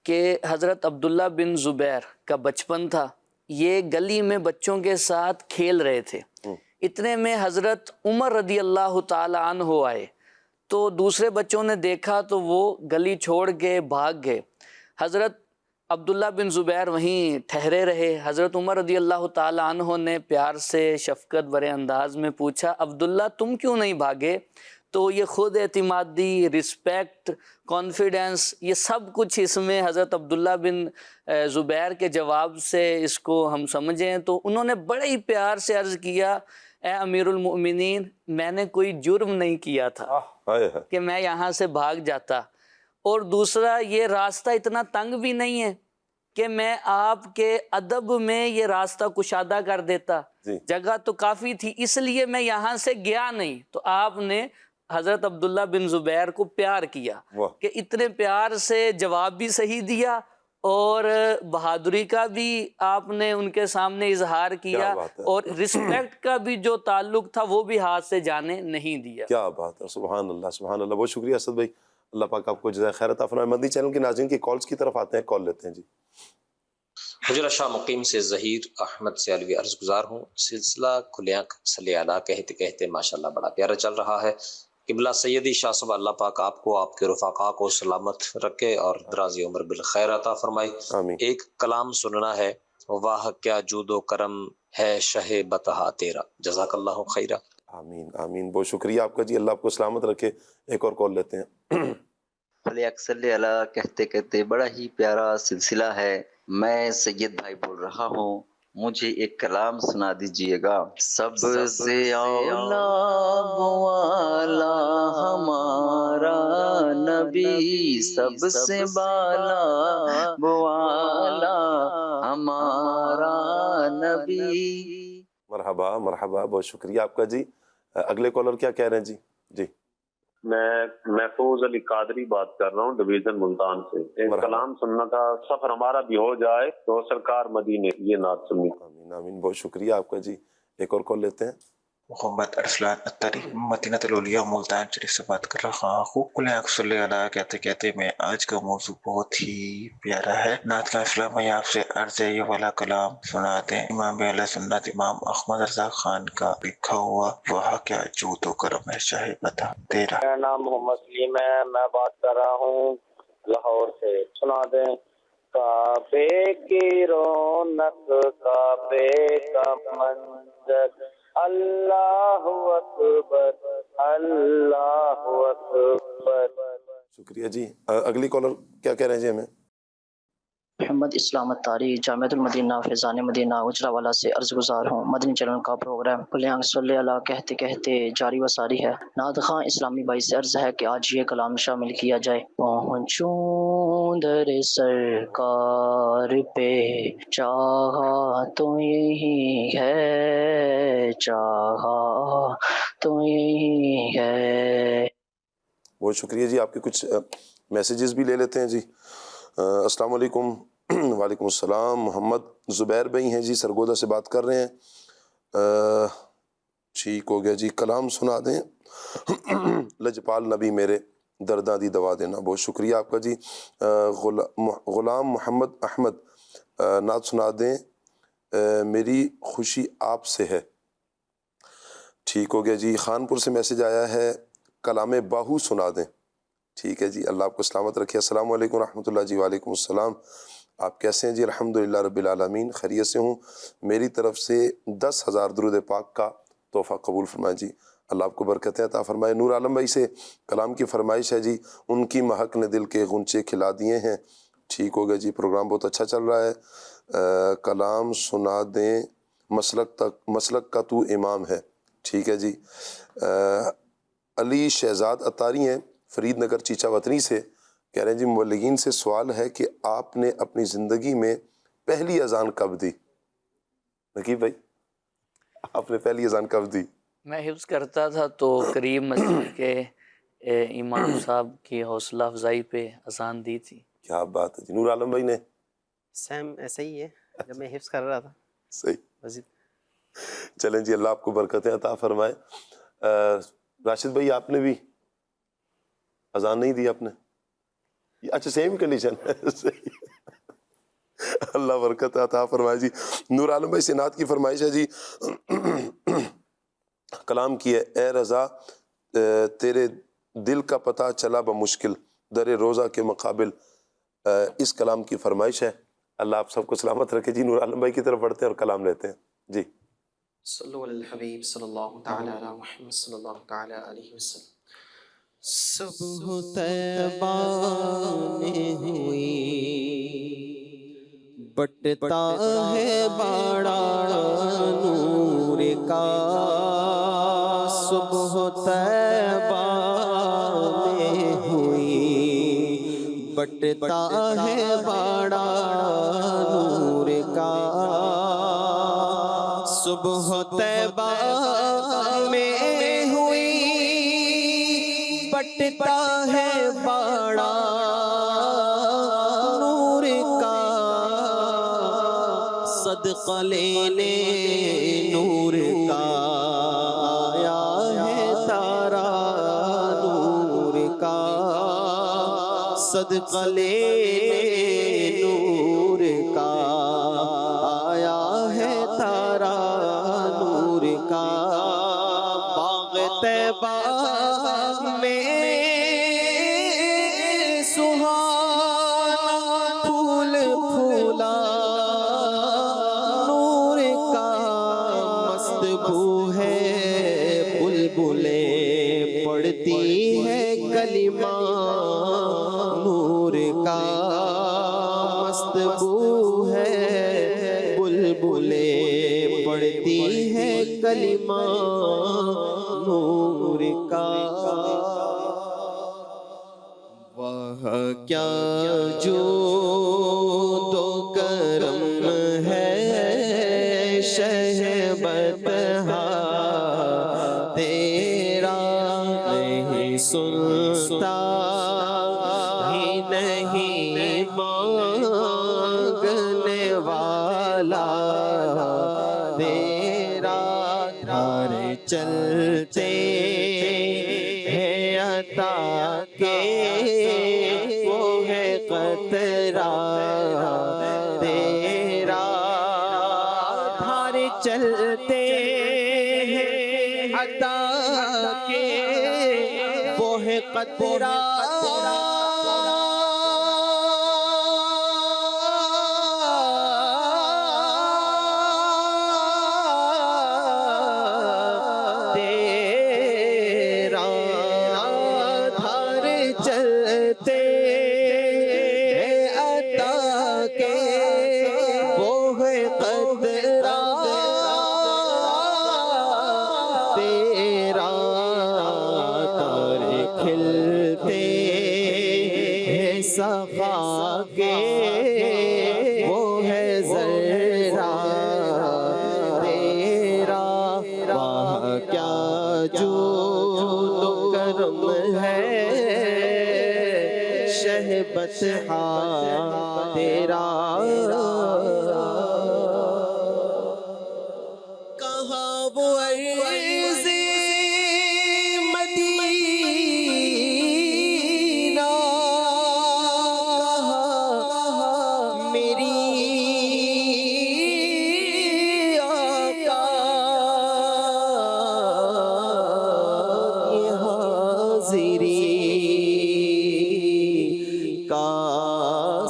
کہ حضرت عبداللہ بن زبیر کا بچپن تھا، یہ گلی میں بچوں کے ساتھ کھیل رہے تھے، اتنے میں حضرت عمر رضی اللہ تعالی عنہ آئے تو دوسرے بچوں نے دیکھا تو وہ گلی چھوڑ کے بھاگ گئے۔ حضرت عبداللہ بن زبیر وہیں ٹھہرے رہے۔ حضرت عمر رضی اللہ تعالی عنہ نے پیار سے شفقت بھرے انداز میں پوچھا، عبداللہ تم کیوں نہیں بھاگے؟ تو یہ خود اعتمادی، رسپیکٹ، کانفیڈنس، یہ سب کچھ اس میں حضرت عبداللہ بن زبیر کے جواب سے اس کو ہم سمجھیں تو انہوں نے بڑے ہی پیار سے عرض کیا، اے امیر المؤمنین، میں نے کوئی جرم نہیں کیا تھا کہ میں یہاں سے بھاگ جاتا، اور دوسرا یہ راستہ اتنا تنگ بھی نہیں ہے کہ میں آپ کے ادب میں یہ راستہ کشادہ کر دیتا، جگہ تو کافی تھی اس لیے میں یہاں سے گیا نہیں۔ تو آپ نے حضرت عبداللہ بن زبیر کو پیار کیا کہ اتنے پیار سے جواب بھی صحیح دیا اور بہادری کا بھی آپ نے ان کے سامنے اظہار کیا اور رسپیکٹ کا بھی جو تعلق تھا وہ بھی ہاتھ سے جانے نہیں دیا۔ کیا بات ہے، سبحان اللہ سبحان اللہ۔ بہت شکریہ اسد بھائی، اللہ پاک آپ کو جزائے خیر عطا فرمائے۔ مدنی چینل کے ناظرین کی کالز کی طرف آتے ہیں، کال لیتے ہیں جی۔ حجرہ شاہ مقیم سے ظہیر احمد سیالوی عرض گزار ہوں۔ سلسلہ کھلے آنکھ صلی اللہ کہتے کہتے ماشاءاللہ بڑا پیارا چل رہا ہے۔ قبلہ سیدی شاہ صاحب، اللہ پاک آپ کو، آپ کے رفقا کو سلامت رکھے اور درازی عمر بالخیر عطا فرمائے۔ ایک کلام سننا ہے، واہ کیا جود و کرم ہے شہ بتہا تیرا، جزاک اللہ خیرہ۔ آمین آمین، بہت شکریہ آپ کا جی، اللہ آپ کو سلامت رکھے۔ ایک اور کال لیتے ہیں۔ صلی اللہ کہتے کہتے بڑا ہی پیارا سلسلہ ہے۔ میں سید بھائی بول رہا ہوں، مجھے ایک کلام سنا دیجئے گا۔ سب سے اولا والا ہمارا نبی، سب سے بالا والا ہمارا نبی۔ مرحبا مرحبا، بہت شکریہ آپ کا جی۔ اگلے کالر کیا کہہ رہے ہیں جی؟ جی میں محفوظ علی قادری بات کر رہا ہوں، ڈویژن ملتان سے۔ ایک کلام سننا تھا، سفر ہمارا بھی ہو جائے تو سرکار مدینے، یہ نعت سننی۔ آمین آمین، بہت شکریہ آپ کا جی۔ ایک اور کال لیتے ہیں۔ محمد ارسلان اتاری مدینہ الاولیاء ملتان شریف سے بات کر رہا ہوں۔ خوب کھلے آنکھ صلی اللہ کہتے کہتے میں آج کا موضوع بہت ہی پیارا ہے۔ نعت کا اسلام میں آپ سے عرض ہے، یہ والا کلام سنا دیں۔ امام اہل سنت امام احمد رضا خان کا لکھا ہوا واہ کیا جود و کرم ہے شہ بتا تیرا۔ میرا نام محمد سلیم ہے، میں بات کر رہا ہوں لاہور سے۔ سنا دیں۔ کعبے کی رونق، کعبے کا منظر، اللہ اکبر اللہ اکبر۔ شکریہ جی۔ اگلی کالر کیا کہہ رہے ہیں جی ہمیں؟ محمد اسلام اتاری جامعۃ المدینہ فیضان مدینہ گجرانوالہ سے عرض گزار ہوں۔ مدنی چینل کا پروگرام کھلے آنکھ صلی اللہ کہتے کہتے جاری و ساری ہے۔ نعت خواں اسلامی بھائی سے عرض ہے کہ آج یہ کلام شامل کیا جائے۔ پہنچوں در سرکار پہ، چاہا تو یہی ہے، چاہا تو یہی ہے۔ بہت شکریہ جی۔ آپ کے کچھ میسیجز بھی لے لیتے ہیں جی۔ السلام علیکم۔ وعلیکم السلام۔ محمد زبیر بھائی ہیں جی، سرگودا سے بات کر رہے ہیں۔ ٹھیک ہو گیا جی۔ کلام سنا دیں، لجپال نبی میرے درداں دی دوا دینا۔ بہت شکریہ آپ کا جی۔ غلام محمد احمد نعت سنا دیں، میری خوشی آپ سے ہے۔ ٹھیک ہو گیا جی۔ خانپور سے میسج آیا ہے، کلام باہو سنا دیں۔ ٹھیک ہے جی، اللہ آپ کو سلامت رکھے۔ السلام علیکم ورحمۃ اللہ جی۔ وعلیکم السلام، آپ کیسے ہیں جی؟ الحمدللہ رب العالمین، خیریت سے ہوں۔ میری طرف سے 10,000 درود پاک کا تحفہ قبول فرمائے جی، اللہ آپ کو برکتیں عطا فرمائے۔ نور عالم بھائی سے کلام کی فرمائش ہے جی، ان کی مہک نے دل کے غنچے کھلا دیے ہیں۔ ٹھیک ہو گیا جی، پروگرام بہت اچھا چل رہا ہے۔ کلام سنا دیں، مسلک کا تو امام ہے۔ ٹھیک ہے جی۔ علی شہزاد اتاری ہیں، فرید نگر چیچا وطنی سے، کہہ رہے ہیں جی مبلغین سے سوال ہے کہ آپ نے اپنی زندگی میں پہلی اذان کب دی؟ نقیب بھائی آپ نے پہلی اذان کب دی؟ میں حفظ کرتا تھا تو قریب مسجد کے امام صاحب کی حوصلہ افزائی پہ اذان دی تھی. کیا بات ہے جی. نور عالم بھائی نے؟ سیم ایسا ہی ہے جب میں حفظ کر رہا تھا. صحیح. چلیں جی اللہ آپ کو برکتیں عطا فرمائے. راشد بھائی آپ نے بھی اذان نہیں دی آپ نے؟ اچھا سیم کنڈیشن ہے. اللہ برکت عطا فرمائے جی. نور عالم بھائی سے نعت کی فرمائش ہے جی. کلام کی ہے اے رضا تیرے دل کا پتہ چلا بمشکل در روزہ کے مقابل. اس کلام کی فرمائش ہے. اللہ آپ سب کو سلامت رکھے جی. نور عالم بھائی کی طرف بڑھتے ہیں اور کلام لیتے ہیں جی. صلو علی الحبیب صلی اللہ تعالی علی محمد صلی اللہ تعالی علیہ وسلم. صبح طیبہ میں ہوئی بٹتا ہے بڑا نور کا. صبح طیبہ میں ہوئی بٹتا ہے بڑا نور کا. صبح طیبہ میں ہوئی بٹتا ہے بڑا نور کا. صدقہ لینے نور کا آیا ہے تارا نور کا. صدقہ لینے نور کا آیا ہے تارا نور کا. باغ طیبہ میں سہانا پھول پھولا نور کا. مست بو ہے بلبلیں پڑھتی ہے کلمہ نور کا. مست بو ہے بلبلیں پڑھتی ہے کلمہ نور کا. وہ کیا جود و کرم ہے شہبت تیرا نہیں سنتا ہی نہیں مانگنے والا تیرا. دھارے چلتے ہیں عطا کے وہ ہے قطرہ تیرا. دھارے چلتے ہیں عطا کے وہ ہے قطرہ. صفا کے وہ ہے ذرا تیرا. واہ کیا جود و کرم ہے شہبت تیرا. کہاں وہ عرض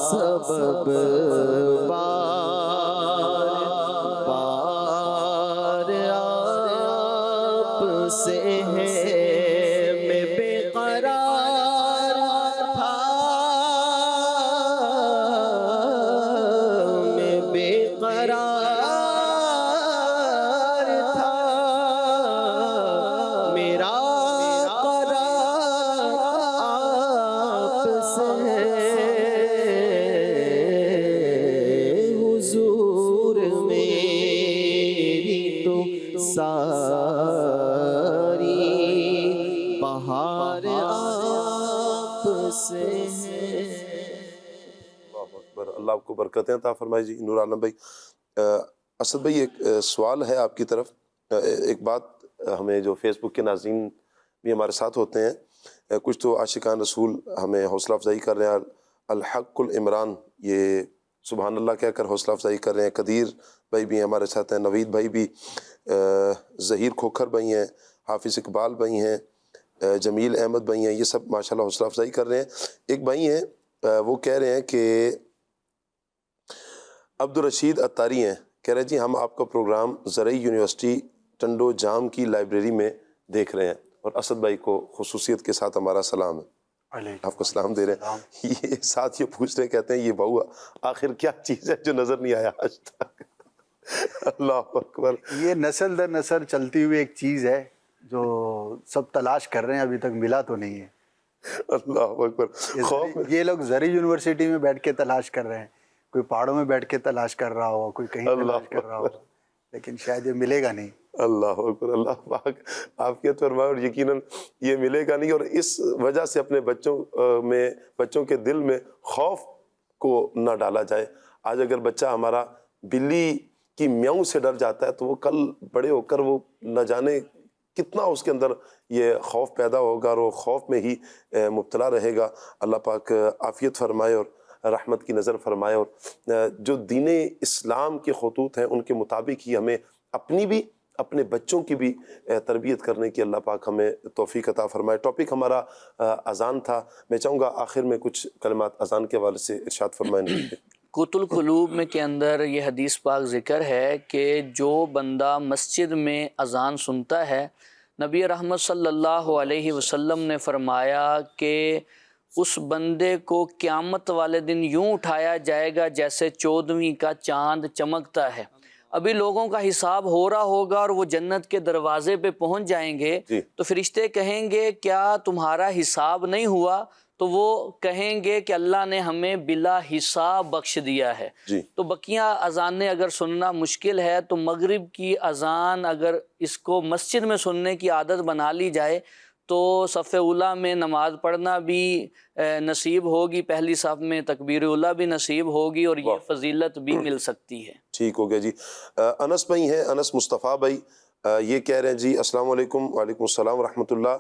سبب بار بار آپ سے ہے میں بے قرار تھا. میں بے قرار تھا. میرا قرار آپ سے سے ہے۔ اللہ اکبر، اللہ آپ کو برکتیں عطا فرمائے جی نور عالم بھائی۔ اسد بھائی ایک سوال ہے آپ کی طرف، ایک بات ہمیں جو فیس بک کے ناظرین بھی ہمارے ساتھ ہوتے ہیں، کچھ تو عاشقان رسول ہمیں حوصلہ افزائی کر رہے ہیں، الحق العمران یہ سبحان اللہ کہہ کر حوصلہ افزائی کر رہے ہیں، قدیر بھائی بھی ہمارے ساتھ ہیں، نوید بھائی بھی، ظہیر کھوکھر بھائی ہیں، حافظ اقبال بھائی ہیں، جمیل احمد بھائی ہیں، یہ سب ماشاءاللہ حوصلہ افزائی کر رہے ہیں۔ ایک بھائی ہیں وہ کہہ رہے ہیں کہ عبدالرشید اتاری ہیں، کہہ رہے ہیں جی ہم آپ کا پروگرام زرعی یونیورسٹی ٹنڈو جام کی لائبریری میں دیکھ رہے ہیں، اور اسد بھائی کو خصوصیت کے ساتھ ہمارا سلام ہے، آپ کو سلام دے رہے ہیں۔ یہ ساتھ یہ پوچھ رہے، کہتے ہیں یہ بہو آخر کیا چیز ہے جو نظر نہیں آیا آج تک؟ اللہ اکبر، یہ نسل در نسل چلتی ہوئی ایک چیز ہے جو سب تلاش کر رہے ہیں، ابھی تک ملا تو نہیں ہے۔ اللہ اکبر، یہ لوگ زرعی یونیورسٹی میں بیٹھ کے تلاش کر رہے ہیں، کوئی پہاڑوں میں بیٹھ کے تلاش کر رہا ہو، کوئی کہیں تلاش کر رہا ہو، لیکن شاید یہ ملے گا نہیں۔ اللہ اکبر، اللہ پاک آپ کے فرمائے، اور یقیناً یہ ملے گا نہیں، اور اس وجہ سے اپنے بچوں کے دل میں خوف کو نہ ڈالا جائے۔ آج اگر بچہ ہمارا بلی کی میاؤں سے ڈر جاتا ہے تو وہ کل بڑے ہو کر وہ نہ جانے کتنا اس کے اندر یہ خوف پیدا ہوگا، اور وہ خوف میں ہی مبتلا رہے گا۔ اللہ پاک عافیت فرمائے اور رحمت کی نظر فرمائے، اور جو دین اسلام کے خطوط ہیں ان کے مطابق ہی ہمیں اپنی بھی اپنے بچوں کی بھی تربیت کرنے کی اللہ پاک ہمیں توفیق عطا فرمائے۔ ٹاپک ہمارا اذان تھا، میں چاہوں گا آخر میں کچھ کلمات اذان کے حوالے سے ارشاد فرمائیں۔ قوت القلوب میں کے اندر یہ حدیث پاک ذکر ہے کہ جو بندہ مسجد میں اذان سنتا ہے، نبی رحمت صلی اللہ علیہ وسلم نے فرمایا کہ اس بندے کو قیامت والے دن یوں اٹھایا جائے گا جیسے 14ویں کا چاند چمکتا ہے۔ ابھی لوگوں کا حساب ہو رہا ہوگا اور وہ جنت کے دروازے پہ پہنچ جائیں گے، تو فرشتے کہیں گے کیا تمہارا حساب نہیں ہوا؟ تو وہ کہیں گے کہ اللہ نے ہمیں بلا حساب بخش دیا ہے۔ تو بقیہ اذانیں اگر سننا مشکل ہے تو مغرب کی اذان اگر اس کو مسجد میں سننے کی عادت بنا لی جائے تو صف اولیٰ میں نماز پڑھنا بھی نصیب ہوگی، پہلی صف میں تکبیر اولیٰ بھی نصیب ہوگی، اور یہ فضیلت بھی مل سکتی ہے۔ ٹھیک ہو گیا جی۔ انس بھائی ہیں، انس مصطفیٰ بھائی، یہ کہہ رہے ہیں جی السلام علیکم۔ وعلیکم السلام ورحمۃ اللہ،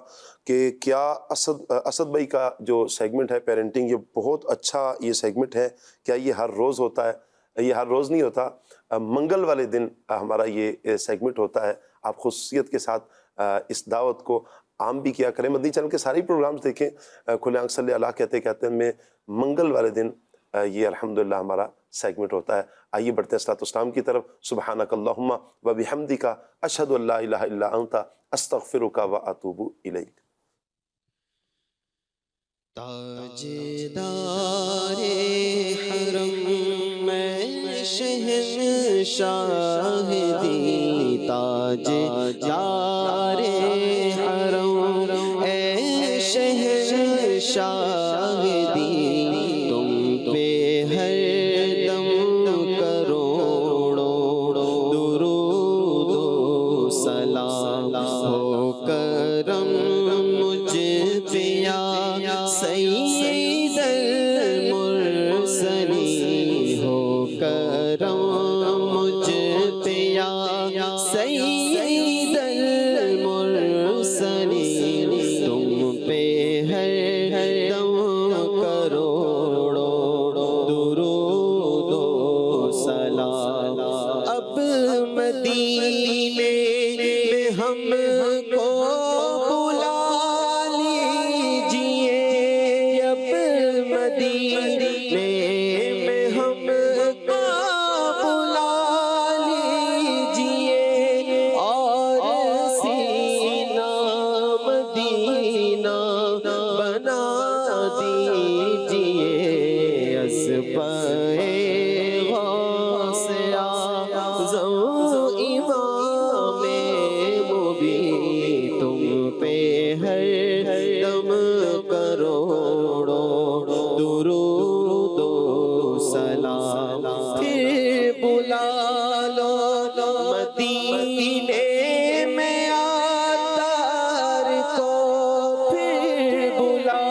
کہ کیا اسد بھائی کا جو سیگمنٹ ہے پیرنٹنگ، یہ بہت اچھا یہ سیگمنٹ ہے، کیا یہ ہر روز ہوتا ہے؟ یہ ہر روز نہیں ہوتا، منگل والے دن ہمارا یہ سیگمنٹ ہوتا ہے۔ آپ خصوصیت کے ساتھ اس دعوت کو عام بھی کیا کریں، مدنی چینل کے سارے پروگرامز دیکھیں، کھلے آنکھ صلی اللہ کہتے میں منگل والے دن یہ الحمدللہ ہمارا سیگمنٹ ہوتا ہے۔ آئیے بڑھتے ہیں صلاۃ والسلام کی طرف۔ سبحانک اللہم و بحمدک اشہد ان لا الہ الا انت استغفرک و اتوب الیک۔ تاجدار حرم میں شہنشاہ دی، تاجدار حرم اے شہنشاہ دی، تم پہ ہر دم کروڑوں درود و سلام ہو، کرم مجھ پہ یا سید المرسلین ہو، کرم مجھ پہ یا سید المرسلین، تم پہ ہر دم کروڑوں درود و سلام۔ اب مدینے میں ہم کو بلا لیجئے، اب مدینے میں ہم کو بلا لیجئے، اور سینہ مدینہ بنا دیجئے، اسبائے غوث اعظم امام مبین، تم پہ ہر دم کروڑوں درود و سلام۔ پھر بلا لو مدینے میں عطار کو، پھر بلا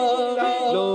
لو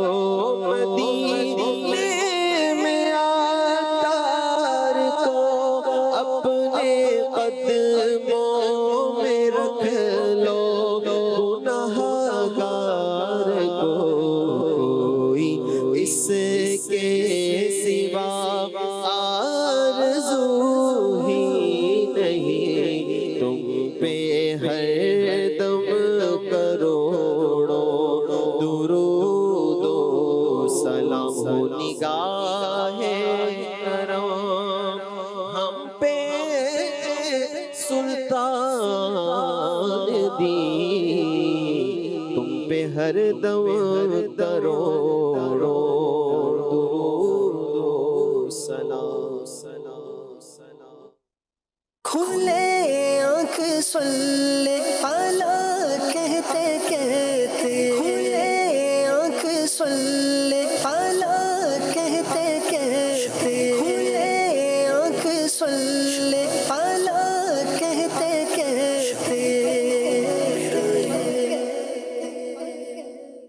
نگاہ کرم ہم پہ سلطان دی، تم پہ ہر دم کروڑوں درود و سلام. کھلے آنکھ صلی